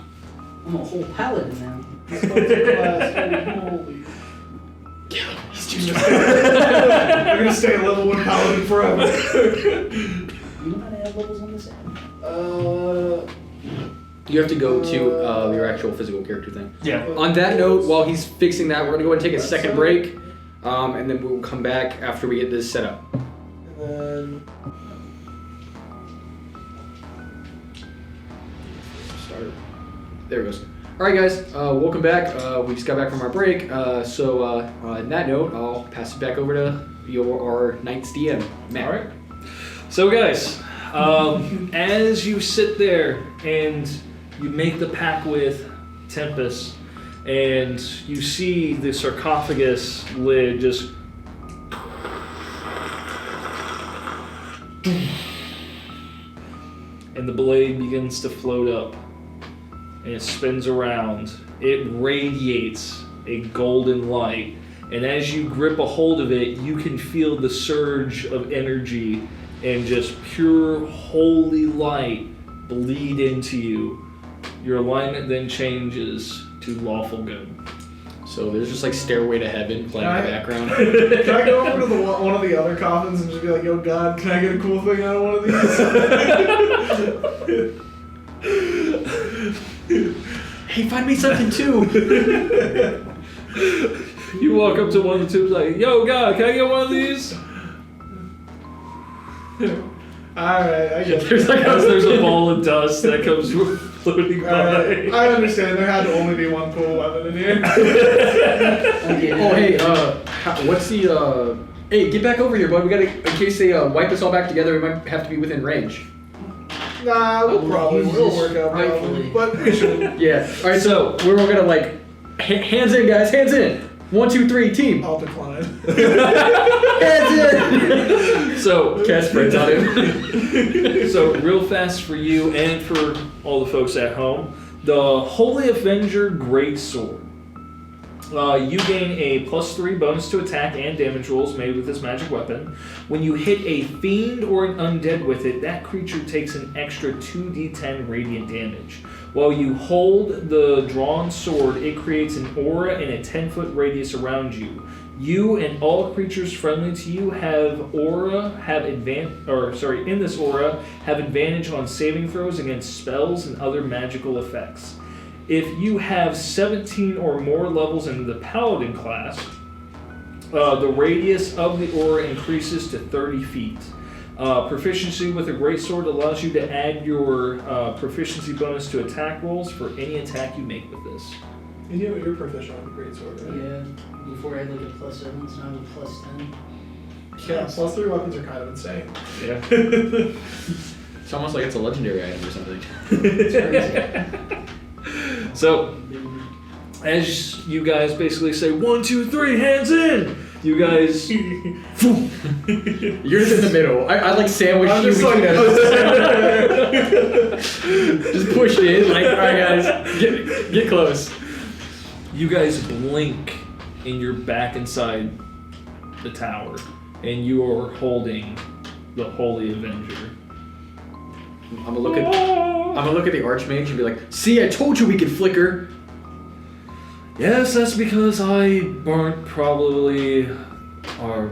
I'm a whole paladin now. Holy. He's too strong. We're gonna stay at level 1 paladin forever. You know how to add levels on this app? You have to go to your actual physical character thing. Yeah. On that note, while he's fixing that, we're gonna go ahead and take a second break, and then we'll come back after we get this set up. And then Start. There it goes. All right, guys. Welcome back. We just got back from our break. So on that note, I'll pass it back over to our Knight's DM, Matt. All right. So, guys, as you sit there and you make the pact with Tempest, and you see the sarcophagus lid just and the blade begins to float up and it spins around. It radiates a golden light, and as you grip a hold of it, you can feel the surge of energy and just pure holy light bleed into you. Your alignment then changes to lawful good. So there's just like Stairway to Heaven playing in the background. can I go over to one of the other coffins and just be like, "Yo, God, can I get a cool thing out of one of these?" Hey, find me something too. You walk up to one of the tubes like, "Yo, God, can I get one of these?" Alright, I get it. There's like As there's a ball of dust that comes floating by. Alright, I understand. There had to only be one cool weapon in here. Okay, Oh, hey, what's the, hey, get back over here, bud. We gotta, in case they wipe us all back together, we might have to be within range. Nah, we'll probably use we'll this work out rightfully. probably. But we should. Yeah. All right, so we're all gonna like, hands in, guys, hands in. 1, 2, 3, team. I'll decline. Hands in. So, Cast friends on him. so real fast for you and for all the folks at home, the Holy Avenger Greatsword. You gain a +3 bonus to attack and damage rolls made with this magic weapon. When you hit a fiend or an undead with it, that creature takes an extra 2d10 radiant damage. While you hold the drawn sword, it creates an aura in a 10-foot radius around you. You and all creatures friendly to you in this aura have advantage on saving throws against spells and other magical effects. If you have 17 or more levels in the Paladin class, the radius of the aura increases to 30 feet. Proficiency with a greatsword allows you to add your proficiency bonus to attack rolls for any attack you make with this. You're proficient on the greatsword, right? Yeah, before I had like a +7, so now I'm a +10. Yeah, +3 weapons are kind of insane. Yeah. It's almost like it's a legendary item or something. It's crazy. So, as you guys basically say, 1, 2, 3, hands in! You guys... You're just in the middle. I like sandwich I'm you just like, between us. Just push it in. Like, all right, guys, get close. You guys blink and you're back inside the tower, and you are holding the Holy Avenger. I'm gonna look at the Archmage and be like, "See, I told you we could flicker." Yes, that's because I burnt probably our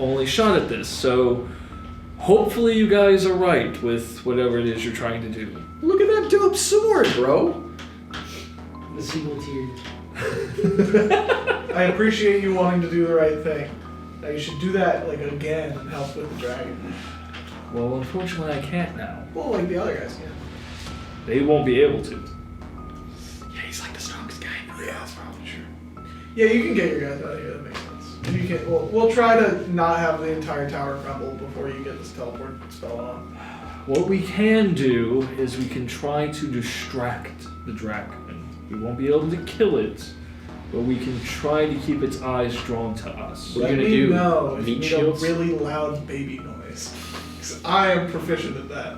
only shot at this, so hopefully you guys are right with whatever it is you're trying to do. Look at that dope sword, bro. The single tier. I appreciate you wanting to do the right thing. Now you should do that like again and help with the dragon. Well, unfortunately I can't now. Well, like the other guys can. They won't be able to. Yeah, he's like the strongest guy. Yeah, that's probably true. Yeah, you can get your guys out of here. That makes sense. If you can, we'll try to not have the entire tower crumble before you get this teleport spell on. What we can do is we can try to distract the dragon. We won't be able to kill it, but we can try to keep its eyes drawn to us. What are Let you gonna me do? know if you Meat need shields? a really loud baby noise. Because I am proficient at that.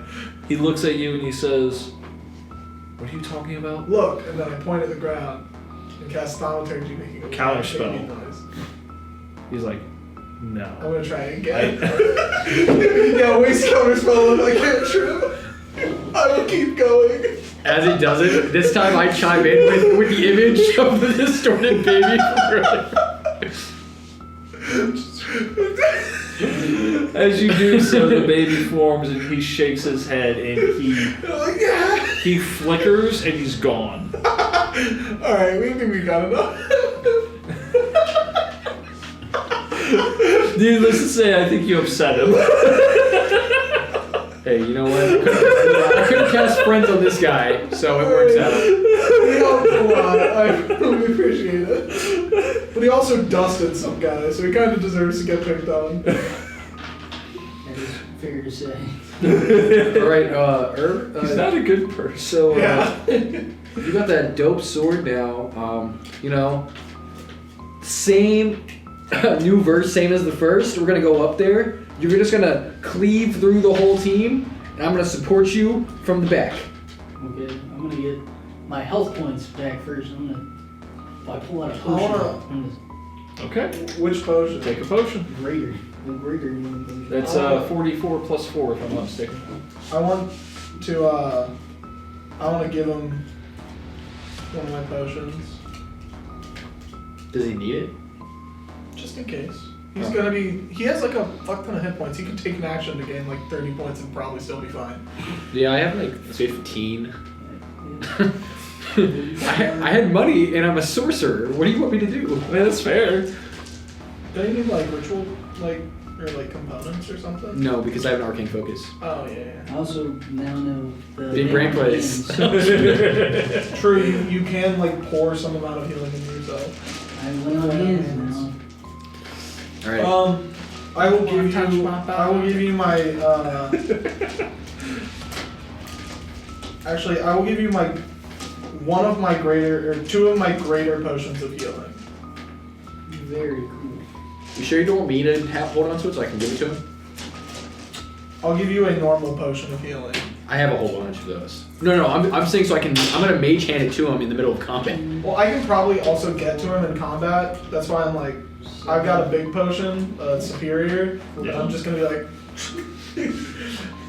He looks at you and he says, "What are you talking about?" Look, and then I point at the ground and cast Thaumaturgy, making a Counter loud spell. baby noise. He's like, I'm "No." gonna try it again. Yeah, waste counter spell if I can't trip. I will keep going. As he does it, this time I chime in with the image of the distorted baby from As you do so, the baby forms and he shakes his head and he flickers and he's gone. Alright, we think we got enough. Needless to say, I think you upset him. Hey, you know what? I couldn't cast friends on this guy, so it works out. He helped a lot. I really appreciate it. But he also dusted some guy, so he kind of deserves to get picked on. That is fair to say. Alright, Herb, He's not a good person. so, Yeah. you got that dope sword now, you know, same, new verse, same as the first. We're gonna go up there. You're just gonna cleave through the whole team, and I'm gonna support you from the back. Okay, I'm gonna get my health points back first. If I pull out a I potion, wanna- I'm Okay, Which potion? take a potion. greater. The greater one potion. That's 44 plus 4 if I'm not mistaken. I want to give him one of my potions. Does he need it? Just in case. He has like a fuck ton of hit points. He could take an action to gain like 30 points and probably still be fine. Yeah, I have like 15. I had money and I'm a sorcerer. What do you want me to do? Yeah, that's fair. Do you need like ritual, or like components or something? No, because I have an arcane focus. Oh yeah. I also now know the Big brain plays. True, you can like pour some amount of healing into yourself. I went on hands now. Alright. I will give you my actually I will give you my two of my greater potions of healing. Very cool. You sure you don't want me to hold on to it so I can give it to him? I'll give you a normal potion of healing. I have a whole bunch of those. No, I'm saying so I'm gonna mage hand it to him in the middle of combat. Well, I can probably also get to him in combat. That's why I'm like, I've got a big potion, superior. Yeah. I'm just gonna be like,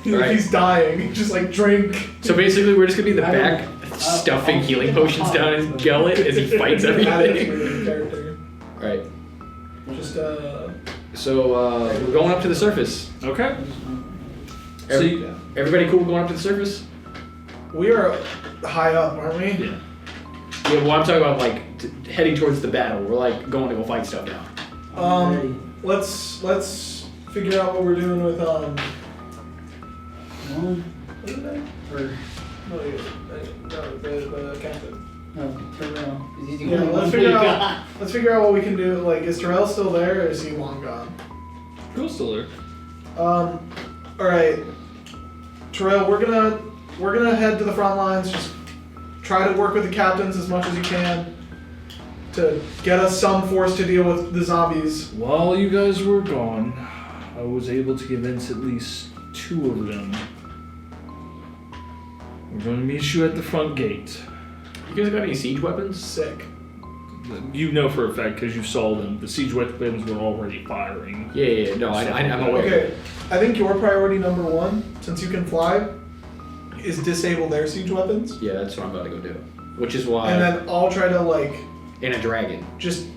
Right. he's dying. Just like drink. So basically we're just gonna be in the back stuffing healing potions down his gullet as he fights Add it to everything. the character. Alright. Just So we're going up to the surface. Okay. yeah. Everybody cool going up to the surface? We are high up, aren't we? Yeah. Yeah, well I'm talking about like heading towards the battle. We're like going to go fight stuff now. Let's figure out what we're doing with One what is that? or No, the captain. no, Terrell. 'Cause he's the Yeah, only one let's we figure got. out. Let's figure out what we can do. Like, is Terrell still there, or is he long gone? Cool's still there. All right, Terrell, we're gonna head to the front lines. Just try to work with the captains as much as you can to get us some force to deal with the zombies. While you guys were gone, I was able to convince at least 2 of them. We're going to meet you at the front gate. You guys got any siege weapons? Sick. you know for a fact because you saw them. The siege weapons were already firing. Yeah. No, I'm aware. Okay, I think your priority number one, since you can fly, is disable their siege weapons. Yeah, that's what I'm about to go do. Which is why. And then I'll try to like in a dragon. just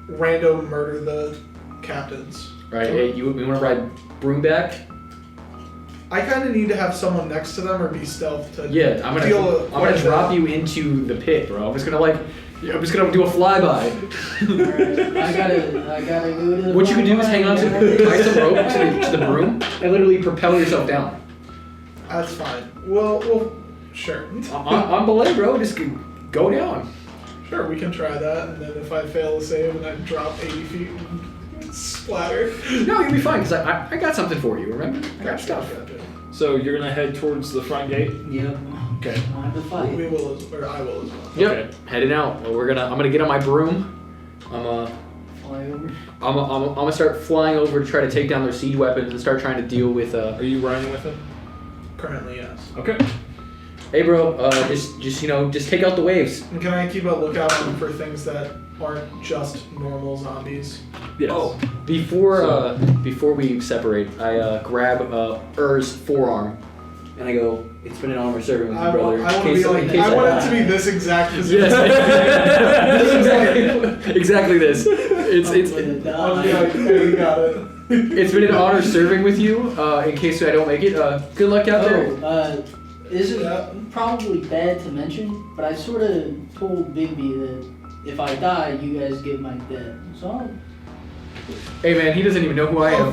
random murder the captains. Right. Hey, you want to ride broom back? I kind of need to have someone next to them or be stealth to Yeah, I'm gonna drop you into the pit, bro. I'm just gonna do a flyby. Alright, I gotta go to the What you can do is hang on to tie some rope Yeah. to the broom and literally propel yourself down. That's fine. Well, sure. On belay, bro. Just go down. Sure, we can try that, and then if I fail to save and I drop 80 feet and splatter. No, you'll be fine because I got something for you. Remember? I got stuff. Gotcha. So you're gonna head towards the front gate. Yep. Okay. I have to fight. We will, I will as well. Yep. Okay. Heading out. Well, I'm gonna get on my broom. Fly over. I'm gonna start flying over to try to take down their siege weapons and start trying to deal with. Are you riding with him? Currently, yes. Okay. Hey, bro. Just take out the waves. And can I keep a lookout for things that aren't just normal zombies? Yes. Oh, before we separate, I grab Ur's forearm and I go, "It's been an honor serving with you, brother." I want it to be this exact position. Yes. exactly this. It's I'll be like, hey, you got it. it's been an honor serving with you. In case I don't make it, good luck out there. This is probably bad to mention, but I sort of told Bigby that if I die, you guys get my dead. So. Hey man, he doesn't even know who I am.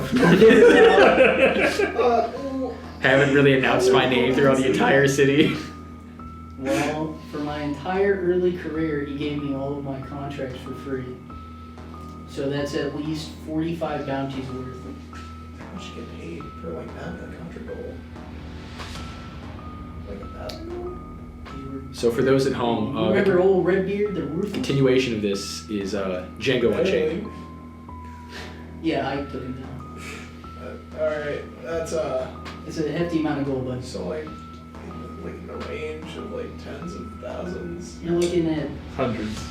Haven't really announced my name throughout the entire city. Well, for my entire early career, he gave me all of my contracts for free. So that's at least 45 bounties worth. How much you get paid for like that in a country goal? Like that? So for those at home, remember old Redbeard, the roof? continuation of this is Django Unchained. Yeah, I took him down. Alright, that's It's a hefty amount of gold, but so like in the range of like tens of thousands. you're looking at Hundreds.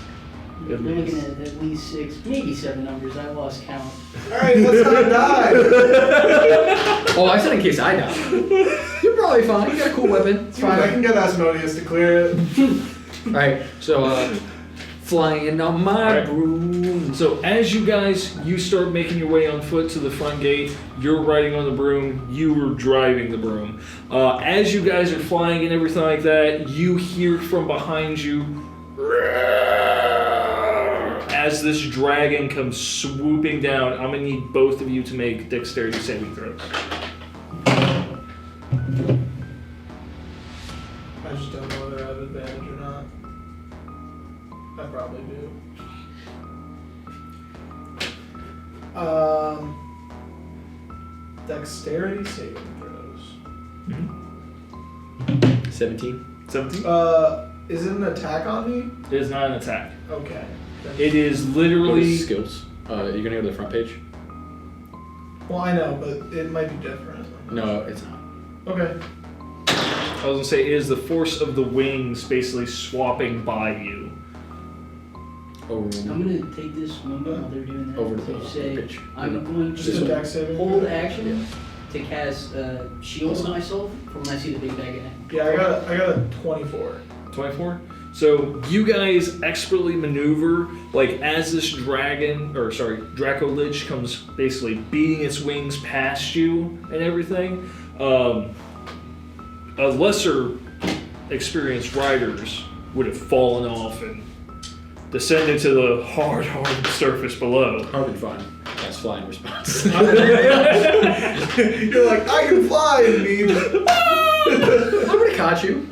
you're looking at least 6, maybe 7 numbers. I lost count. Alright, let's not die. Oh, I said in case I die. You're probably fine. You got a cool weapon. It's fine, I can get Asmodeus to clear it. Alright, so flying on my Alright. broom. So as you start making your way on foot to the front gate, you're riding on the broom, you were driving the broom. As you guys are flying and everything like that, you hear from behind you as this dragon comes swooping down. I'm gonna need both of you to make dexterity saving throws. I just don't know whether I have advantage or not. I probably do. 'Dexterity saving throws. 17. 17? Is it an attack on me? It is not an attack. Okay. It is Go to literally... skills. You're gonna go to the front page? Well, I know, but it might be different. No, it's not. Okay. I was gonna say, it is the force of the wings basically swapping by you. Oh, I'm gonna take this moment while they're doing that. Over to to the say pitch. I'm going Just a to dex saving hold throw? action to cast shield on myself for when I see the big bag guy. Yeah, I got a 24. 24? So you guys expertly maneuver, like as this Draco Lich comes basically beating its wings past you and everything. Lesser experienced riders would have fallen off and descended to the hard surface below. Hard fun. That's flying response. You're like, I can fly, and I would have caught you.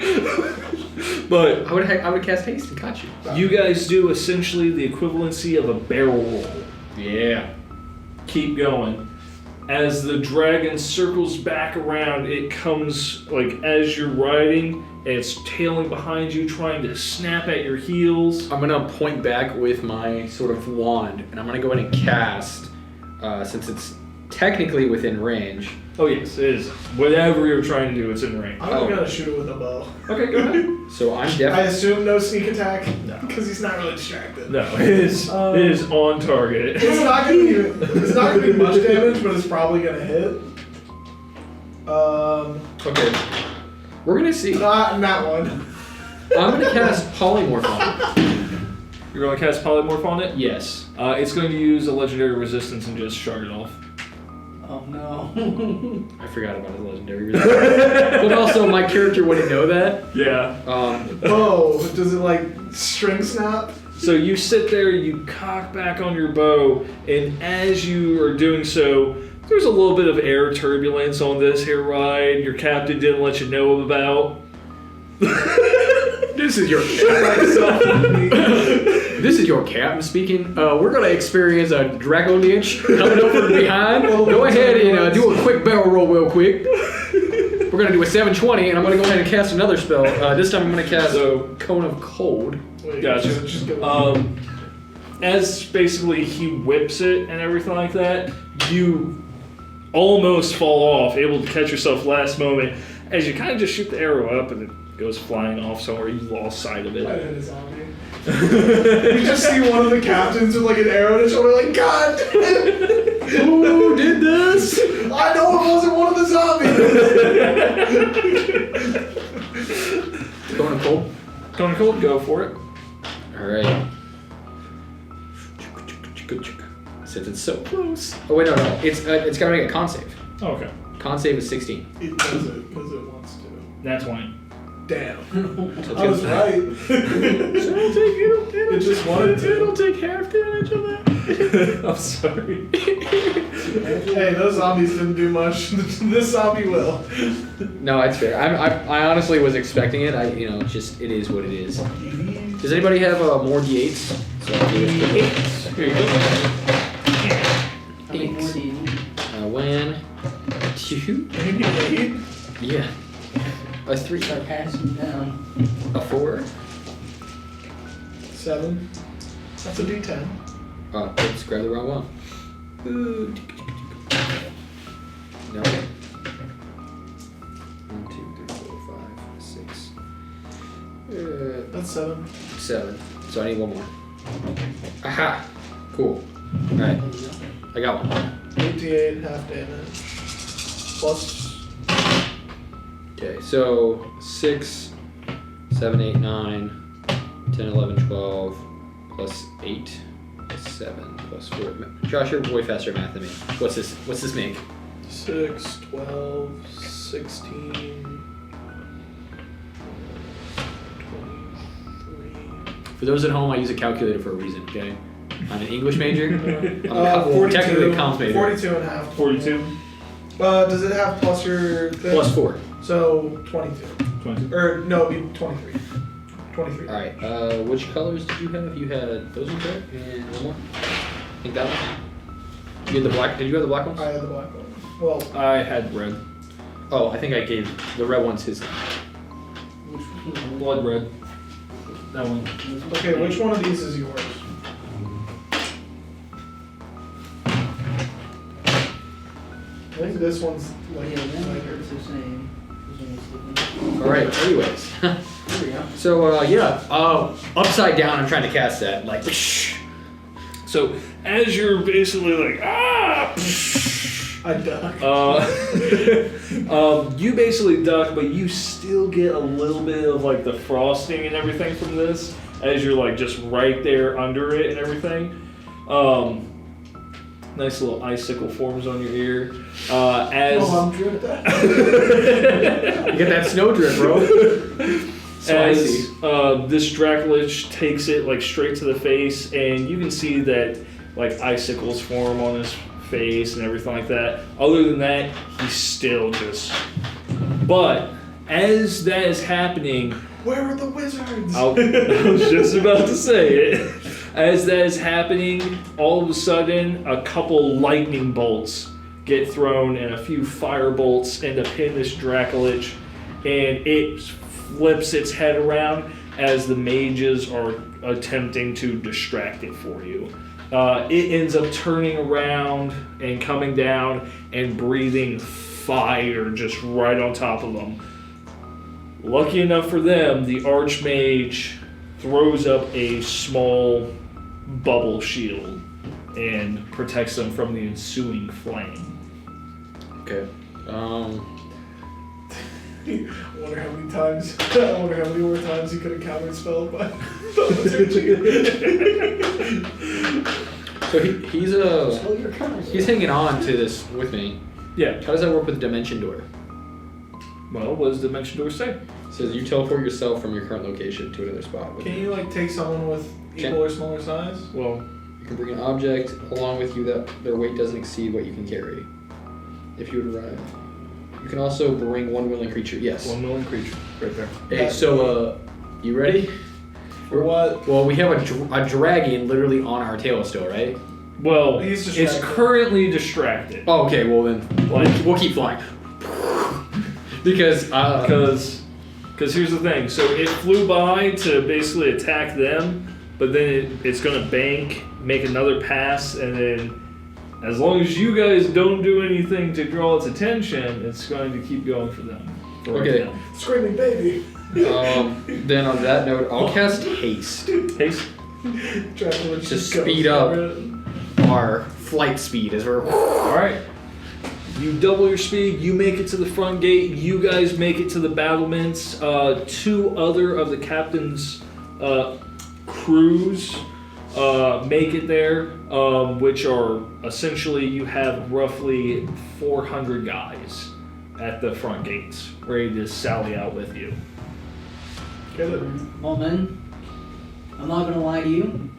But I would cast haste and caught you. you guys do essentially the equivalency of a barrel roll. Yeah. Keep going. As the dragon circles back around, it comes like as you're riding, and it's tailing behind you, trying to snap at your heels. I'm gonna point back with my sort of wand, and I'm gonna go ahead and cast, since it's technically within range. Oh yes, it is. Whatever you're trying to do, it's in range. I'm gonna shoot it with a bow. Okay, go ahead. So I'm I definitely. assume no sneak attack? No. Because he's not really distracted. No, it is on target. It's not gonna be much damage, but it's probably gonna hit. Okay. We're gonna see. Not one. I'm gonna cast Polymorph on it. You're going to cast Polymorph on it? Yes. It's going to use a legendary resistance and just shard it off. Oh no. I forgot about his legendary resistance. But also, my character wouldn't know that. Yeah. Oh, does it like string snap? So you sit there, you cock back on your bow, and as you are doing so, there's a little bit of air turbulence on this here ride. Your captain didn't let you know about. This is your This is your captain speaking. We're gonna experience a Draco Lich coming up from behind. Go ahead and do a quick barrel roll real quick. We're gonna do a 720, and I'm gonna go ahead and cast another spell. This time I'm gonna cast Cone of Cold. Wait, Gotcha. just go. As basically he whips it and everything like that, you almost fall off, able to catch yourself last moment, as you kind of just shoot the arrow up and it goes flying off somewhere. You lost sight of it. I hit a zombie. You just see one of the captains with like an arrow in his shoulder, like, God damn it! Who did this? I know it wasn't one of the zombies! Cone of Cold. Cone of Cold, go for it. Alright. Since it's so close. Oh wait, no. It's gotta make a con save. Okay. Con save is 16. It does it, because it wants to. That's 20. Damn. So I was right. It just wanted to. It'll take half damage of that. I'm sorry. Hey, those zombies didn't do much. This zombie will. No, it's fair. I honestly was expecting it. It is what it is. Does anybody have more d8s? So I'll do it. Here you go. How many more do you need? One, two, Maybe 8? yeah, a 3, Start passing down. a 4. 7. That's a D10. Oh, let's grab the wrong one. Ooh. No. 1, 2, 3, 4, 5, 6. That's 7. 7. So I need one more. Aha! Cool. Alright, I got one. 88, half damage. Plus. Okay, so 6, 7, 8, 9, 10, 11, 12, plus 8, plus 7, plus 4. Josh, you're way faster at math than me. What's this make? 6, 12, 16, 23. For those at home, I use a calculator for a reason, okay? I'm an English major. I'm 42, technically a comms major. 42 and a half. 42. Does it have plus your thing? Plus 4. So 22. 20. Or no, it'd be 23. 23. Alright, which colors did you have? You had those ones, right? And one more? I think that one? You had the black, did you have the black ones? I had the black one. Well, I had red. Oh, I think I gave the red one's his. Which one? Blood red. That one. okay, which one of these is yours? I think this one's like Yeah, that lighter. it's the same. This one's different. Alright, anyways. There we go. So, upside down, I'm trying to cast that. Like, So as you're basically like, I duck. you basically duck, but you still get a little bit of like the frosting and everything from this as you're like just right there under it and everything. Nice little icicle forms on your ear. I'm dripped that. you get that snow drip, bro. As this Dracolich takes it like straight to the face, and you can see that like icicles form on his face and everything like that. Other than that, he's still just. But as that is happening, Where are the wizards? I was just about to say it. As that is happening, all of a sudden, a couple lightning bolts get thrown, and a few fire bolts end up hitting this Dracolich, and it flips its head around as the mages are attempting to distract it for you. it ends up turning around and coming down and breathing fire just right on top of them. Lucky enough for them, the Archmage throws up a small bubble shield and protects them from the ensuing flame. Okay. I wonder how many more times he could have countered spelled by So he's hanging on to this with me. Yeah. How does that work with the dimension door? Well, what does the Dimension Door say? It says you teleport yourself from your current location to another spot. Can you like take someone with equal or smaller size? Well, You can bring an object along with you that their weight doesn't exceed what you can carry. If you would arrive. You can also bring one willing creature. Yes. 1 willing creature, right there. Hey, so you ready? For what? Well, we have a dragon literally on our tail still, right? Well, He's it's distracted. currently distracted. Oh, okay. Well then, we'll keep flying. Because here's the thing. So it flew by to basically attack them, but then it's going to bank, make another pass, and then as long as you guys don't do anything to draw its attention, it's going to keep going for them. Okay. Now. Screaming baby. then on that note, I'll cast haste Haste. to speed up our flight speed as we're. All right. You double your speed. You make it to the front gate. You guys make it to the battlements. 2 other of the captain's crews make it there, which are essentially you have roughly 400 guys at the front gates ready to sally out with you. Get it. Well, men, I'm not gonna lie to you.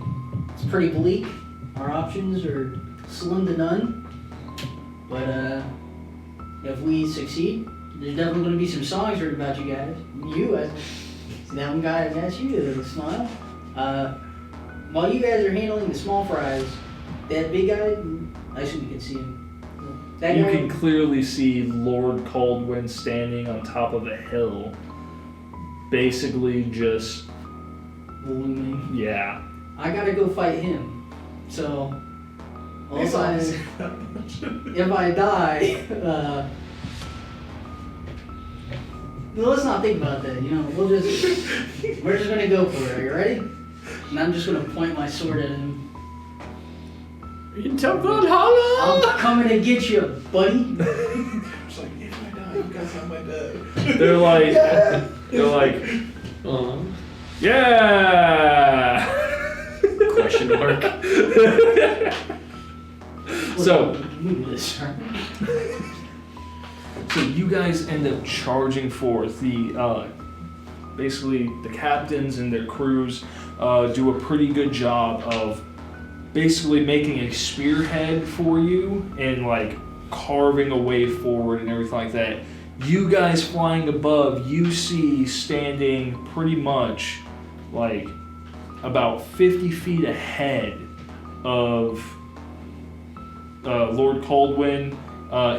It's pretty bleak. Our options are slim to none. But if we succeed, there's definitely gonna be some songs written about you guys. You, as that one guy that's you, the smile. While you guys are handling the small fries, that big guy, I assume you can see him. That You guy, can clearly see Lord Caldwin standing on top of a hill, basically just, looming. yeah. I gotta go fight him. So, He's obviously if I die, let's not think about that. You know, we're just gonna go for it. Are you ready? And I'm just gonna point my sword at him. Into Valhalla! I'm coming to get you, buddy. It's like, if I die, you guys have my dead. They're like, Yeah. they're like, Uh-huh. yeah. Question mark. So, Move this, right? So you guys end up charging forth. Basically the captains and their crews do a pretty good job of basically making a spearhead for you and like carving a way forward and everything like that. You guys flying above, you see standing pretty much like about 50 feet ahead of Lord Caldwin.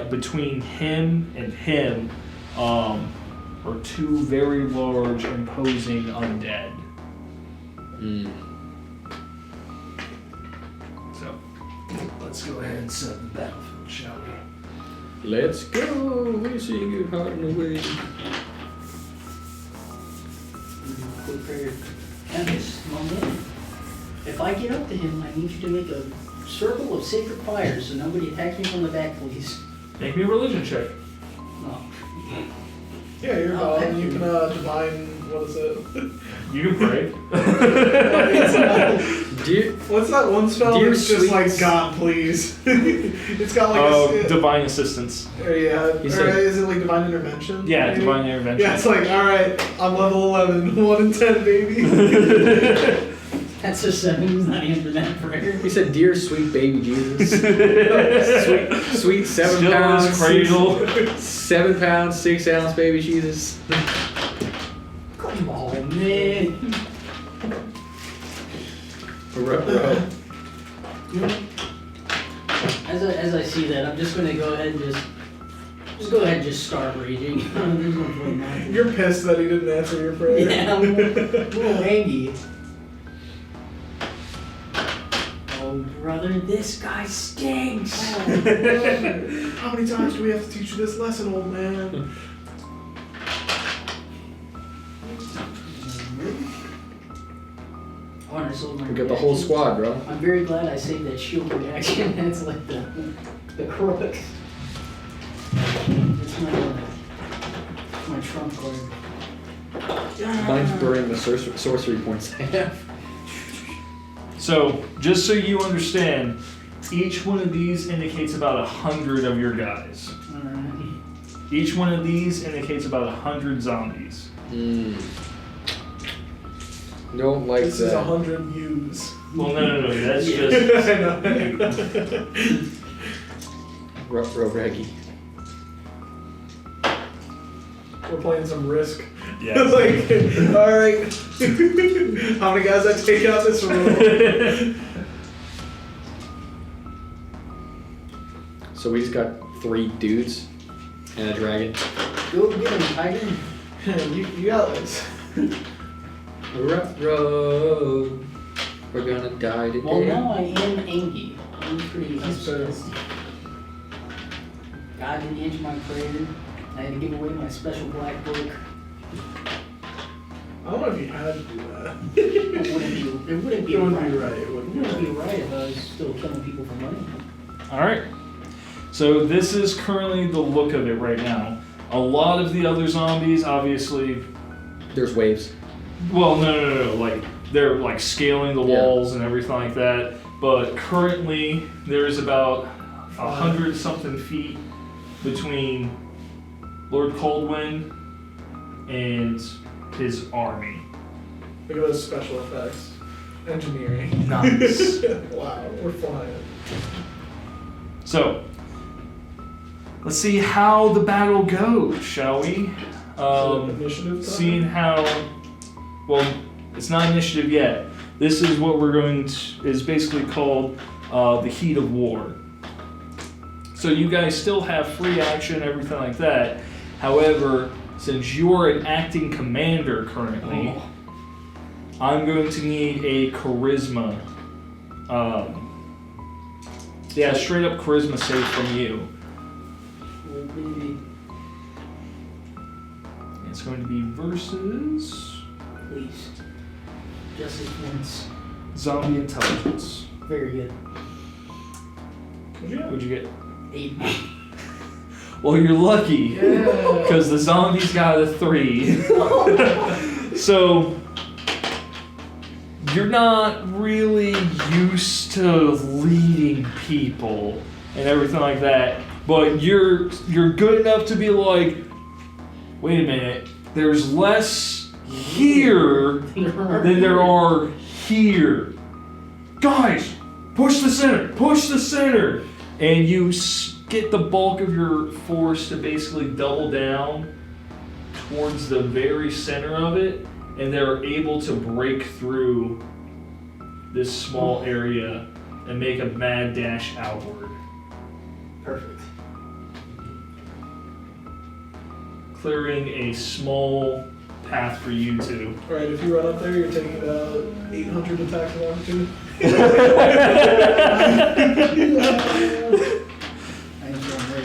Between him and him are 2 very large, imposing undead. Mm. So, let's go ahead and set the battlefield, shall we? Let's go. We sing it hard and away. Quick prayer. Candace, come on in. If I get up to him, I need you to make a circle of sacred fire so nobody attacks me from the back, please. Make me a religion check. Oh. Yeah, you're Oh, fine. thank You you. can divine. What is it? You can pray. Dear, What's that one spell? Dear It's just sweet- like God, please. It's got like a. Divine assistance. Yeah. He Or said- is it like divine intervention? Yeah, maybe? divine intervention. Yeah, it's like, all right, I'm level 11, 1 in 10, baby. That's a 7. He's not even for that prayer. he said, "Dear sweet baby Jesus, sweet 7 Still in pounds, his cradle. 7 pounds 6 ounce baby Jesus." Come on, man. Ruh-roh. As I see that, I'm just gonna go ahead and just start raging. There's no point not to. You're pissed that he didn't answer your prayer. Yeah, I'm a little angry. Oh, brother. This guy stinks. How many times do we have to teach you this lesson, old man? Oh, and I sold my We got the whole reaction. squad, bro. I'm very glad I saved that shield reaction. That's like the crux. It's my trump card. Mine's burning the sorcery points I have. So, just so you understand, each one of these indicates about 100 of your guys. Alright. Each one of these indicates about 100 zombies. Don't like This that. is 100 views. Well, no, that's just... I know. Real raggy. We're playing some Risk. Yeah. Like, alright. How many guys I take out this room? So we just got 3 dudes and a dragon. Go get him, Tiger. You got this. Rough road. We're gonna die today. Well, now I am Angie. I'm pretty He's upset. God didn't answer my prayer. I had to give away my special black book. I don't know if you had to do that. It wouldn't be It wouldn't right. be right. It It wouldn't wouldn't be right if I was still killing people for money. Alright. So this is currently the look of it right now. A lot of the other zombies, obviously... There's waves. Well, no. Like, they're like scaling the walls and everything like that. But currently, there's about 100-something feet between Lord Coldwind and his army. Look at those special effects. Engineering. Nice. Wow, we're flying. So, let's see how the battle goes, shall we? Initiative time? Seeing how, well, it's not initiative yet. This is what we're going to, is basically called the heat of war. So you guys still have free action, everything like that. However, since you're an acting commander currently, I'm going to need a charisma. Straight up charisma save from you. Oh, baby. It's going to be versus Please. Just this once. zombie intelligence. Very good. What'd you get? 8. Well, you're lucky, Yeah. because the zombies got a 3. So, you're not really used to leading people and everything like that, but you're good enough to be like, wait a minute, there's less here than there are here. Guys, push the center! And you get the bulk of your force to basically double down towards the very center of it, and they're able to break through this small area and make a mad dash outward. Perfect. Clearing a small path for you two. Alright, if you run up there, you're taking about 800 attacks of opportunity.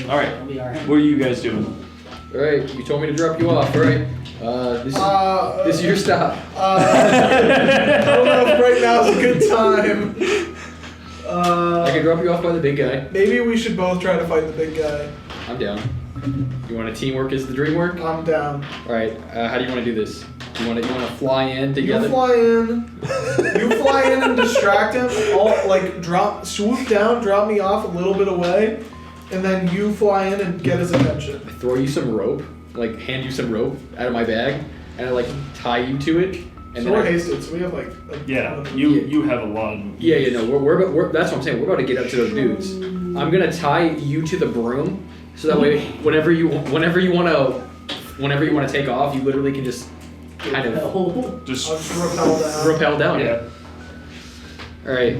All right. I'll be alright. What are you guys doing? Alright, you told me to drop you off, alright? This is your stop. I don't know if right now is a good time. I can drop you off by the big guy. Maybe we should both try to fight the big guy. I'm down. You want a teamwork is the dream work? I'm down. Alright, how do you want to do this? You want to fly in You together? fly in and distract him. I'll swoop down, drop me off a little bit away, and then you fly in and get his attention. I throw you some rope, hand you some rope out of my bag, and I tie you to it. And So we're hasted, so we have Yeah, you have a lot of Yeah, no, we're that's what I'm saying. We're about to get up to those dudes. I'm gonna tie you to the broom, so that way, whenever you want to take off, you literally can just kind of I'll just just rappel down. rappel down. yeah. All right.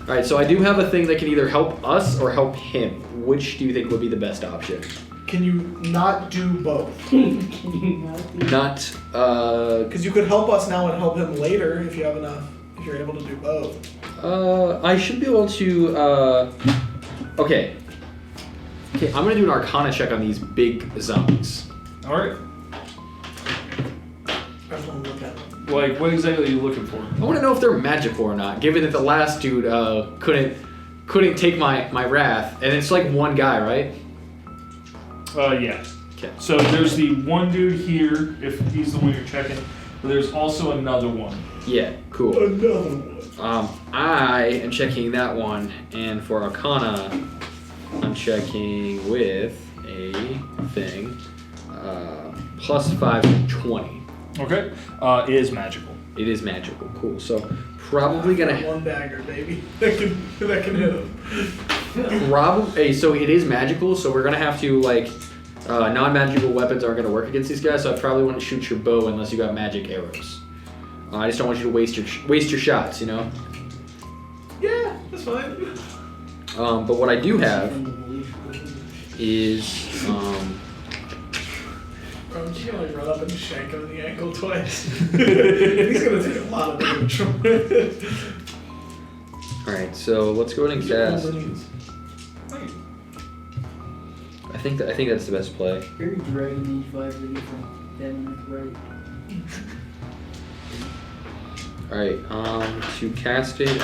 All right. So I do have a thing that can either help us or help him. Which do you think would be the best option? Can you not do both? Not. Because you could help us now and help him later if you have enough. If you're able to do both. I should be able to. Okay. Okay, I'm gonna do an Arcana check on these big zombies. All right. I just want to look at them. Like, what exactly are you looking for? I want to know if they're magical or not. Given that the last dude couldn't take my wrath, and it's like one guy, right? Yeah. Okay. So there's the one dude here, if he's the one you're checking, but there's also another one. Yeah. Cool. Another one. I am checking that one, and for Arcana, I'm checking with a thing. +5 to 20. Okay. It is magical. It is magical. Cool. So probably gonna one dagger, baby. That can hit him. probably. So it is magical. So we're gonna have to like non-magical weapons aren't gonna work against these guys. So I probably wouldn't shoot your bow unless you got magic arrows. I just don't want you to waste your shots. You know. Yeah, that's fine. But what I do have is I'm just gonna run up and shank him in the ankle twice. He's gonna take a lot of damage from it. Alright, so let's go ahead and cast. I think that's the best play. Very Dragon Age vibes I get from them, right? Alright, to cast it,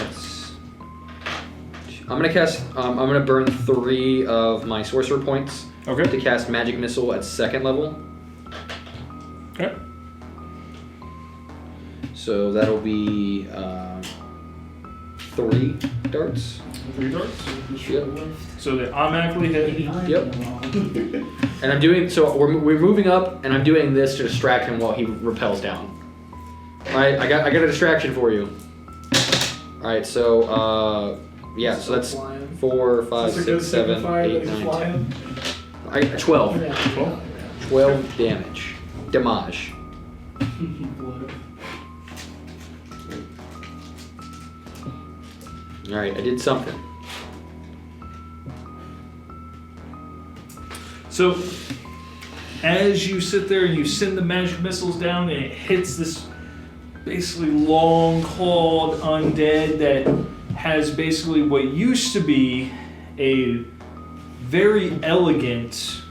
I'm gonna burn 3 of my sorcerer points Okay. to cast magic missile at 2nd level. Okay. So that'll be 3 darts. 3 darts. Yep. So they automatically hit. Yep. And I'm doing so we're moving up, and I'm doing this to distract him while he repels down. All right, I got a distraction for you. All right, so yeah, so that's 4, 5, 6, 7, 8, 9, 10. 12. 12 damage. Damage. All right, I did something. So, as you sit there and you send the magic missiles down, and it hits this basically long-clawed undead that has basically what used to be a very elegant,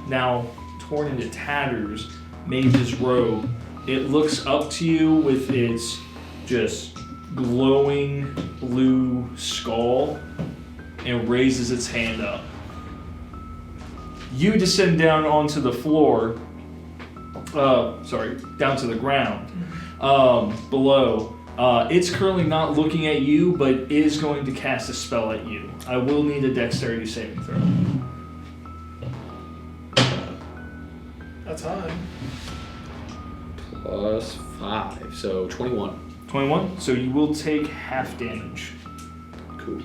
now torn into tatters, mage's robe. It looks up to you with its just glowing blue skull and raises its hand up. You descend down onto the floor, down to the ground below. It's currently not looking at you, but is going to cast a spell at you. I will need a dexterity saving throw. That's high. +5, so 21. 21, so you will take half damage. Cool.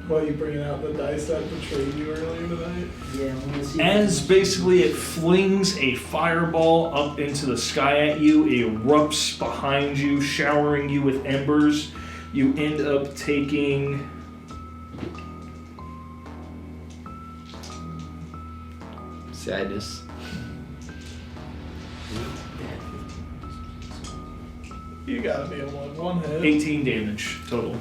Why are you bringing out the dice that betrayed you earlier tonight? Yeah, I'm gonna see. As basically it flings a fireball up into the sky at you, it erupts behind you, showering you with embers. You end up taking... Sadness. You gotta be able to one hit. 18 damage total.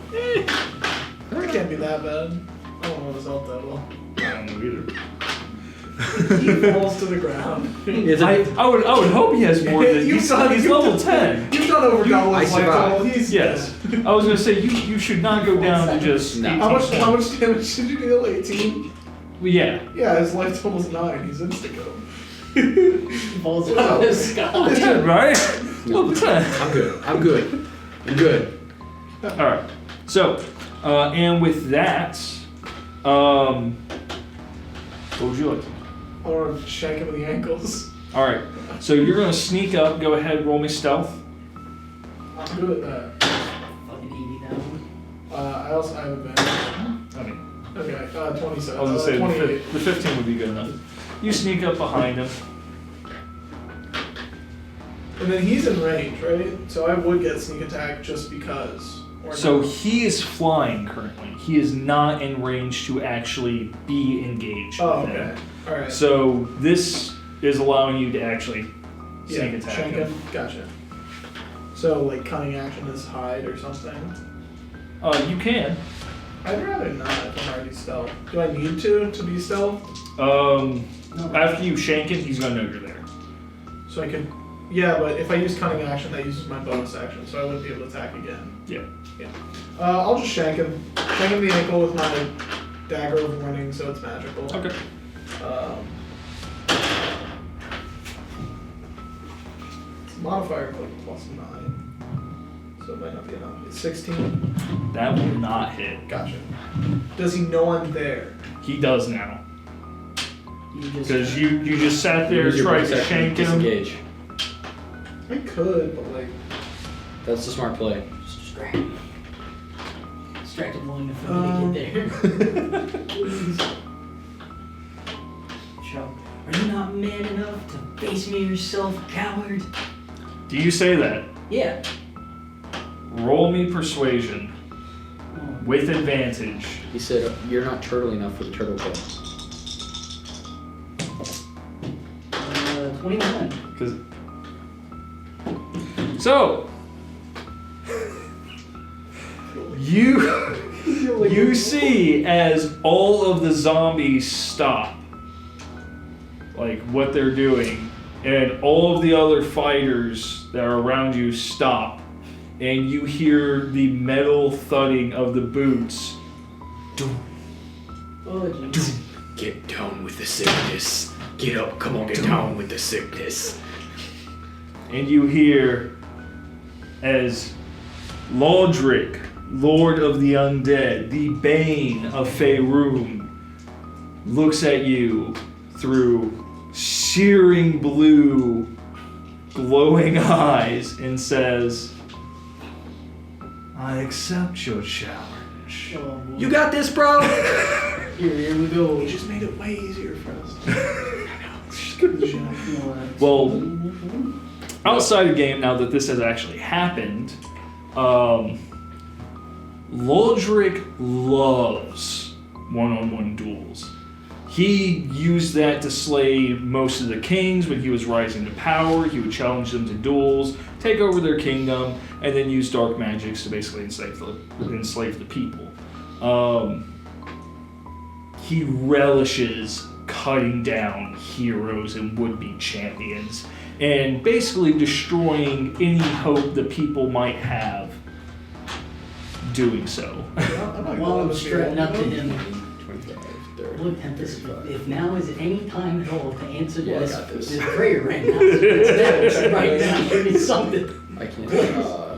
That can't be that bad. I don't know his health that well. I don't know either. He falls to the ground. I would hope he has more than he's level 10. You've done over double his I life survived. total. He's Yes. I was gonna say you should not go down to just No. 18. How much damage did you deal? 18? Yeah. Yeah, his life total's 9. He's insta-go. Falls out of the sky. 10, right? Level 10. I'm good. Alright. So, and with that, what would you like? I want to shank him in the ankles. Alright. So you're gonna sneak up, go ahead, roll me stealth. I'm good at that. Fucking 80,000. I also have advantage. I mean, Okay, 27. I was gonna say 28. the 15 would be good enough. You sneak up behind him. And then he's in range, right? So I would get sneak attack just because. Or So not? he is flying currently. He is not in range to actually be engaged Oh, with okay. him. All right. So this is allowing you to actually sneak yeah, attack shank him. him. Gotcha. So like cunning action is hide or something. You can. I'd rather not if I'm already stealth. Do I need to be stealth? After you shank him, he's gonna know you're there. So I can. Yeah, but if I use cunning action, that uses my bonus action, so I wouldn't be able to attack again. Yeah. Yeah. I'll just shank him. Shank him the ankle with my dagger of warning, so it's magical. Okay. It's a modifier of like +9, so it might not be enough. It's 16. That will not hit. Gotcha. Does he know I'm there? He does now. You just Because you just sat there, Use your tried bonus to action shank him. disengage. I could, but like. That's the smart play. just distract him. Distract him long enough for me to get there. Show. Are you not man enough to face me yourself, coward? Do you say that? Yeah. Roll me persuasion Oh, with advantage. He said, "You're not turtle enough for the turtle club." 21. So you see as all of the zombies stop, like what they're doing, and all of the other fighters that are around you stop, and you hear the metal thudding of the boots. Doom, Oh, jeez. doom. Get down with the sickness. Get up, come on, get down with the sickness. And you hear as Lodric, Lord of the Undead, the Bane of Faerun, looks at you through searing blue, glowing eyes and says, "I accept your challenge." Oh, boy. You got this, bro. Here we go. He just made it way easier for us. Well, outside of game, now that this has actually happened, Lodric loves one-on-one duels. He used that to slay most of the kings when he was rising to power. He would challenge them to duels, take over their kingdom, and then use dark magics to basically enslave the people. He relishes cutting down heroes and would-be champions, and basically destroying any hope that people might have doing so. While I'm strutting up to him, 25, 30. look, Tempest, if now is any time at all to answer Yeah, I this, got this. this prayer right now, it's now, right now, give me something. I can't.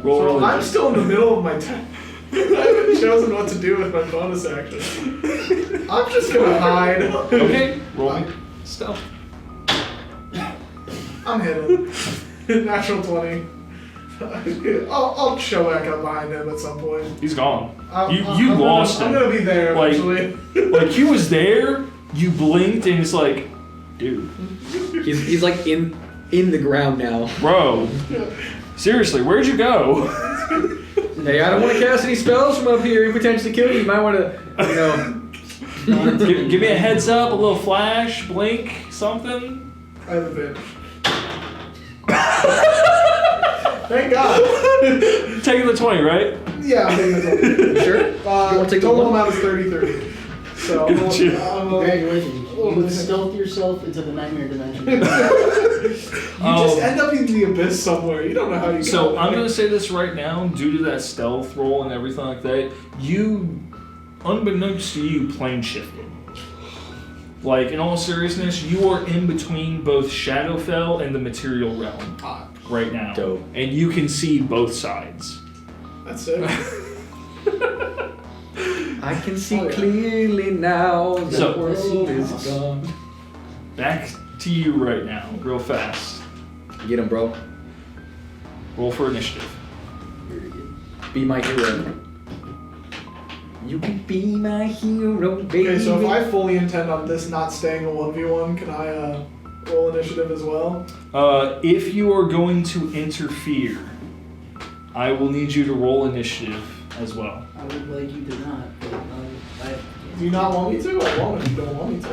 Roll So I'm religion. still in the middle of my time. I haven't chosen what to do with my bonus action. I'm just gonna hide. Okay, roll me stealth. I'm hidden. Natural 20. I'll show back up behind him at some point. He's gone. You I'm lost gonna, him. I'm gonna be there Like- eventually. Like he was there, you blinked, and it's like, dude, He's like in the ground now. bro, seriously, where'd you go? Hey, I don't want to cast any spells from up here and potentially kill you. You might want to, give me a heads up, a little flash, blink, something. I have advantage. Thank God. Taking the 20, right? Yeah, I'm taking this one. You sure? You wanna take the total one? amount is 30-30. So Gotcha. Congratulations, you stealth yourself into the nightmare dimension. You just end up in the abyss somewhere. You don't know how you So got I'm there. gonna say this right now, due to that stealth roll and everything like that, you, unbeknownst to you, plane shifted. Like, in all seriousness, you are in between both Shadowfell and the material realm right now. Dope. And you can see both sides. That's it. I can see clearly now. The So- world is gone. Back to you right now, real fast. Get him, bro. Roll for initiative. Be my hero. You can be my hero, baby. Okay, so if I fully intend on this not staying a 1v1, can I roll initiative as well? If you are going to interfere, I will need you to roll initiative as well. I would like you to not, but Do you not want me to? I won't if you don't want me to.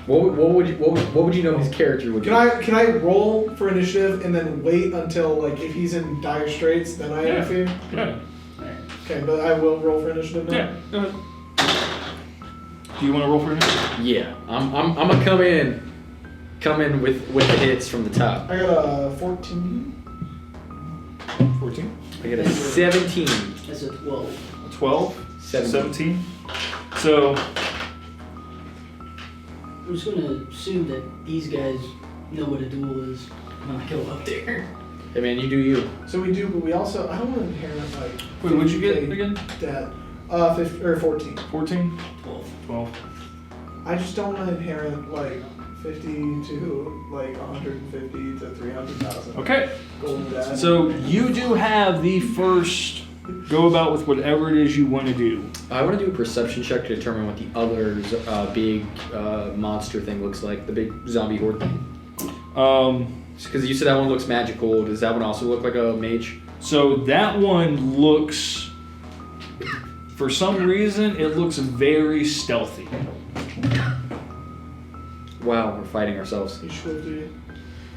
What would you know his character would be? Can I roll for initiative and then wait until like if he's in dire straits, then I interfere? Yeah. Okay, but I will roll for initiative now. Yeah. Go ahead. Do you want to roll for initiative? Yeah, I'm gonna come in with the hits from the top. I got a 14. 14. I get a 17. that's a 12. 12. 17. So. I'm just gonna assume that these guys know what a duel is when I go up there. Hey man, you do you. So we do, but we also I don't want to inherit like. Wait, what'd you get 50K again? Debt. 14. 14. 12. 12. I just don't want to inherit like 50 to like 150 to 300,000. Okay. Gold debt. So you do have the first go about with whatever it is you want to do. I want to do a perception check to determine what the other big monster thing looks like. The big zombie horde thing. Because you said that one looks magical. Does that one also look like a mage? So that one looks, for some reason, it looks very stealthy. Wow, we're fighting ourselves. You should do.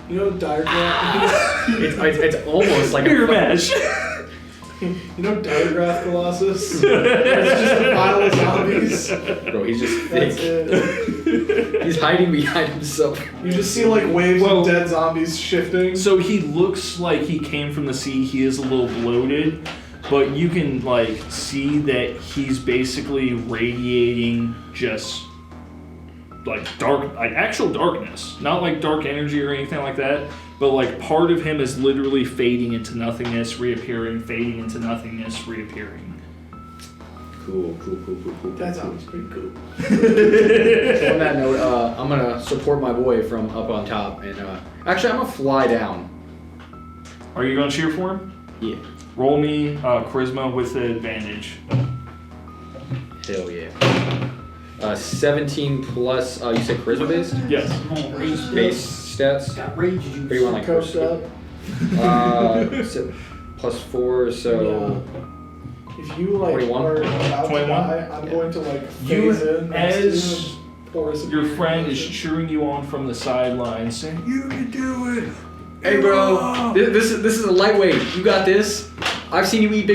You know Diagraph? It's almost like Mirror a match. You know Diagraph Colossus? It's just a pile of zombies. Bro, he's just That's thick. it. He's hiding behind himself. You just see like waves of dead zombies shifting. So he looks like he came from the sea. He is a little bloated, but you can like see that he's basically radiating just like dark, like actual darkness, not like dark energy or anything like that. But like part of him is literally fading into nothingness, reappearing, fading into nothingness, reappearing. Cool. That sounds pretty cool. So on that note, I'm gonna support my boy from up on top, and actually I'm gonna fly down. Are you gonna cheer for him? Yeah. Roll me charisma with advantage. Hell yeah. 17 plus. You said charisma based? Yes. Base stats. Got rage Or juice. you want like Coached up. plus 4, so. If you like 21? are about 21? to die, I'm going to like You, phase in next to you as and pour some your beer friend is in. cheering you on from the sidelines, saying, "You can do it." Hey bro, this is a lightweight. You got this. I've seen you take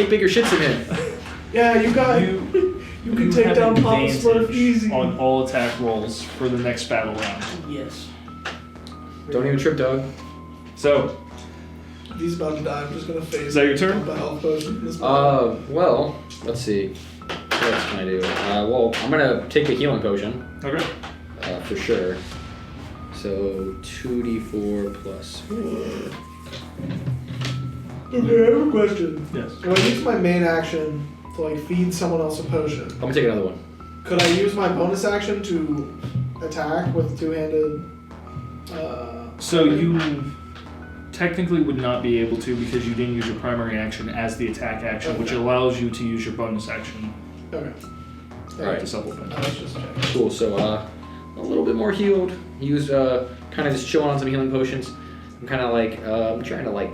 bigger shits than him. Yeah, you got you can take have down Papa advantage Smurf easy. on all attack rolls for the next battle round. Yes. Don't even trip, dog. So, If he's about to die, I'm just gonna phase. Is that your turn? A health potion. This battle. Well, let's see. What else can I do? Well, I'm gonna take a healing potion. okay. For sure. So 2d4 plus 4. Okay, I have a question. Yes. When I use my main action to like feed someone else a potion, I'm gonna take another one. could I use my bonus action to attack with two-handed? So you technically would not be able to because you didn't use your primary action as the attack action, which Okay. allows you to use your bonus action Okay. Alright. to supplement. I was just checking. Cool. So a little bit more healed. Used kind of just chilling on some healing potions. I'm kind of like I'm trying to like.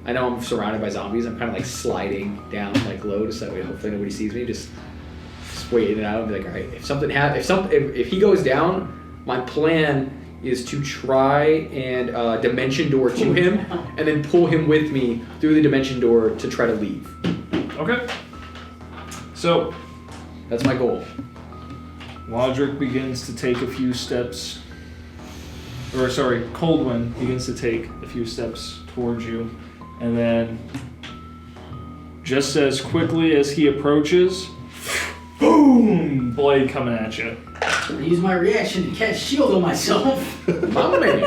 I know I'm surrounded by zombies. I'm kind of like sliding down like low so that way hopefully nobody sees me. Just waiting it out and be like, all right, if he goes down, my plan is to try and dimension door to him and then pull him with me through the dimension door to try to leave. Okay. So That's my goal. Lodric begins to take a few steps, or sorry, Coldwind begins to take a few steps towards you, and then just as quickly as he approaches, boom, blade coming at you. I'm gonna use my reaction to cast shield on myself. Mama man.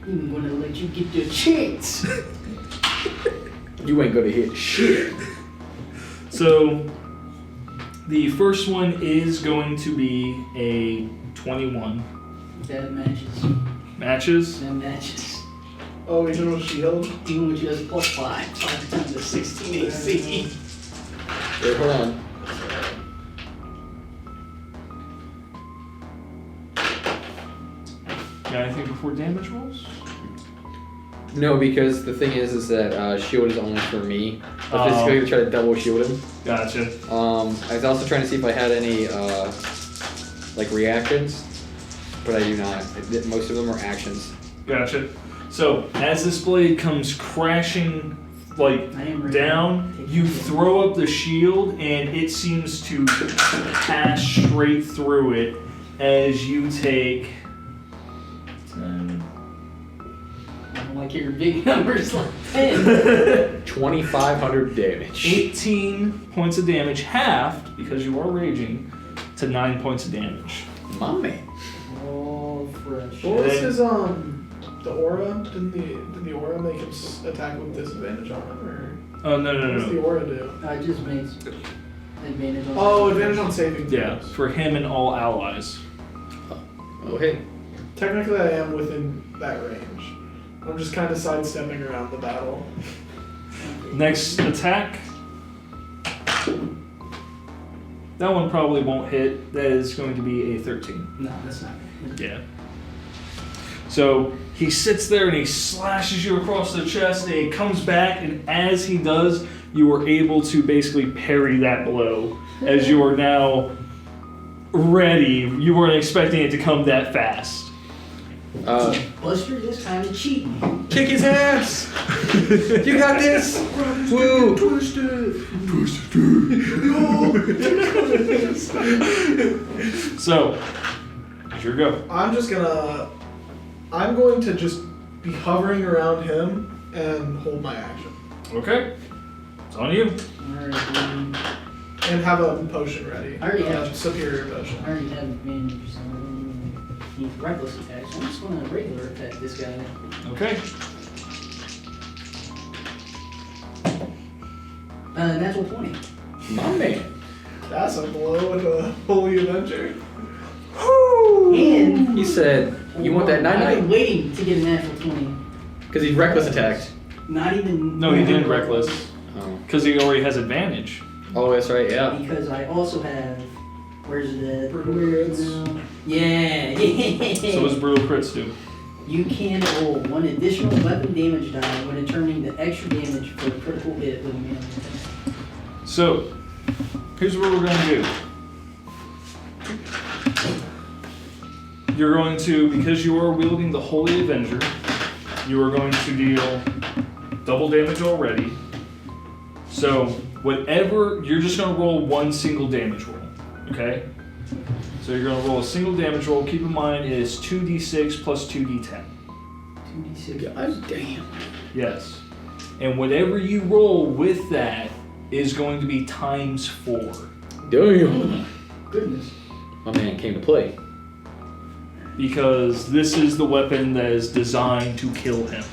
I'm gonna let you get your chance. You ain't gonna hit shit. So the first one is going to be a 21. That matches. Matches. That matches. Oh, eternal shield. Even with just plus 5 times the 16 AC. Wait, hold on. Got anything before damage rolls? No, because the thing is that shield is only for me. But Oh. physically, to try to double shield him. Gotcha. I was also trying to see if I had any like reactions, but I do not. Most of them are actions. Gotcha. So as this blade comes crashing like I am ready. down, you throw up the shield and it seems to pass straight through it as you take 10. I don't like your big numbers like 10. 2,500 damage. 18 points of damage, halved because you are raging, to 9 points of damage. My man. Oh, fresh. What was his the aura? Did the aura make him attack with disadvantage on him, or Oh no what does the no. aura do? I just made advantage on. Oh, advantage on saving throws. Yeah, for him and all allies. Oh, hey. Technically, I am within that range. I'm just kind of sidestepping around the battle. Next attack. That one probably won't hit. That is going to be a 13. No, that's not. Yeah. So he sits there and he slashes you across the chest and he comes back, and as he does, you are able to basically parry that blow as you are now ready. You weren't expecting it to come that fast. Buster just kind of cheating. Kick his ass! You got this! Woo! So, it's your go. I'm going to just be hovering around him and hold my action. Okay. It's on you. Alright, And have a potion ready. I already have. Superior potion. I already have advantage, so I need reckless attack, so I'm just gonna regular attack this guy. Okay. Natural 20. My man. That's a blow with a Holy Avenger. And He said, you want that I've been night-night? waiting to get a natural 20. Because he's reckless attacked. Not even. No, he didn't reckless. Oh. Because he already has advantage. Oh, that's right, yeah. Because I also have. Where's the. Brutal Where's crits. the. Yeah! So what's brutal crits do? You can roll one additional weapon damage die when determining the extra damage for a critical hit with a melee attack. So, here's what we're going to do. You're going to, because you are wielding the Holy Avenger, you are going to deal double damage already. So, whatever, you're just going to roll one single damage roll, okay? So you're going to roll a single damage roll. Keep in mind it is 2d6 plus 2d10. 2d6. God damn. Yes. And whatever you roll with that is going to be times 4. Damn. Goodness. My man came to play. Because this is the weapon that is designed to kill him.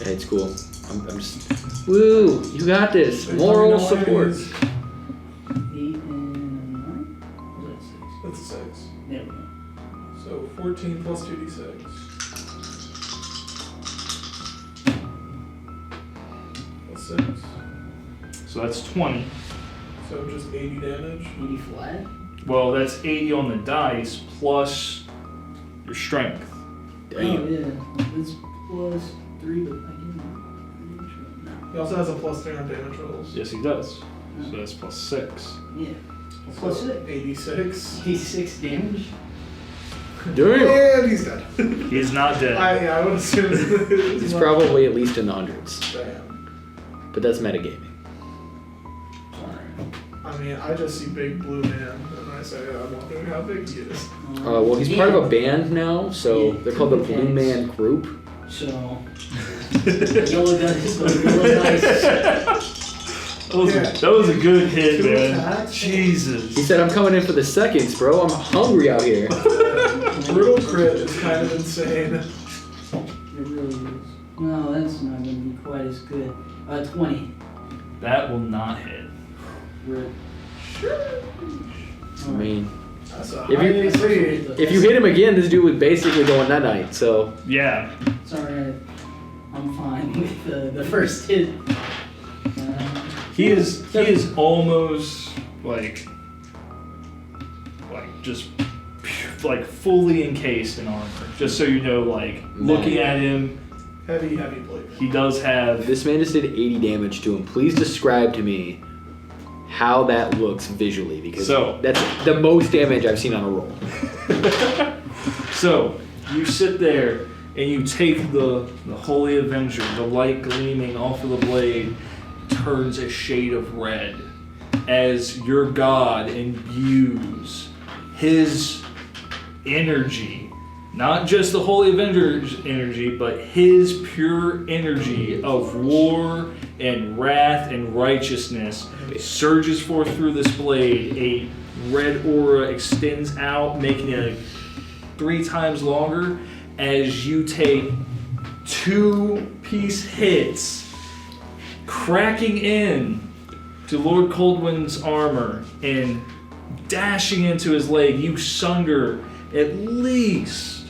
Yeah, it's cool. I'm just. Woo! You got this. Moral support. 8 and 9? Was that 6? That's a 6. There we go. So 14 plus 2d6. That's 6. So that's 20. So just 80 damage. 80 flat? Well, that's 80 on the dice plus your strength. Oh, Damn. yeah. It's plus 3, but I can. No. He also has a plus 3 on damage rolls. Yes, he does. So that's plus 6. Yeah. Plus So 6. 86. 86 damage? Damn. And he's dead. He is not dead. I would assume He's probably at least in the hundreds. Damn. But that's metagaming. I mean, I just see big blue man, and I say, I'm wondering how big he is. Well, he's part of a band now, so Yeah, they're called the two Blue bands. Man Group. So. Yellow gun is really nice. That was a good hit, 2 man. attacks. Jesus. He said, I'm coming in for the seconds, bro. I'm hungry out here. Brutal crit is kind of insane. It really is. No, that's not going to be quite as good. 20. That will not hit. Rip. I mean, That's a If high you- AC. if you hit him again, this dude was basically going night-night, so. Yeah. It's alright. I'm fine with the first hit. He is almost like just like fully encased in armor. Just so you know, like looking at him, Heavy plate. He does have. This man just did 80 damage to him. Please describe to me how that looks visually, because that's the most damage I've seen on a roll. So you sit there and you take the Holy Avenger, the light gleaming off of the blade, turns a shade of red as your god imbues his energy, not just the Holy Avenger's energy, but his pure energy of war and wrath and righteousness surges forth through this blade. A red aura extends out, making it 3 times longer as you take 2-piece hits, cracking in to Lord Coldwind's armor and dashing into his leg. You sunder at least,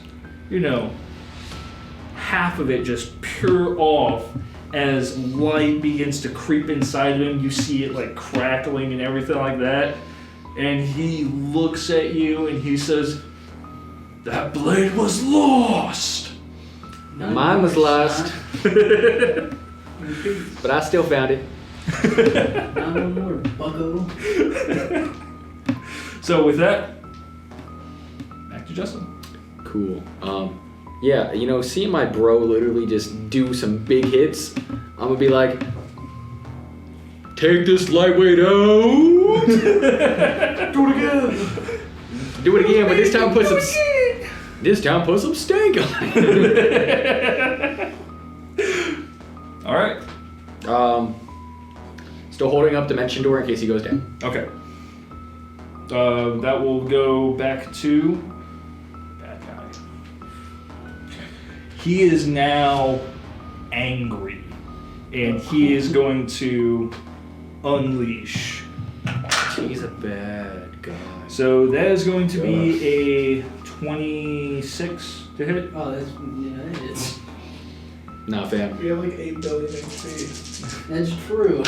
half of it just pure off as light begins to creep inside of him. You see it like crackling and everything like that. And he looks at you and he says, "That blade was lost." Mine was lost. But I still found it. Not no more, bucko. So with that, back to Justin. Cool. Yeah, seeing my bro literally just do some big hits, I'm gonna be like, take this lightweight out. Do it again. Do it again, but this time put some stank on it. All right. Still holding up Dimension Door in case he goes down. Okay. That will go back to that guy. He is now angry, and he is going to unleash. He's a bad guy. So that is going to be a 26 to hit. Oh, that is. Nah, fam. We have like 8 billion HP. That's true.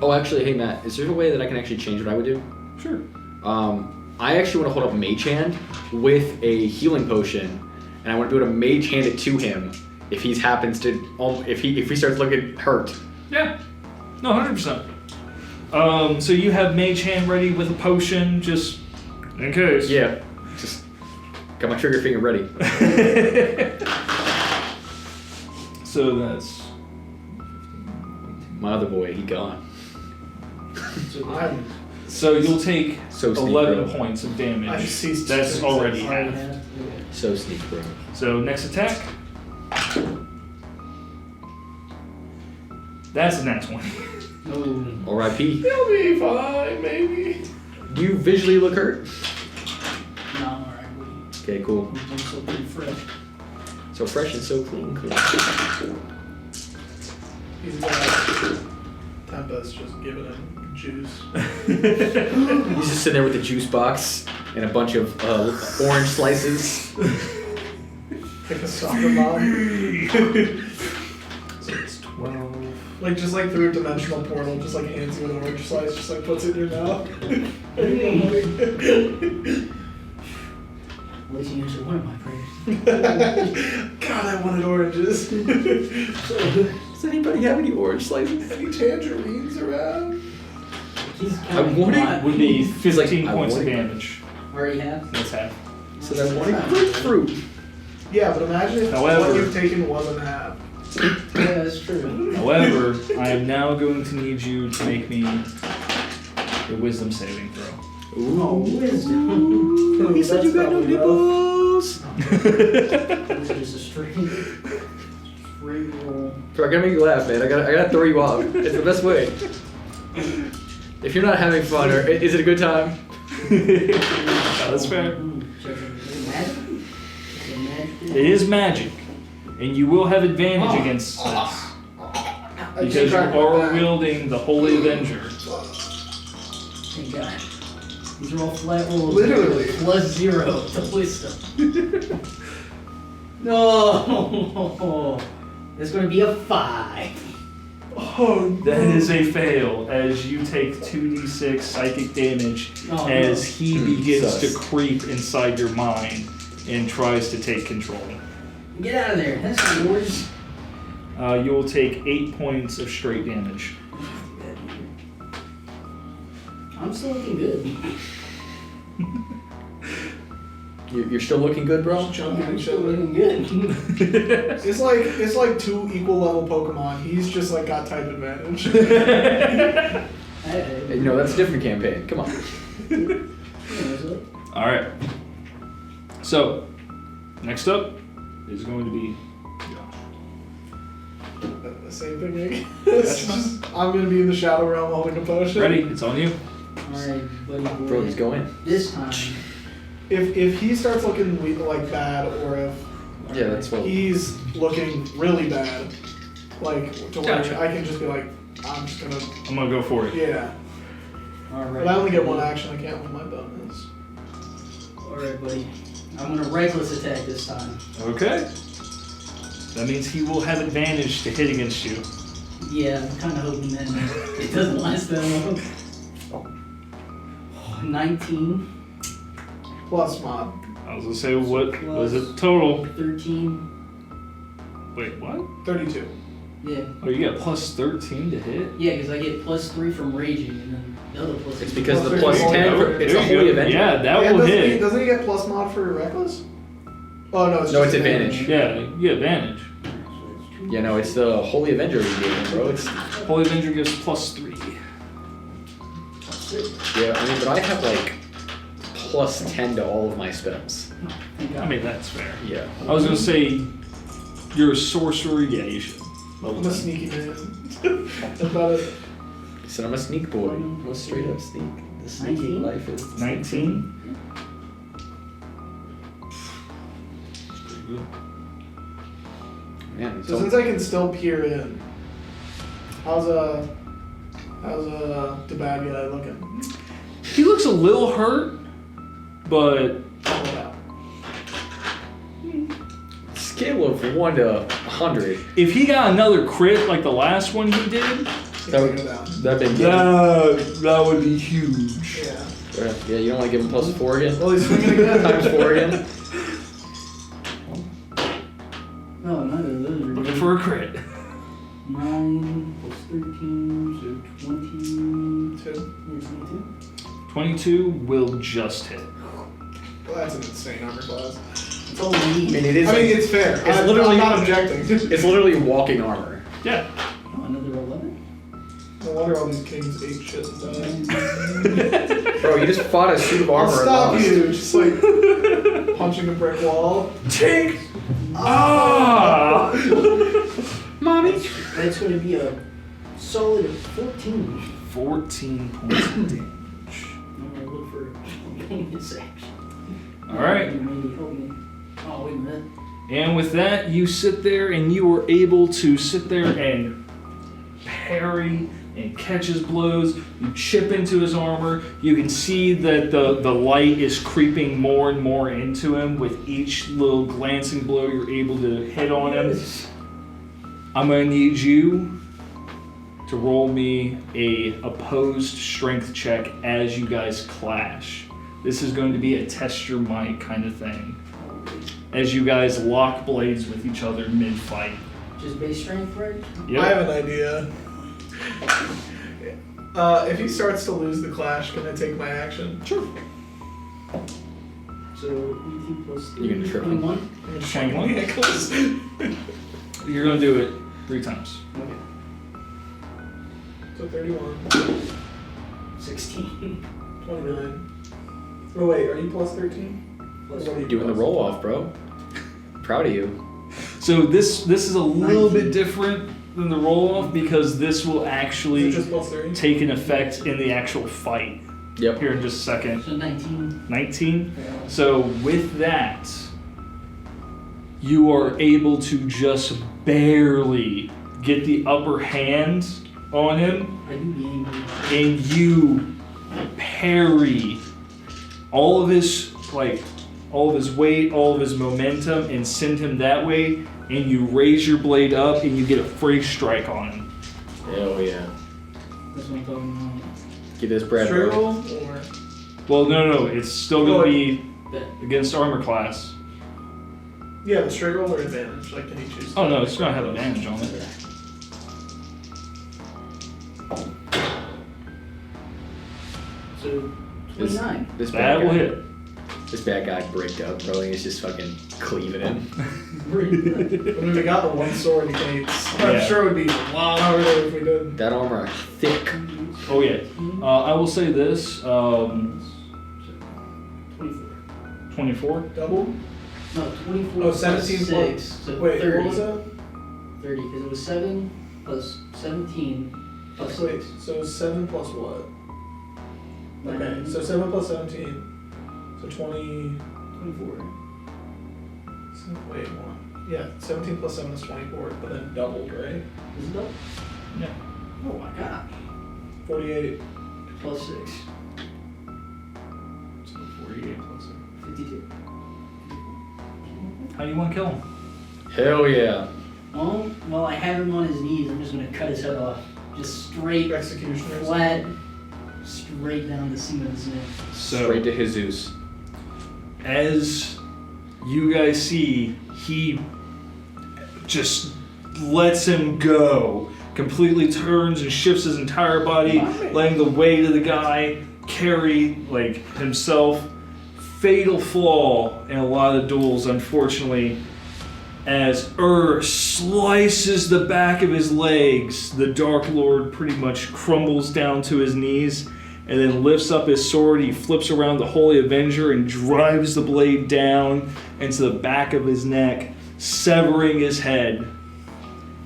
Oh, actually, hey Matt, is there a way that I can actually change what I would do? Sure. I actually want to hold up Mage Hand with a healing potion, and I want to be able to Mage Hand it to him if he happens to, if he starts looking hurt. Yeah. No, 100%. So you have Mage Hand ready with a potion, just in case. Yeah. Just got my trigger finger ready. So that's My other boy, he gone. So you'll take So sneak, 11 bro. points of damage. I just ceased That's to already exist. half. So sneak, bro. So next attack. That's a nat 20. Oh. R.I.P. He'll be fine, maybe. Do you visually look hurt? No, I'm alright. Okay, cool. I'm still pretty fresh. So fresh and so clean. Cool. He's got Tempest just giving him juice. He's just sitting there with the juice box and a bunch of orange slices. Like a soccer mom. So it's 12. Like just like through a dimensional portal, just like hands you an orange slice, just like puts it in your mouth. At least you answered one of my prayers. God, I wanted oranges. Does anybody have any orange slices? Any tangerines around? He's I counting wanted- a lot. Would be 15 I points of wanted- damage. Already have? That's half. So I want a grapefruit. Yeah, but imagine if However- what you've taken wasn't half. Yeah, that's true. However, I am now going to need you to make me a wisdom saving throw. Oh, wisdom. He said you got no nipples. This is a straight roll. Bro, I gotta make you laugh, man. I gotta throw you off. It's the best way. If you're not having fun, or is it a good time? That's fair. Is it magic? Is it magic? It is magic, and you will have advantage against this because you are wielding the Holy Avenger. Thank God. These are all flat rolls. Literally. +0 to wisdom. No! It's going to be a 5. Oh, That is a fail, as you take 2d6 psychic damage Oh, as he begins Sus. to creep inside your mind, and tries to take control. Get out of there. That's yours. You will take 8 points of straight damage. I'm still looking good. You're still looking good, bro? Jumping I'm each still other. looking good. It's like 2 equal level Pokemon. He's just like got type advantage. Hey. No, that's a different campaign. Come on. All right. So, next up is going to be Josh. The same thing again. It's just, I'm gonna be in the Shadow Realm holding a potion. Ready? It's on you. Alright, buddy boy. Bro, he's going. This time. If he starts looking like bad, or if Yeah, that's what. he's looking really bad, like to where Gotcha. I can just be like, I'm just gonna, I'm gonna go for it. yeah. Alright. But I only get 1 action. I can't with my bonus. Alright, buddy. I'm gonna reckless attack this time. Okay. That means he will have advantage to hit against you. Yeah, I'm kind of hoping that it doesn't last that long. 19, Plus mod. I was gonna say, what was it total? 13. Wait, what? 32. Yeah. Oh, you got plus 13 to hit? Yeah, because I get +3 from raging, and then the other plus. It's because the Plus plus 10. It's There a you Holy go. Avenger. Yeah, that Yeah, will doesn't hit. He, doesn't he get plus mod for reckless? Oh no, it's No, just it's advantage. Yeah, you get advantage. Yeah, no, it's the Holy Avenger we gave him, bro. It's, Holy Avenger gives plus 3. yeah, I mean, but I have like plus 10 to all of my spells. I mean, that's fair. Yeah. I was gonna say, you're a sorcerer. Yeah, you should. I'm Level a 10. sneaky man. That's about it. He said I'm a sneak boy. I'm a straight up sneak. The sneaky 19? life is. 19. Pretty good. Man, it's So all- since I can still peer in, how's the bad guy looking? He looks a little hurt, but Oh, Scale of 1 to 100. if he got another crit like the last one he did, that would go down. That'd been that would be huge. Yeah. Yeah, you don't want to give him plus 4 again? Well, he's swinging again. Times 4 again? No, none of those are Looking good. for a crit. 9 plus 13, so 20. Two. Yeah, 22. 22 will just hit. Well, that's an insane armor class. It's all we I need. mean, it is. I mean, it's fair. It's I'm literally- not objecting. It's literally walking armor. Yeah. Oh, another 11. No wonder all these kings ate shit and died. Bro, you just fought a suit of armor. I'll and stop lost. you. Just like punching a brick wall. Take. Ah! Mommy. That's going to be a solid 14. 14 points of damage. I'm going to look for bonus action. All right. Maybe help me. Oh, wait a minute. And with that, you sit there and you are able to sit there and parry and catch his blows. You chip into his armor. You can see that the light is creeping more and more into him. With each little glancing blow, you're able to hit on him. I'm going to need you to roll me a opposed strength check as you guys clash. This is going to be a test your might kind of thing. As you guys lock blades with each other mid-fight. Just base strength, right? Yep. I have an idea. If he starts to lose the clash, can I take my action? Sure. So, 18 plus 3, You can trip him. 21. I'm just 21? shaking the ankles. You're going to do it 3 times. Okay. So 31, 16. 29. Oh wait, are you plus 13? Plus What are you Doing the plus? roll off, bro. Proud of you. So this is a little 19. bit different than the roll-off because this will Is it actually just plus 3? take an effect in the actual fight. Yep. Here in just a second. So 19. 19. So with that, you are able to just barely get the upper hand on him, I do be angry. and you parry all of his weight, all of his momentum, and send him that way. And you raise your blade up, and you get a free strike on him. Hell yeah. That's what I'm talking about. Give this Brad. Straight bro. roll or Well, no, it's still going to be Bet. against armor class. Yeah, the straight roll or advantage? Like, can he choose? Oh no, it's gonna have advantage on it. So 29. This That bad will guy. hit. This bad guy bricked up, bro. He's just fucking cleaving him. I mean, we got the one sword he hates. I'm Yeah. sure it would be a lot harder if we did. That armor thick. Oh yeah. I will say this. 24. 24. Double? No, 24 Oh, 17 plus 6. So Wait, 30. what was that? 30, because it was 7 plus 17 plus Wait, 6. so 7 plus what? Okay, so 7 plus 17. So 20. 24. Wait, one. Yeah, 17 plus 7 is 24, but then doubled, right? Is it double? Yeah. Oh my god. 48. Plus 6. So 48 plus 52. How do you want to kill him? Hell yeah. Well, I have him on his knees. I'm just going to cut his head off. Just straight, Executioners. flat, straight down the seam of his neck. Straight to Jesus. As you guys see, he just lets him go. Completely turns and shifts his entire body, letting the weight of the guy carry like himself. Fatal flaw in a lot of duels, unfortunately, as slices the back of his legs. The Dark Lord pretty much crumbles down to his knees and then lifts up his sword. He flips around the Holy Avenger and drives the blade down into the back of his neck, severing his head.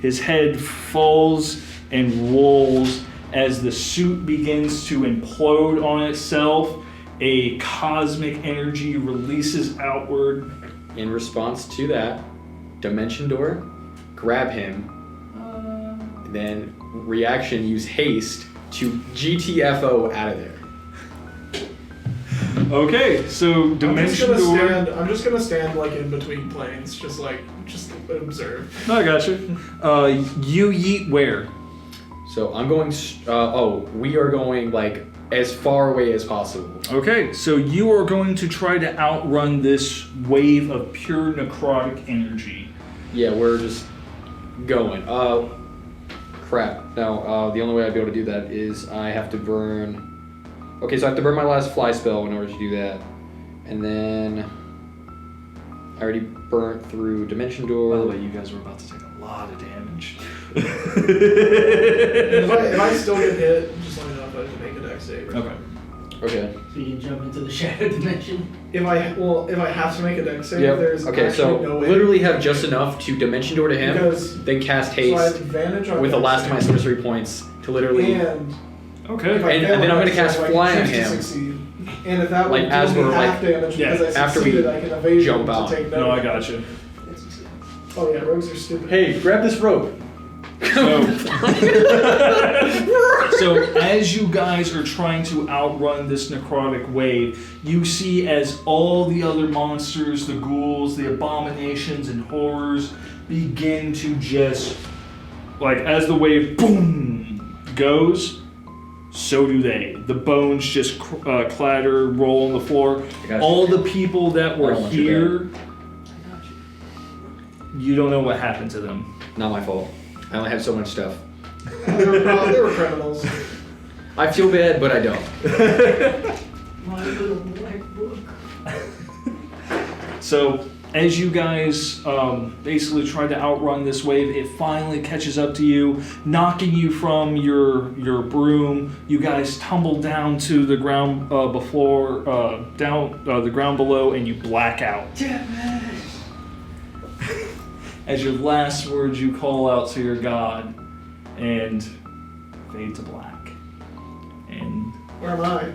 His head falls and rolls as the suit begins to implode on itself. A cosmic energy releases outward. In response to that, Dimension Door, grab him, then reaction, use haste to GTFO out of there. Okay, so Dimension Door. I'm just gonna stand like in between planes, just observe. No, I got you. You yeet where? So I'm going, we are going like as far away as possible. Okay, so you are going to try to outrun this wave of pure necrotic energy. Yeah, we're just going. Crap. Now, the only way I'd be able to do that is I have to burn... Okay, so I have to burn my last fly spell in order to do that. And then... I already burnt through Dimension Door. By the way, you guys were about to take a lot of damage. If I still get hit, just let me know if I have to make a dex save. Okay. Okay. So you can jump into the shadow dimension. If I have to make a dex save, Yep. there's Okay, actually so no way. literally have just enough to Dimension Door to him, Because- then cast So I have haste advantage on with the dex last of my save, sorcery points to literally... And Okay. if I And fail then on I'm gonna dex cast save, I fly can on choose to him. succeed. And if that Like, would as do me we're, half like- damage Yeah, because I after we succeeded, I can evade jump to out. take No, I damage. got you. That's insane. Oh yeah, rogues are stupid. Hey, grab this rope. So as you guys are trying to outrun this necrotic wave, you see as all the other monsters, the ghouls, the abominations and horrors begin to just, like as the wave boom goes, so do they. The bones just clatter, roll on the floor. got All the people that were I don't want you here, I got you. you don't know what happened to them. Not my fault. I only have so much stuff. They were criminals. I feel bad, but I don't. My little black book. So as you guys basically try to outrun this wave, it finally catches up to you, knocking you from your broom. You guys tumble down to the ground the ground below, and you black out. As your last words, you call out to your god, and fade to black. And Where am I?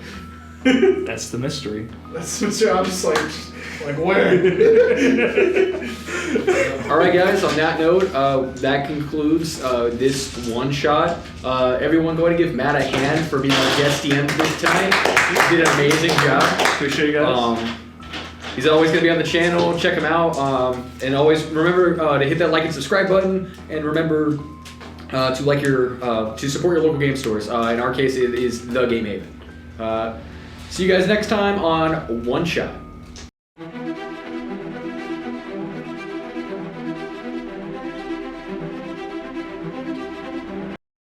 that's the mystery. That's what I'm just like where? All right, guys. On that note, that concludes this one shot. Everyone, go ahead and give Matt a hand for being our guest DM tonight. He did an amazing job. Appreciate you guys. He's always going to be on the channel. Check him out. And always remember to hit that like and subscribe button. And remember to support your local game stores. In our case, it is The Game Haven. See you guys next time on One Shot.